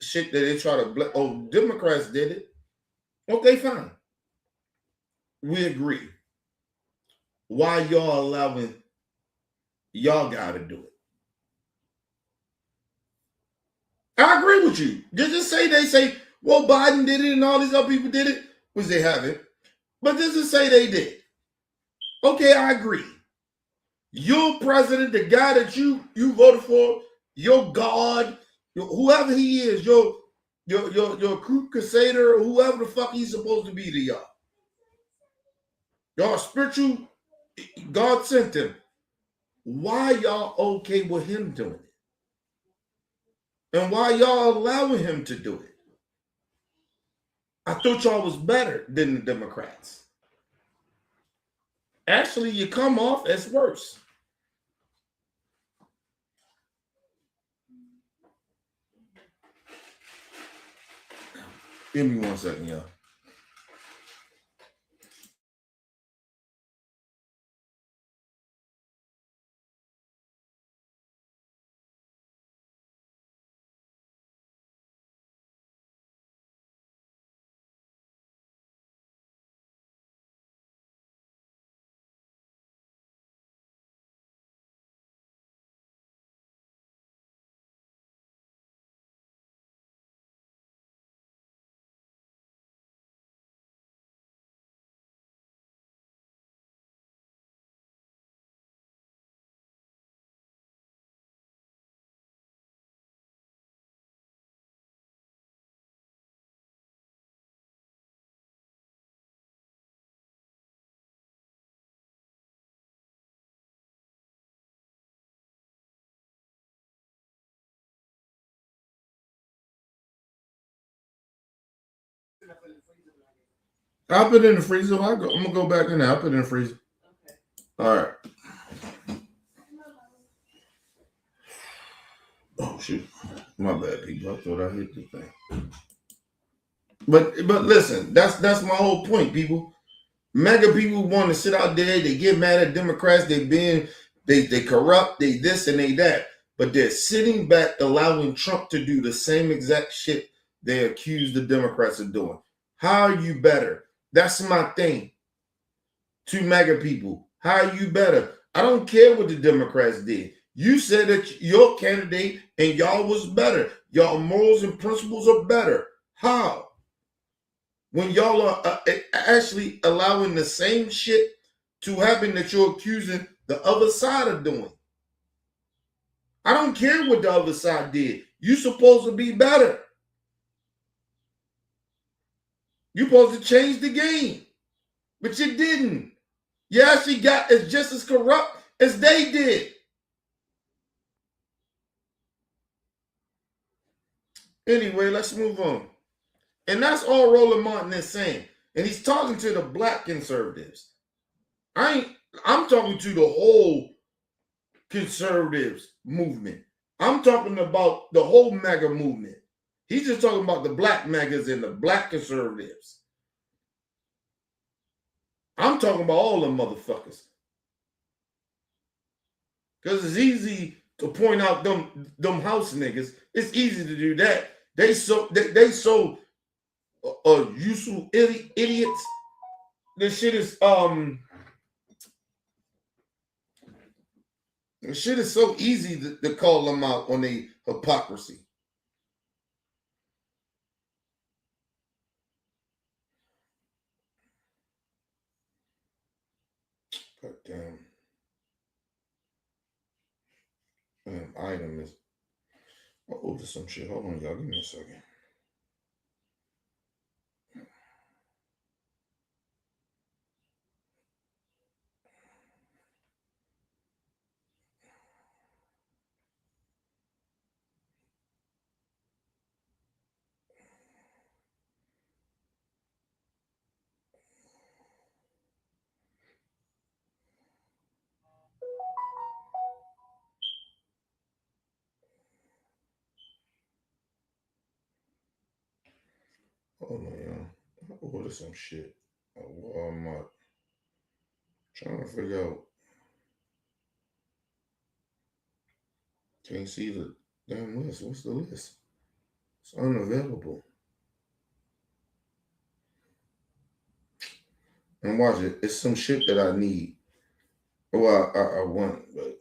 shit that they try to Democrats did it. Okay, fine. We agree. Why y'all allowing y'all gotta do it? I agree with you. Just say they say, well, Biden did it and all these other people did it, which they haven't. But just to say they did. Okay, I agree. Your president, the guy that you voted for, your God, whoever he is, your crusader, or whoever the fuck he's supposed to be to y'all. Y'all spiritual, God sent him. Why y'all okay with him doing it? And why y'all allowing him to do it? I thought y'all was better than the Democrats. Actually, you come off as worse. Give me 1 second, y'all. I'll put it in the freezer. I'm gonna go back in there. I'll put it in the freezer. All right. Oh shoot, my bad, people. I thought I hit the thing. But listen, that's my whole point, people. Mega people want to sit out there. They get mad at Democrats. They corrupt. They this and they that. But they're sitting back, allowing Trump to do the same exact shit they accuse the Democrats of doing. How are you better? That's my thing. To MAGA people, how are you better? I don't care what the Democrats did. You said that your candidate and y'all was better. Y'all morals and principles are better. How? When y'all are actually allowing the same shit to happen that you're accusing the other side of doing. I don't care what the other side did. You're supposed to be better. You're supposed to change the game. But you didn't. You actually got as just as corrupt as they did. Anyway, let's move on. And that's all Roland Martin is saying. And he's talking to the black conservatives. I'm talking to the whole conservatives movement. I'm talking about the whole MAGA movement. He's just talking about the black MAGAs and the black conservatives. I'm talking about all them motherfuckers. Because it's easy to point out them house niggas. It's easy to do that. They so useful idiots. This shit is so easy to call them out on their hypocrisy. God damn. Item is over some shit. Hold on, y'all. Give me a second. Hold on, y'all. I ordered some shit at Walmart. Trying to figure out. Can't see the damn list. What's the list? It's unavailable. And watch it. It's some shit that I need. Well, I want, but.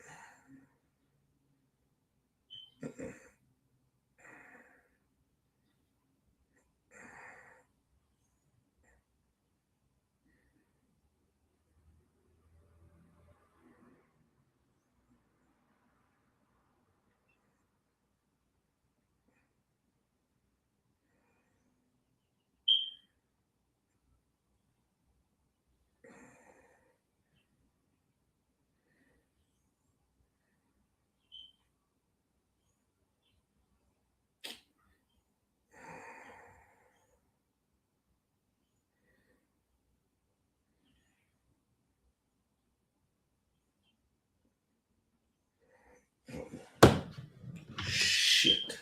Shit.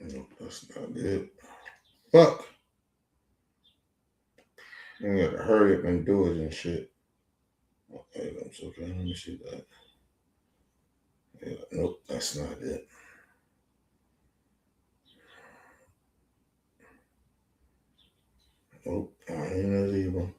Nope, that's not it. Fuck. I gotta hurry up and do it and shit. Okay, that's okay. Let me see that. Yeah, nope, that's not it. Nope, I ain't it either.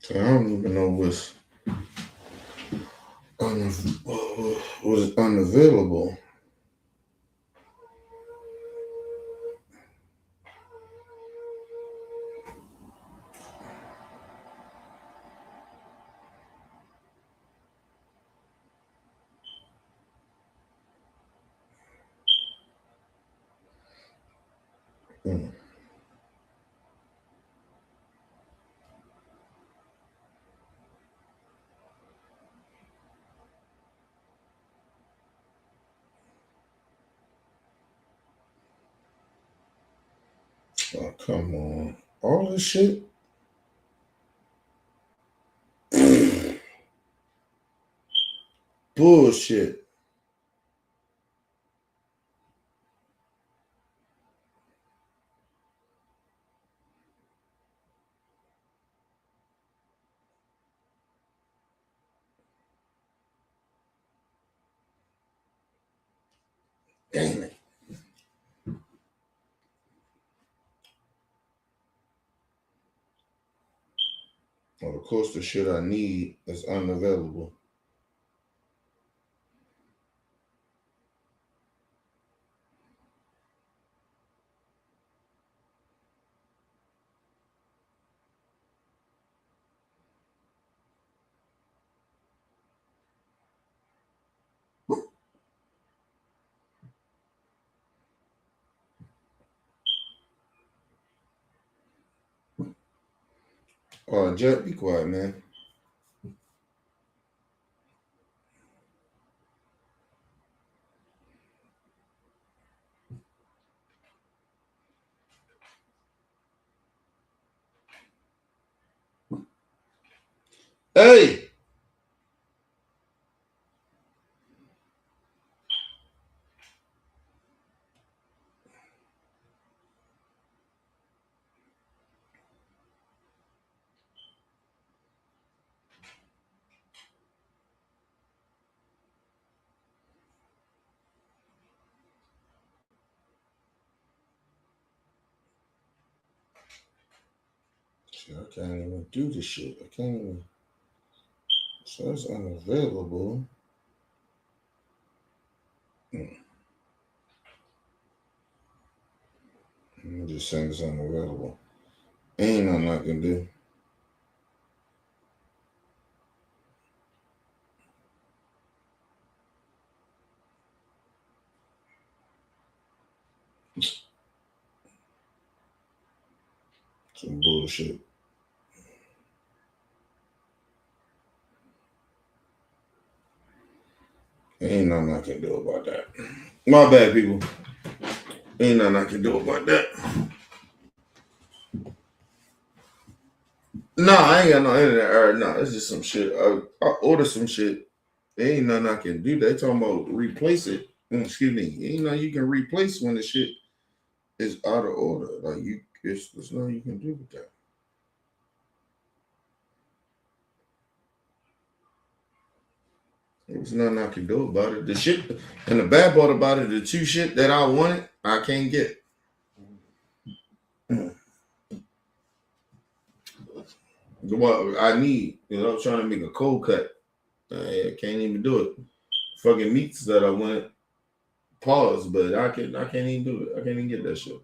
So I don't even know what's unavailable. Mm. Oh, come on. All this shit? Bullshit. Damn it. Well, of course, the shit I need is unavailable. Jet, be quiet, man. Hey! Shit, I can't even do this shit. I can't even. So it's unavailable. I'm just saying it's unavailable. Ain't nothing I can do. Some bullshit. Ain't nothing I can do about that. My bad, people. Ain't nothing I can do about that. No, I ain't got no internet. No, it's just some shit. I ordered some shit. There ain't nothing I can do. They talking about replace it. Excuse me. Ain't nothing you can replace when the shit is out of order. Like there's nothing you can do with that. There's nothing I can do about it. The shit and the bad part about it, the two shit that I wanted, I can't get. What I need, I'm trying to make a cold cut. I can't even do it. Fucking meats that I want, pause, but I can't even do it. I can't even get that shit.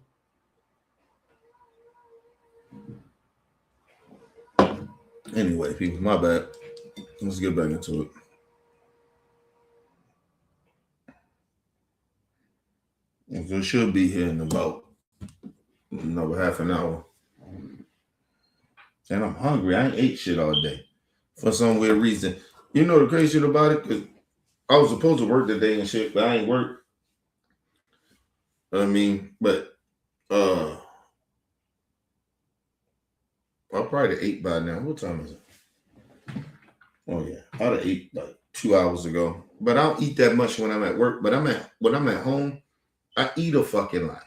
Anyway, people, my bad. Let's get back into it. It should be here in about another half an hour. And I'm hungry. I ain't ate shit all day for some weird reason. You know the crazy shit about it? Because I was supposed to work today and shit, but I ain't work. I mean, but I probably ate by now. What time is it? Oh yeah, I'd have ate like 2 hours ago. But I don't eat that much when I'm at work. But when I'm at home, I eat a fucking lot.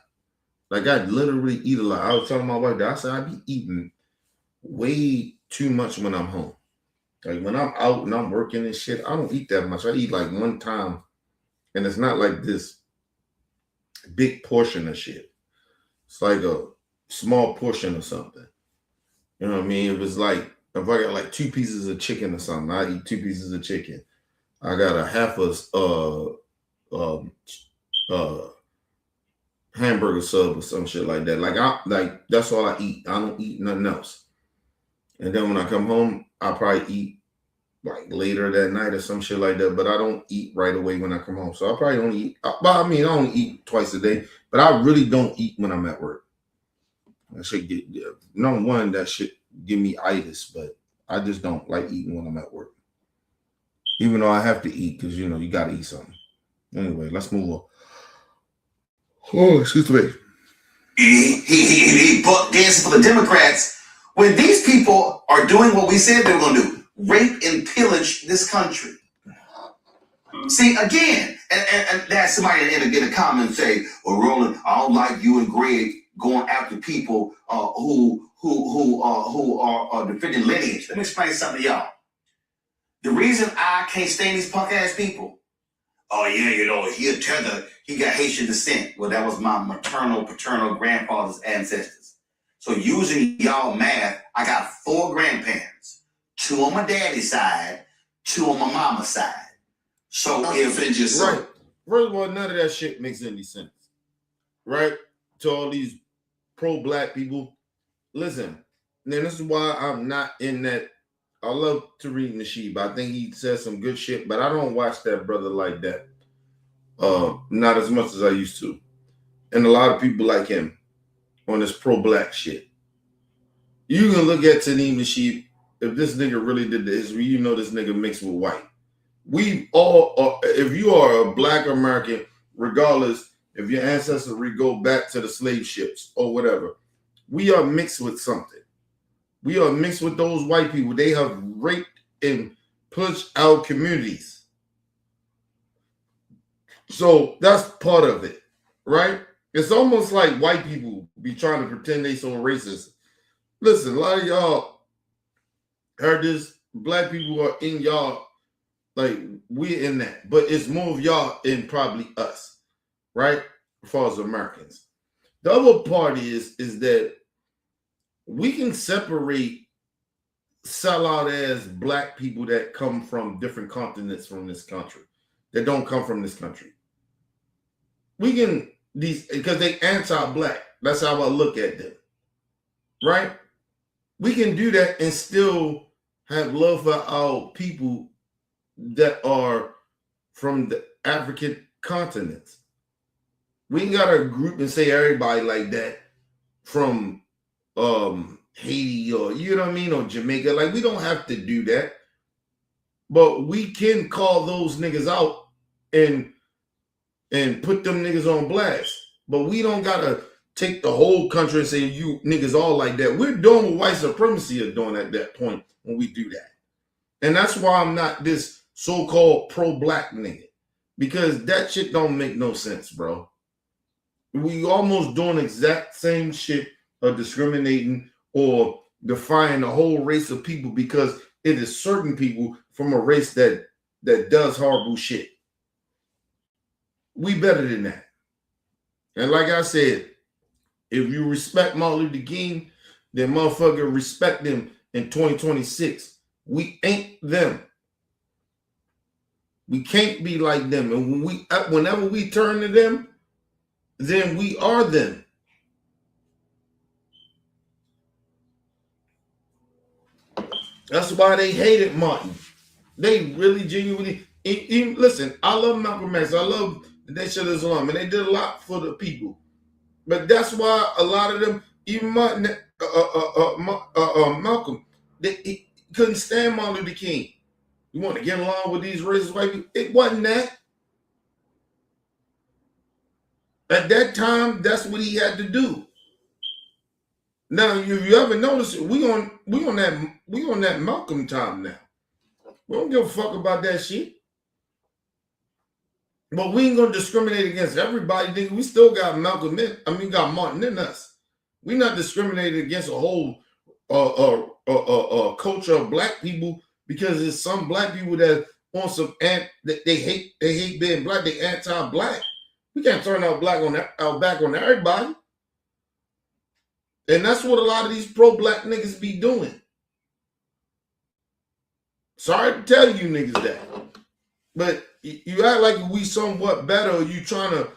Like I literally eat a lot. I was telling my wife that I said I be eating way too much when I'm home. Like when I'm out and I'm working and shit, I don't eat that much. I eat like one time, and it's not like this big portion of shit. It's like a small portion of something. You know what I mean? It was like If I got like 2 pieces of chicken or something, I eat 2 pieces of chicken. I got a half a hamburger sub or some shit like that. Like that's all I eat. I don't eat nothing else. And then when I come home, I probably eat like later that night or some shit like that. But I don't eat right away when I come home. So I probably don't eat. Well, I mean, I only eat twice a day, but I really don't eat when I'm at work. That shit get number one. That shit give me itis, but I just don't like eating when I'm at work. Even though I have to eat, because you know you gotta eat something. Anyway, let's move on. Oh, excuse me. He buck dancing for the Democrats when these people are doing what we said they were going to do: rape and pillage this country. See, again, and that's somebody in a comment say, "Well, Roland, I don't like you and Greg going after people who are defending lineage." Let me explain something to y'all. The reason I can't stand these punk ass people. Oh yeah, you know, he got Haitian descent. Well, that was my maternal, paternal grandfather's ancestors. So using y'all math, I got 4 grandparents. 2 on my daddy's side, 2 on my mama's side. So if it just right. First of all, none of that shit makes any sense. Right? To all these pro-black people. Listen, then this is why I'm not in that. I love Tariq Nasheed. I think he says some good shit, but I don't watch that brother like that. Not as much as I used to. And a lot of people like him on this pro-black shit. You can look at Tariq Nasheed. If this nigga really did the history, you know this nigga mixed with white. We all are, if you are a black American, regardless if your ancestors go back to the slave ships or whatever, we are mixed with something. We are mixed with those white people. They have raped and pushed our communities. So that's part of it, right? It's almost like white people be trying to pretend they so racist. Listen, a lot of y'all heard this. Black people are in y'all, like we're in that. But it's more of y'all in probably us, right? As far as Americans. The other part is that we can separate sellout ass black people that come from different continents from this country, that don't come from this country. We can, because they anti-black. That's how I look at them, right? We can do that and still have love for our people that are from the African continents. We ain't got to group and say everybody like that from Haiti or, you know what I mean, or Jamaica. Like, we don't have to do that. But we can call those niggas out and put them niggas on blast. But we don't got to take the whole country and say, you niggas all like that. We're doing what white supremacy is doing at that point when we do that. And that's why I'm not this so-called pro-black nigga. Because that shit don't make no sense, bro. We almost doing exact same shit of discriminating or defying the whole race of people because it is certain people from a race that does horrible shit. We better than that. And like I said, if you respect Martin Luther King, then motherfucker respect them in 2026. We ain't them. We can't be like them. And whenever we turn to them, then we are them. That's why they hated Martin. They really genuinely, even, listen, I love Malcolm X. I love the Nation of Islam, and they did a lot for the people. But that's why a lot of them, even Martin, Malcolm, he couldn't stand Martin Luther King. You want to get along with these racist white people? It wasn't that. At that time, that's what he had to do. Now, if you ever notice it, we on that Malcolm time now. We don't give a fuck about that shit. But we ain't gonna discriminate against everybody, nigga. We still got Malcolm in. I mean, got Martin in us. We not discriminating against a whole culture of black people because there's some black people that want some they hate being black. They anti-black. We can't turn our back on everybody. And that's what a lot of these pro-black niggas be doing. Sorry to tell you niggas that. But you act like we somewhat better, or you trying to,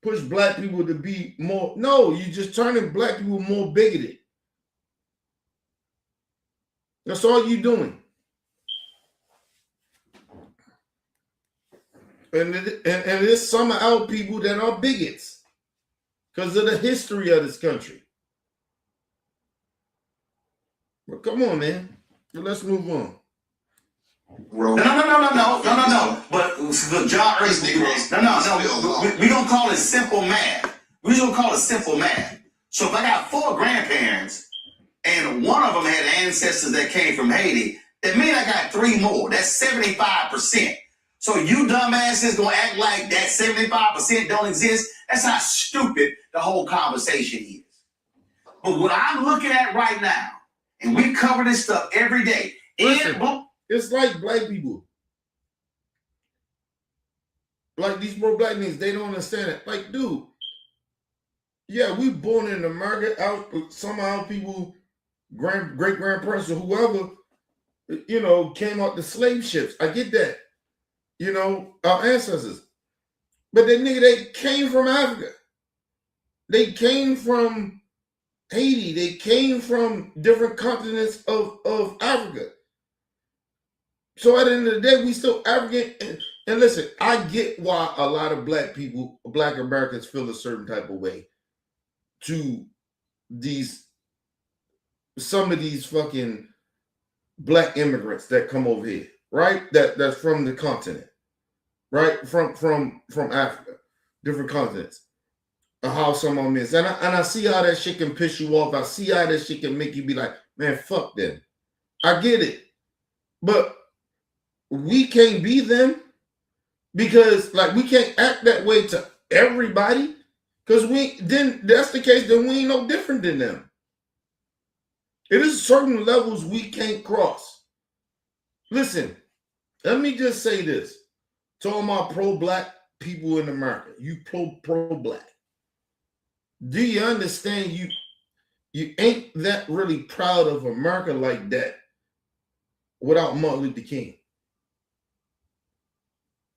push black people to be more. No, you just turning black people more bigoted. That's all you doing. And there's some of our people that are bigots because of the history of this country. But come on, man. Let's move on. No. But John Ernest, no. We gonna call it simple math. We just gonna call it simple math. So if I got 4 grandparents and one of them had ancestors that came from Haiti, that means I got 3 more. That's 75%. So you dumbasses gonna act like that 75% don't exist? That's how stupid the whole conversation is. But what I'm looking at right now, and we cover this stuff every day. Listen, it's like black people. Like these pro-black niggas, they don't understand it. Like, dude, yeah, we born in America. Some of our people, great-grandparents or whoever, came out the slave ships. I get that. Our ancestors. But that nigga, they came from Africa. They came from Haiti. They came from different continents of Africa. So at the end of the day, we still African. And listen, I get why a lot of black people, black Americans feel a certain type of way to some of these fucking black immigrants that come over here, right? That's from the continent, right? From Africa, different continents. How some of them is. And I see how that shit can piss you off. I see how that shit can make you be like, man, fuck them. I get it. But we can't be them because we can't act that way to everybody. Because that's the case, then we ain't no different than them. It is certain levels we can't cross. Listen, let me just say this to all my pro-black people in America. You pro-black. Do you understand you ain't that really proud of America like that without Martin Luther King?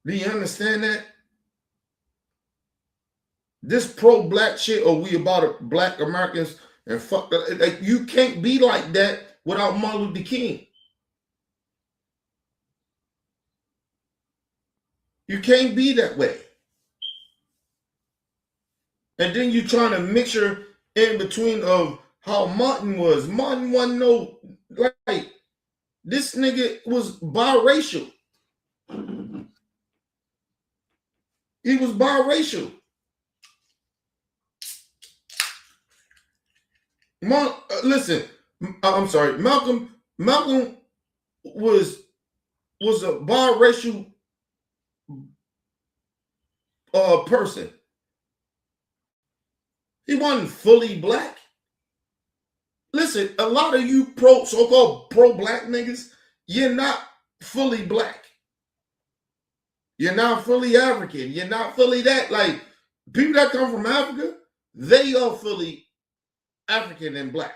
Do you understand that? This pro-black shit, or we about black Americans and fuck that, like you can't be like that without Martin Luther King. You can't be that way. And then you trying to mixture in between of how Martin was. Martin wasn't like this nigga was biracial. He was biracial. Listen, I'm sorry. Malcolm was a biracial person. He wasn't fully black. Listen, a lot of you so-called pro-black niggas, you're not fully black. You're not fully African. You're not fully that. Like, people that come from Africa, they are fully African and black.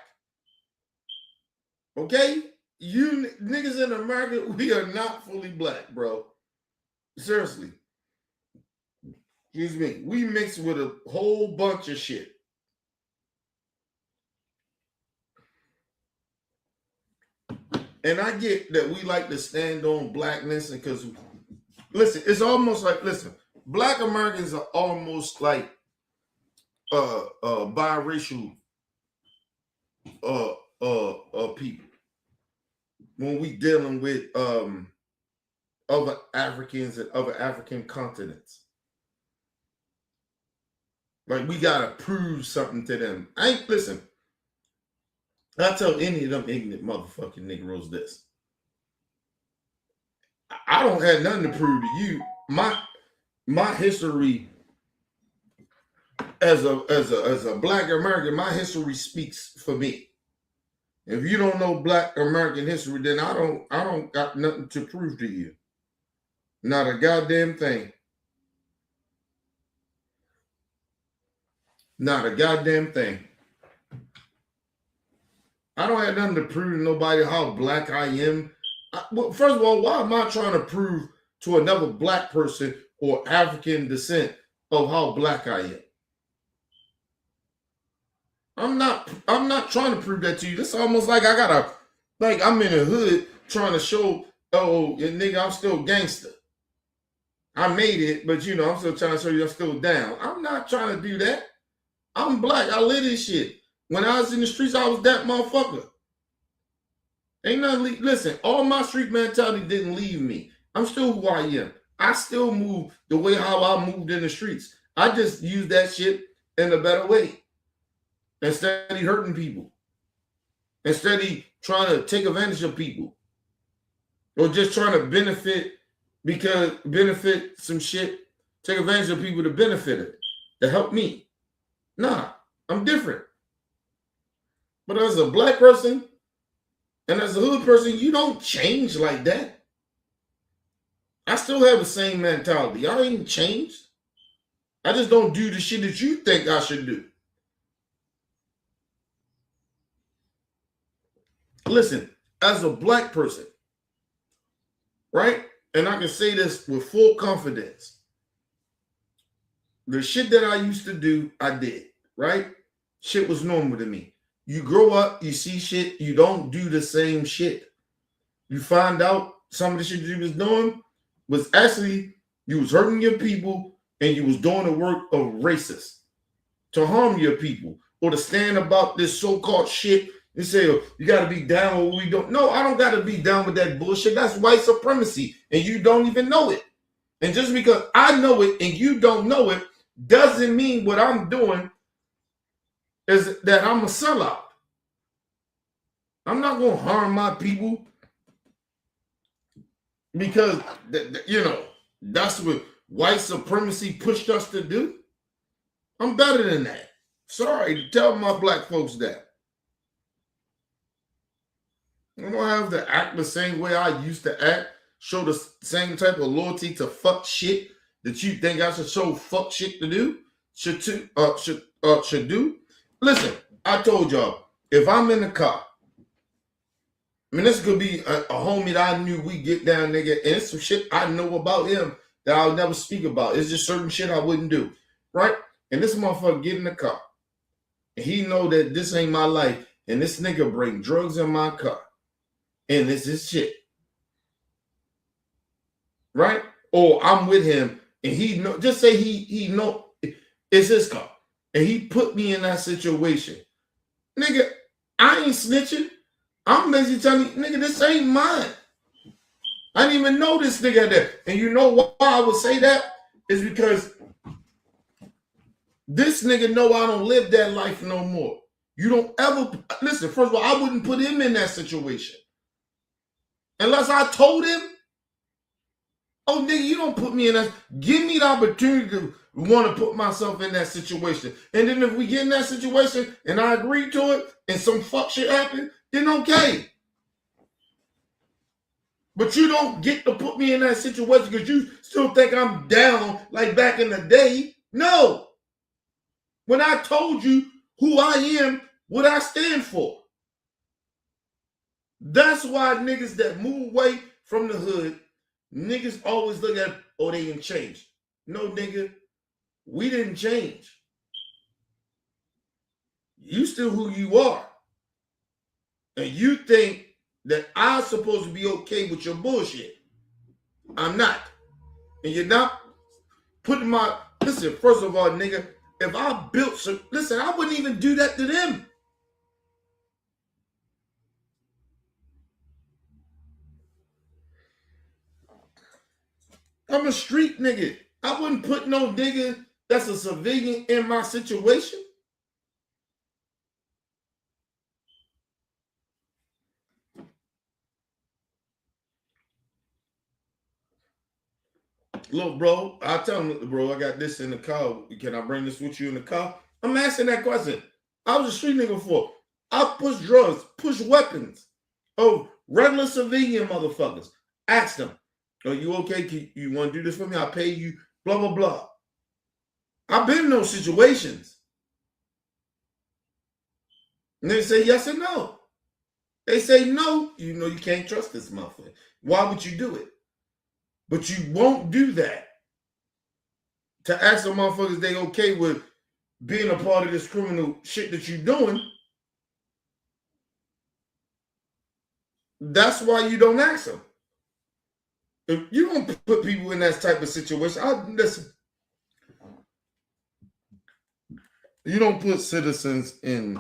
Okay? You niggas in America, we are not fully black, bro. Seriously. Excuse me. We mix with a whole bunch of shit. And I get that we like to stand on blackness, and because, listen, it's almost like, black Americans are almost like biracial people when we dealing with other Africans and other African continents. Like, we gotta prove something to them. Listen, I tell any of them ignorant motherfucking Negroes this. I don't have nothing to prove to you. My history as a black American, my history speaks for me. If you don't know black American history, then I don't got nothing to prove to you. Not a goddamn thing. Not a goddamn thing. I don't have nothing to prove to nobody how black I am. Well, first of all, why am I trying to prove to another black person or African descent of how black I am? I'm not trying to prove that to you. This is almost like I'm in the hood trying to show, oh, nigga, I'm still gangster. I made it, but I'm still trying to show you I'm still down. I'm not trying to do that. I'm black. I live this shit. When I was in the streets, I was that motherfucker. Ain't nothing. Listen, all my street mentality didn't leave me. I'm still who I am. I still move the way how I moved in the streets. I just use that shit in a better way. Instead of hurting people. Instead of trying to take advantage of people. Or just trying to benefit some shit. Take advantage of people to benefit it. To help me. Nah, I'm different. But as a black person and as a hood person, you don't change like that. I still have the same mentality. I ain't changed. I just don't do the shit that you think I should do. Listen, as a black person, right? And I can say this with full confidence. The shit that I used to do, I did, right? Shit was normal to me. You grow up, you see shit, you don't do the same shit. You find out some of the shit you was doing was actually, you was hurting your people and you was doing the work of racists to harm your people or to stand about this so-called shit and say, oh, you got to be down with what we don't. No, I don't got to be down with that bullshit. That's white supremacy and you don't even know it. And just because I know it and you don't know it doesn't mean what I'm doing is that I'm a sellout. I'm not going to harm my people because, that's what white supremacy pushed us to do. I'm better than that. Sorry to tell my black folks that. I don't have to act the same way I used to act, show the same type of loyalty to fuck shit that you think I should show fuck shit to do, should do. Listen, I told y'all, if I'm in the car, I mean, this could be a homie that I knew we get down, nigga, and it's some shit I know about him that I'll never speak about. It's just certain shit I wouldn't do, right? And this motherfucker get in the car, and he know that this ain't my life, and this nigga bring drugs in my car, and this is shit, right? Or I'm with him, and he know. Just say he know it's his car, and he put me in that situation, nigga. I ain't snitching. I'm basically telling you, nigga, this ain't mine. I didn't even know this nigga there. And you know why I would say that? Is because this nigga know I don't live that life no more. You don't ever, listen, first of all, I wouldn't put him in that situation. Unless I told him, oh, nigga, you don't put me in that. Give me the opportunity to want to put myself in that situation. And then if we get in that situation and I agree to it and some fuck shit happen, then okay. But you don't get to put me in that situation because you still think I'm down like back in the day. No. When I told you who I am, what I stand for. That's why niggas that move away from the hood, niggas always look at, oh, they didn't change. No, nigga, we didn't change. You still who you are. And you think that I'm supposed to be okay with your bullshit. I'm not. And you're not putting my, listen, first of all, nigga, if I built some, listen, I wouldn't even do that to them. I'm a street nigga. I wouldn't put no nigga that's a civilian in my situation. Look, bro, I tell him, bro, I got this in the car. Can I bring this with you in the car? I'm asking that question. I was a street nigga before. I push drugs, push weapons of regular civilian motherfuckers. Ask them, are you okay? You want to do this for me? I'll pay you, blah, blah, blah. I've been in those situations. And they say yes or no. They say no, you know you can't trust this motherfucker. Why would you do it? But you won't do that. To ask the motherfuckers they okay with being a part of this criminal shit that you're doing, that's why you don't ask them. If you don't put people in that type of situation, listen. You don't put citizens in.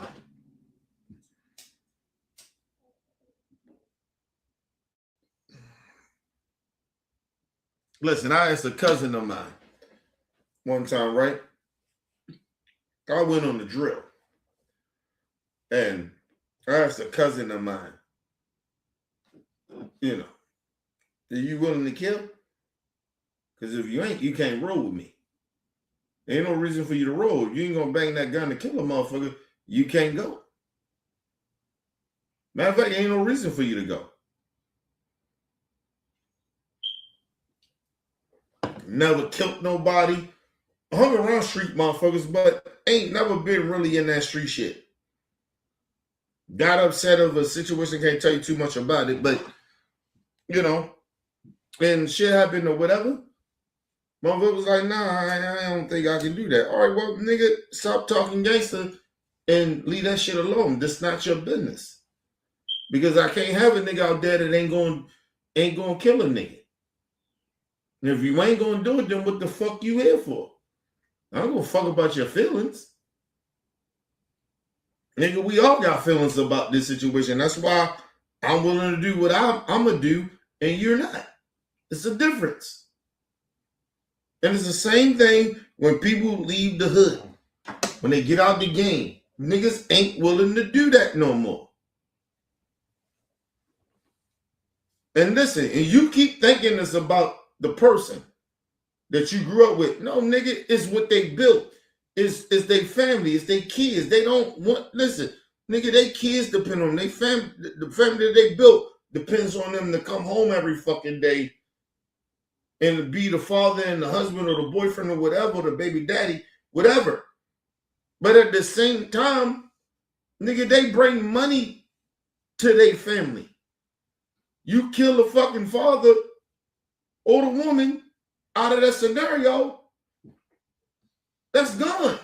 Listen, I asked a cousin of mine one time, right? I went on the drill. And I asked a cousin of mine, you know, are you willing to kill? Because if you ain't, you can't roll with me. There ain't no reason for you to roll. You ain't gonna bang that gun to kill a motherfucker. You can't go. Matter of fact, ain't no reason for you to go. Never killed nobody. Hung around street motherfuckers, but ain't never been really in that street shit. Got upset of a situation, can't tell you too much about it, but you know, and shit happened or whatever. Motherfucker was like, nah, I don't think I can do that. All right, well, nigga, stop talking gangster and leave that shit alone. That's not your business. Because I can't have a nigga out there that ain't gonna kill a nigga. And if you ain't gonna do it, then what the fuck you here for? I don't give a fuck about your feelings. Nigga, we all got feelings about this situation. That's why I'm willing to do what I'm gonna do, and you're not. It's a difference. And it's the same thing when people leave the hood. When they get out the game, niggas ain't willing to do that no more. And listen, and you keep thinking it's about the person that you grew up with. No, nigga, it's what they built. It's their family, it's their kids. They don't want, listen, nigga, they kids depend on their family. The family that they built depends on them to come home every fucking day and to be the father and the husband or the boyfriend or whatever, the baby daddy, whatever. But at the same time, nigga, they bring money to their family. You kill the fucking father or the woman out of that scenario, that's gone.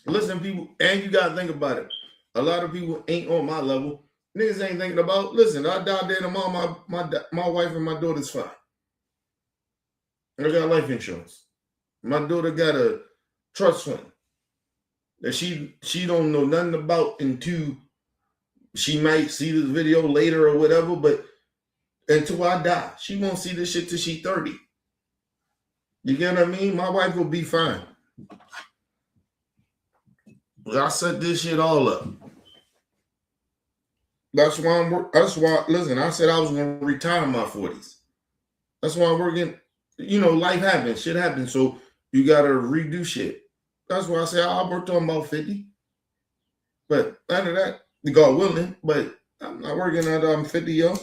Listen, people, and you gotta think about it. A lot of people ain't on my level. Niggas ain't thinking about, listen, I died there tomorrow, my wife and my daughter's fine. I got life insurance. My daughter got a trust fund that she don't know nothing about until she might see this video later or whatever, but until I die, she won't see this shit till she 30. You get what I mean? My wife will be fine. I set this shit all up. That's why, listen, I said I was going to retire in my 40s. That's why I'm working. You know, life happens. Shit happens. So you got to redo shit. That's why I say I'll work on about 50. But after that, God willing, but I'm not working until I'm 50, yo.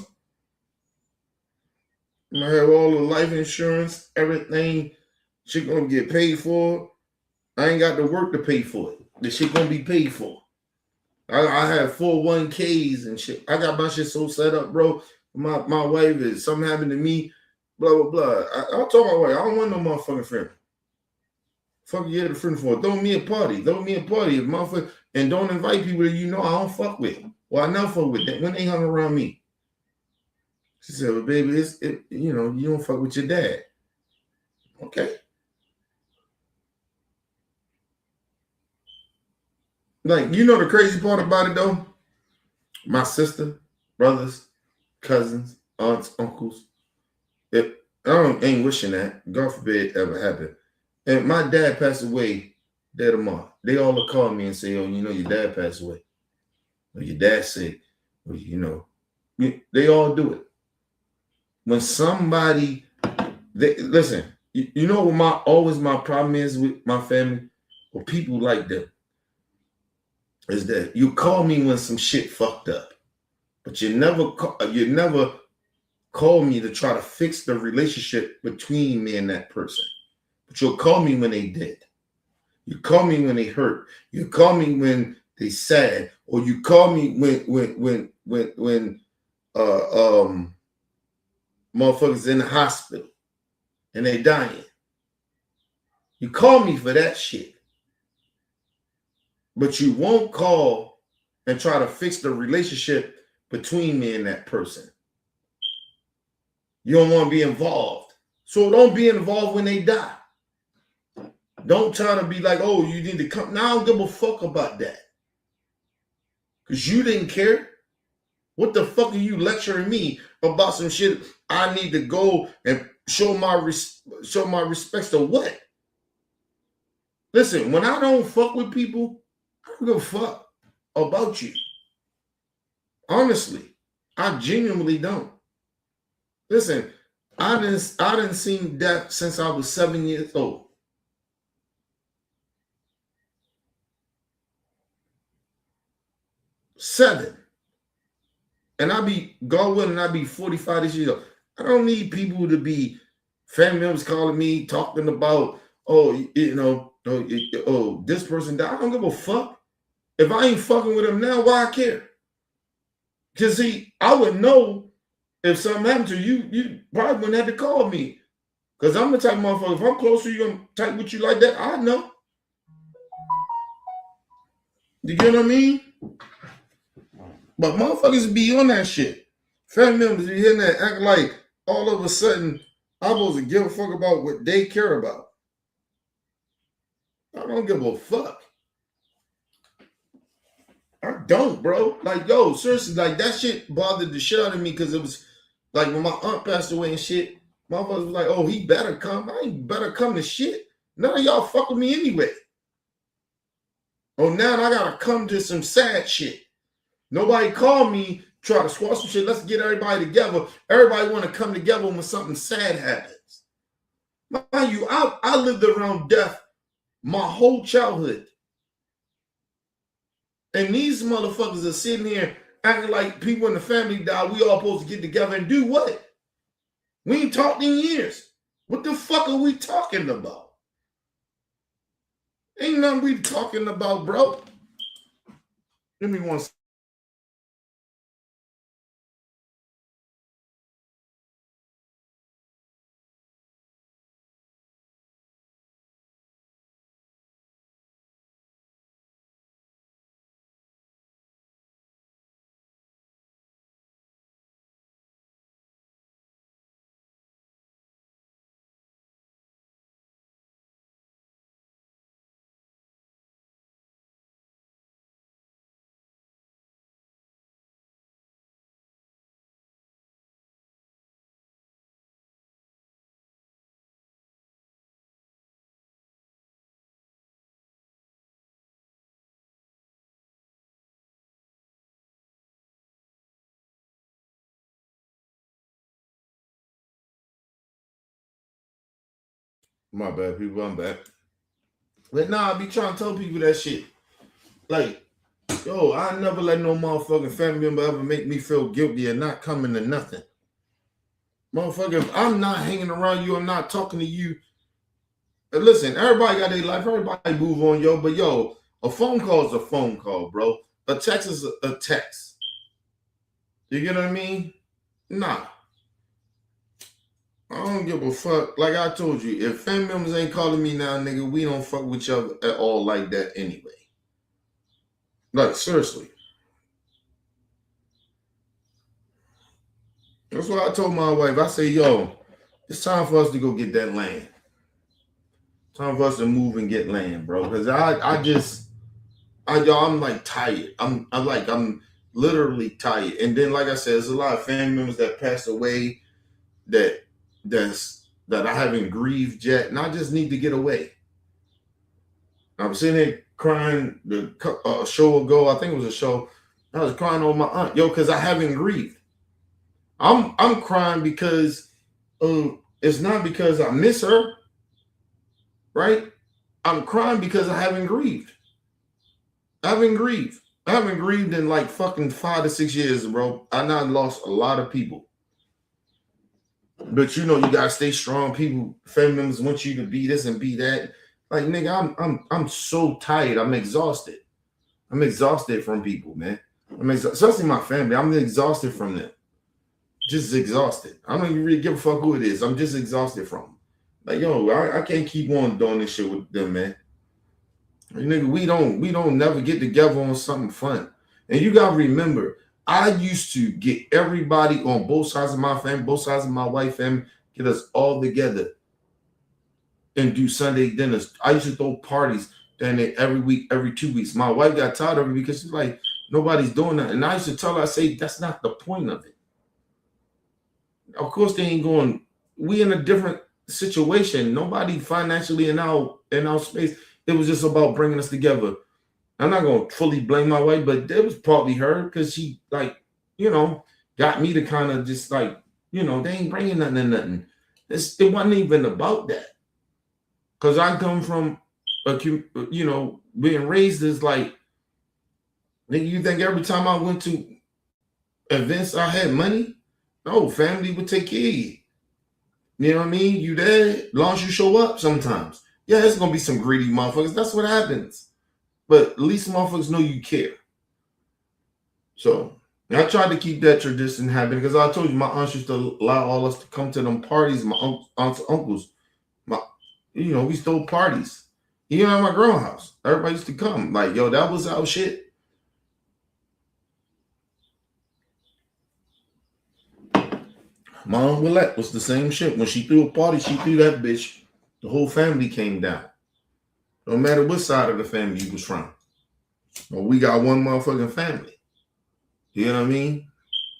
I have all the life insurance, everything. Shit going to get paid for. I ain't got to work to pay for it. The shit going to be paid for. I have 401ks and shit. I got my shit so set up, bro. My wife is something happened to me, blah, blah, blah. I told my wife, I don't want no motherfucking friend. Fuck you get a friend for. Throw me a party. Motherfucker, and don't invite people that you know I don't fuck with. Well, I never fuck with them when they hung around me. She said, well, baby, you know, you don't fuck with your dad. Okay. Like, you know the crazy part about it, though? My sister, brothers, cousins, aunts, uncles. I ain't wishing that. God forbid ever happen. And my dad passed away dead tomorrow. They all will call me and say, oh, you know, your dad passed away. Or your dad's sick. Or, you know. They all do it. When somebody, listen, you know what my problem is with my family or people like them is that you call me when some shit fucked up, but you never call me to try to fix the relationship between me and that person. But you'll call me when they did. You call me when they hurt. You call me when they sad, or you call me when motherfuckers in the hospital and they dying. You call me for that shit. But you won't call and try to fix the relationship between me and that person. You don't want to be involved. So don't be involved when they die. Don't try to be like, oh, you need to come. Now I don't give a fuck about that. Because you didn't care. What the fuck are you lecturing me about some shit I need to go and show my respects to what? Listen, when I don't fuck with people, I don't give a fuck about you. Honestly, I genuinely don't. Listen, I didn't seen death since I was 7 years old. Seven. And I be, God willing, I be 45 this year. I don't need people to be family members calling me, talking about, this person died. I don't give a fuck. If I ain't fucking with them now, why I care? Because see, I would know if something happened to you, you probably wouldn't have to call me. Because I'm the type of motherfucker, if I'm close to you, I'm tight with you like that, I know. You get what I mean? But motherfuckers be on that shit. Family members be hearing that, act like all of a sudden I'm supposed to give a fuck about what they care about. I don't give a fuck. I don't, bro. Like, yo, seriously, like that shit bothered the shit out of me because it was like when my aunt passed away and shit, motherfuckers was like, oh, he better come. I ain't better come to shit. None of y'all fuck with me anyway. Oh, now I gotta come to some sad shit. Nobody called me, try to squash some shit. Let's get everybody together. Everybody want to come together when something sad happens. Mind you, I lived around death my whole childhood. And these motherfuckers are sitting here acting like people in the family died. We all supposed to get together and do what? We ain't talked in years. What the fuck are we talking about? Ain't nothing we talking about, bro. Give me one second. My bad, people. I'm back. But nah, I be trying to tell people that shit. Like, yo, I never let no motherfucking family member ever make me feel guilty of not coming to nothing. Motherfucker, if I'm not hanging around you, I'm not talking to you. And listen, everybody got their life. Everybody move on, yo. But yo, a phone call is a phone call, bro. A text is a text. You get what I mean? Nah. I don't give a fuck. Like I told you, if family members ain't calling me now, nigga, we don't fuck with each other at all like that anyway. Like, seriously. That's what I told my wife. I say, yo, it's time for us to go get that land. Time for us to move and get land, bro. Because I'm like tired. I'm literally tired. And then, like I said, there's a lot of family members that passed away that I haven't grieved yet, and I just need to get away. I'm sitting there crying a show ago. I think it was a show. I was crying on my aunt, yo, because I haven't grieved. I'm crying because it's not because I miss her, right? I'm crying because I haven't grieved. I haven't grieved in like fucking 5 to 6 years, bro. I now lost a lot of people. But you know, you gotta stay strong. People, family members want you to be this and be that. Like, nigga, I'm so tired. I'm exhausted. I'm exhausted from people, man. Especially my family. I'm exhausted from them. Just exhausted. I don't even really give a fuck who it is. I'm just exhausted from them. Like, yo, I can't keep on doing this shit with them, man. Like, nigga, we don't never get together on something fun. And you gotta remember, I used to get everybody on both sides of my family, both sides of my wife family, get us all together and do Sunday dinners. I used to throw parties down there every week, every 2 weeks. My wife got tired of it because she's like, nobody's doing that. And I used to tell her, I say, that's not the point of it. Of course, they ain't going. We in a different situation. Nobody financially in our space. It was just about bringing us together. I'm not gonna fully blame my wife, but it was partly her because she, like, got me to kind of just like, they ain't bringing nothing and nothing. It wasn't even about that. Because I come from being raised as like, nigga, you think every time I went to events I had money? No, family would take care of you. You know what I mean? You there, as long as you show up sometimes. Yeah, there's gonna be some greedy motherfuckers. That's what happens. But at least motherfuckers know you care. So I tried to keep that tradition happening because I told you my aunts used to allow all us to come to them parties, my aunts and uncles. We stole parties. Even at my grandma's house. Everybody used to come. Like, yo, that was our shit. My Aunt Willette was the same shit. When she threw a party, she threw that bitch. The whole family came down. No matter what side of the family you was from. Well, we got one motherfucking family. You know what I mean?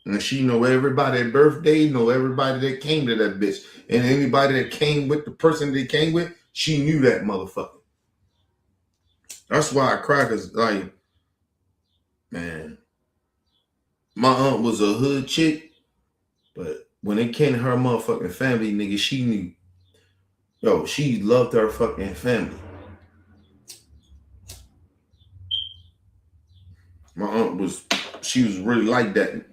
And she know everybody's birthday, know everybody that came to that bitch. And anybody that came with the person they came with, she knew that motherfucker. That's why I cry, because, like, man, my aunt was a hood chick, but when it came to her motherfucking family, nigga, she knew. Yo, she loved her fucking family. My aunt she was really like that.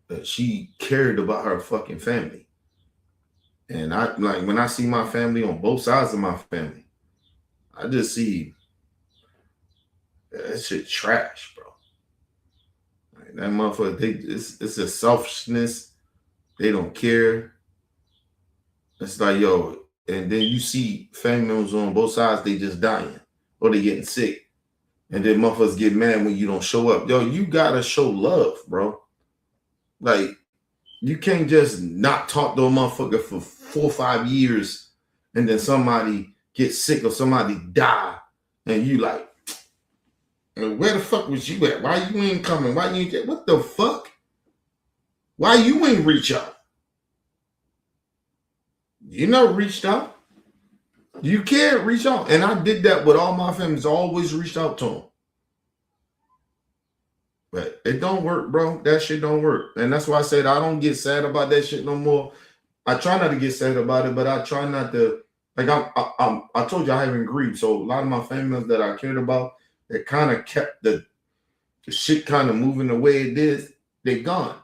But she cared about her fucking family. And I, like, when I see my family on both sides of my family, I just see that shit trash, bro. Like, that motherfucker, it's a selfishness. They don't care. It's like, yo, and then you see family members on both sides, they just dying or they getting sick. And then motherfuckers get mad when you don't show up. Yo, you gotta show love, bro. Like, you can't just not talk to a motherfucker for 4 or 5 years and then somebody gets sick or somebody die and you like, where the fuck was you at? Why you ain't coming? Why you ain't get, what the fuck? Why you ain't reach out? You never reached out. You can't reach out. And I did that with all my families. Always reached out to them. But it don't work, bro. That shit don't work. And that's why I said I don't get sad about that shit no more. I try not to get sad about it, but I try not to. Like, I told you I haven't grieved. So a lot of my family members that I cared about, that kind of kept the shit kind of moving the way it did, they gone.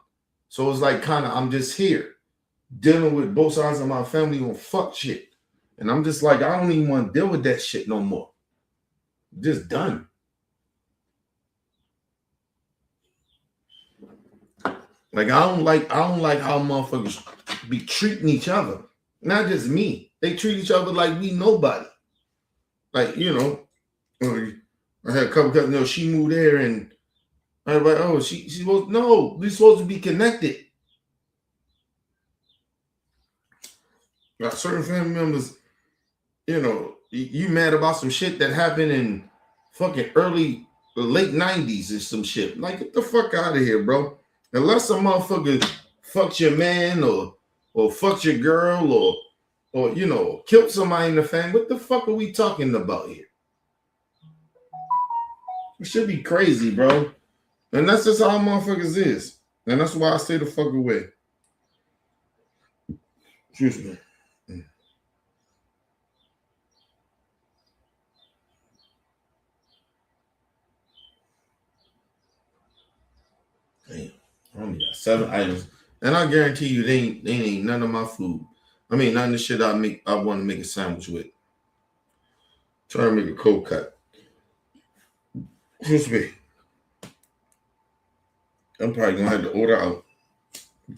So it's like kind of, I'm just here dealing with both sides of my family on fuck shit. And I'm just like, I don't even want to deal with that shit no more. I'm just done. Like, I don't like how motherfuckers be treating each other. Not just me. They treat each other like we nobody. Like, I had a couple cousins, she moved there and everybody, oh, she supposed, no, we supposed to be connected. Like, certain family members, you mad about some shit that happened in fucking late 90s or some shit. Like, get the fuck out of here, bro. Unless a motherfucker fucks your man or fucks your girl or killed somebody in the family, what the fuck are we talking about here? It should be crazy, bro. And that's just how motherfuckers is. And that's why I stay the fuck away. Excuse me. Damn, I only got 7 items. And I guarantee you they ain't none of my food. I mean, none of the shit I want to make a sandwich with. Trying to make a cold cut. Excuse me. I'm probably gonna have to order out.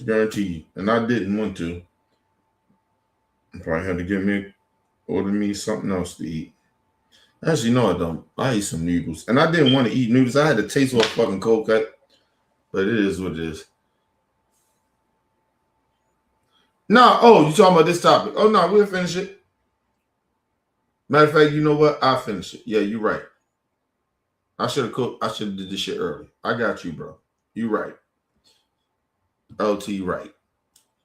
Guarantee you. And I didn't want to. I probably had to order me something else to eat. Actually, no, I don't. I eat some noodles. And I didn't want to eat noodles. I had to taste what fucking cold cut. But it is what it is. No, oh, you talking about this topic. Oh no, we'll finish it. Matter of fact, you know what? I'll finish it. Yeah, you're right. I should have cooked. I should have did this shit early. I got you, bro. You right. LT right.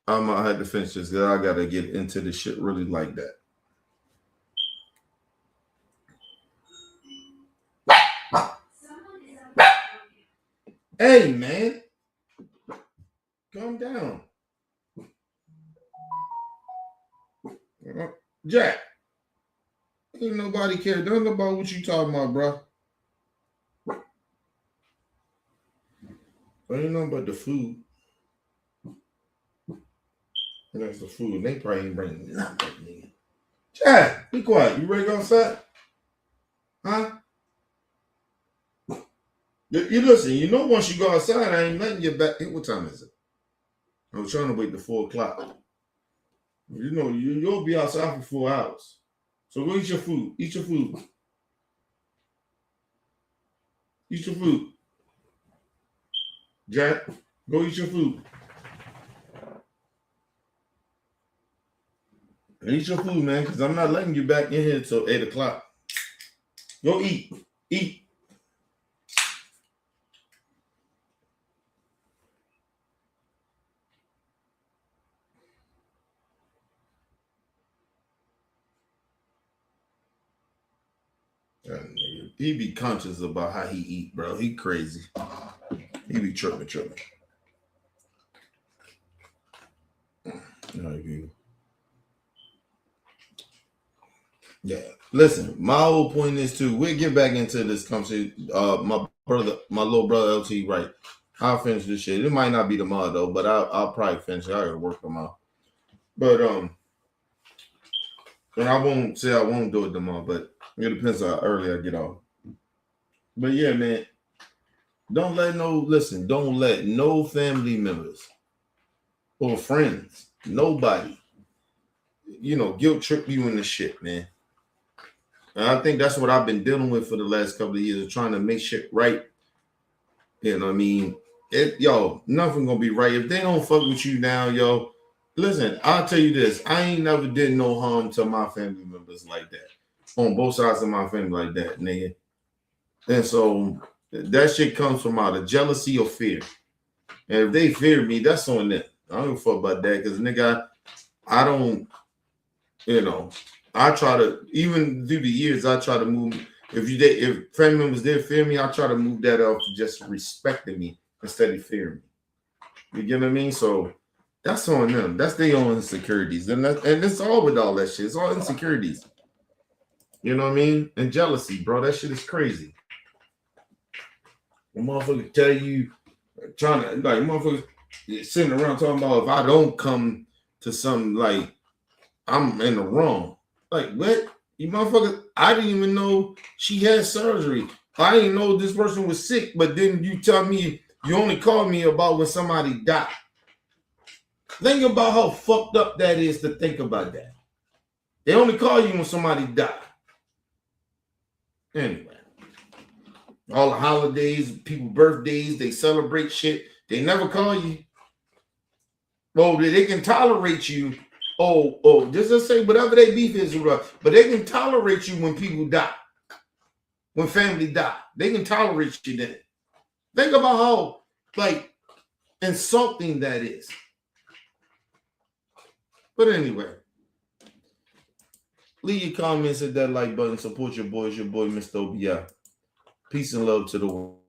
I had to finish this because I gotta get into this shit really like that. Hey man, calm down. Jack, ain't nobody care nothing about what you talking about, bro. Ain't nothing but the food. And that's the food. They probably ain't bringing nothing, nigga. Jack, be quiet. You ready to go outside? Huh? You listen, you know once you go outside, I ain't letting you back. Hey, what time is it? I was trying to wait till 4 o'clock. You know, you'll be outside for 4 hours. So go eat your food. Eat your food. Eat your food. Jack, go eat your food. Eat your food, man, because I'm not letting you back in here till 8 o'clock. Go eat. Eat. He be conscious about how he eat, bro. He crazy. He be tripping. Yeah. Listen, my whole point is too. We'll get back into this conversation. My little brother LT, right? I'll finish this shit. It might not be tomorrow though, but I'll probably finish it. I gotta work tomorrow. But and I won't say I won't do it tomorrow, but it depends how early I get off. But yeah, man, don't let no family members or friends, nobody, guilt trip you in the shit, man. And I think that's what I've been dealing with for the last couple of years, of trying to make shit right. You know what I mean? Nothing gonna be right. If they don't fuck with you now, listen, I'll tell you this. I ain't never did no harm to my family members like that. On both sides of my family like that, nigga. And so that shit comes from out of jealousy or fear. And if they fear me, that's on them. I don't give a fuck about that because, nigga, I don't, I try to, even through the years, I try to move. If family members did fear me, I try to move that off to just respecting me instead of fearing me. You get what I mean? So that's on them. That's their own insecurities. And it's all with all that shit. It's all insecurities. You know what I mean? And jealousy, bro. That shit is crazy. A motherfucker tell you, motherfuckers sitting around talking about if I don't come to something like I'm in the wrong. Like, what? You motherfucker, I didn't even know she had surgery. I didn't know this person was sick, but then you tell me you only called me about when somebody died. Think about how fucked up that is to think about that. They only call you when somebody died. Anyway. All the holidays, people birthdays, they celebrate shit. They never call you. Oh, they can tolerate you. Just to say whatever they beef is, but they can tolerate you when people die. When family die. They can tolerate you then. Think about how, insulting that is. But anyway. Leave your comments, hit that like button, support your boys, your boy, Mr. OBI. Peace and love to the world.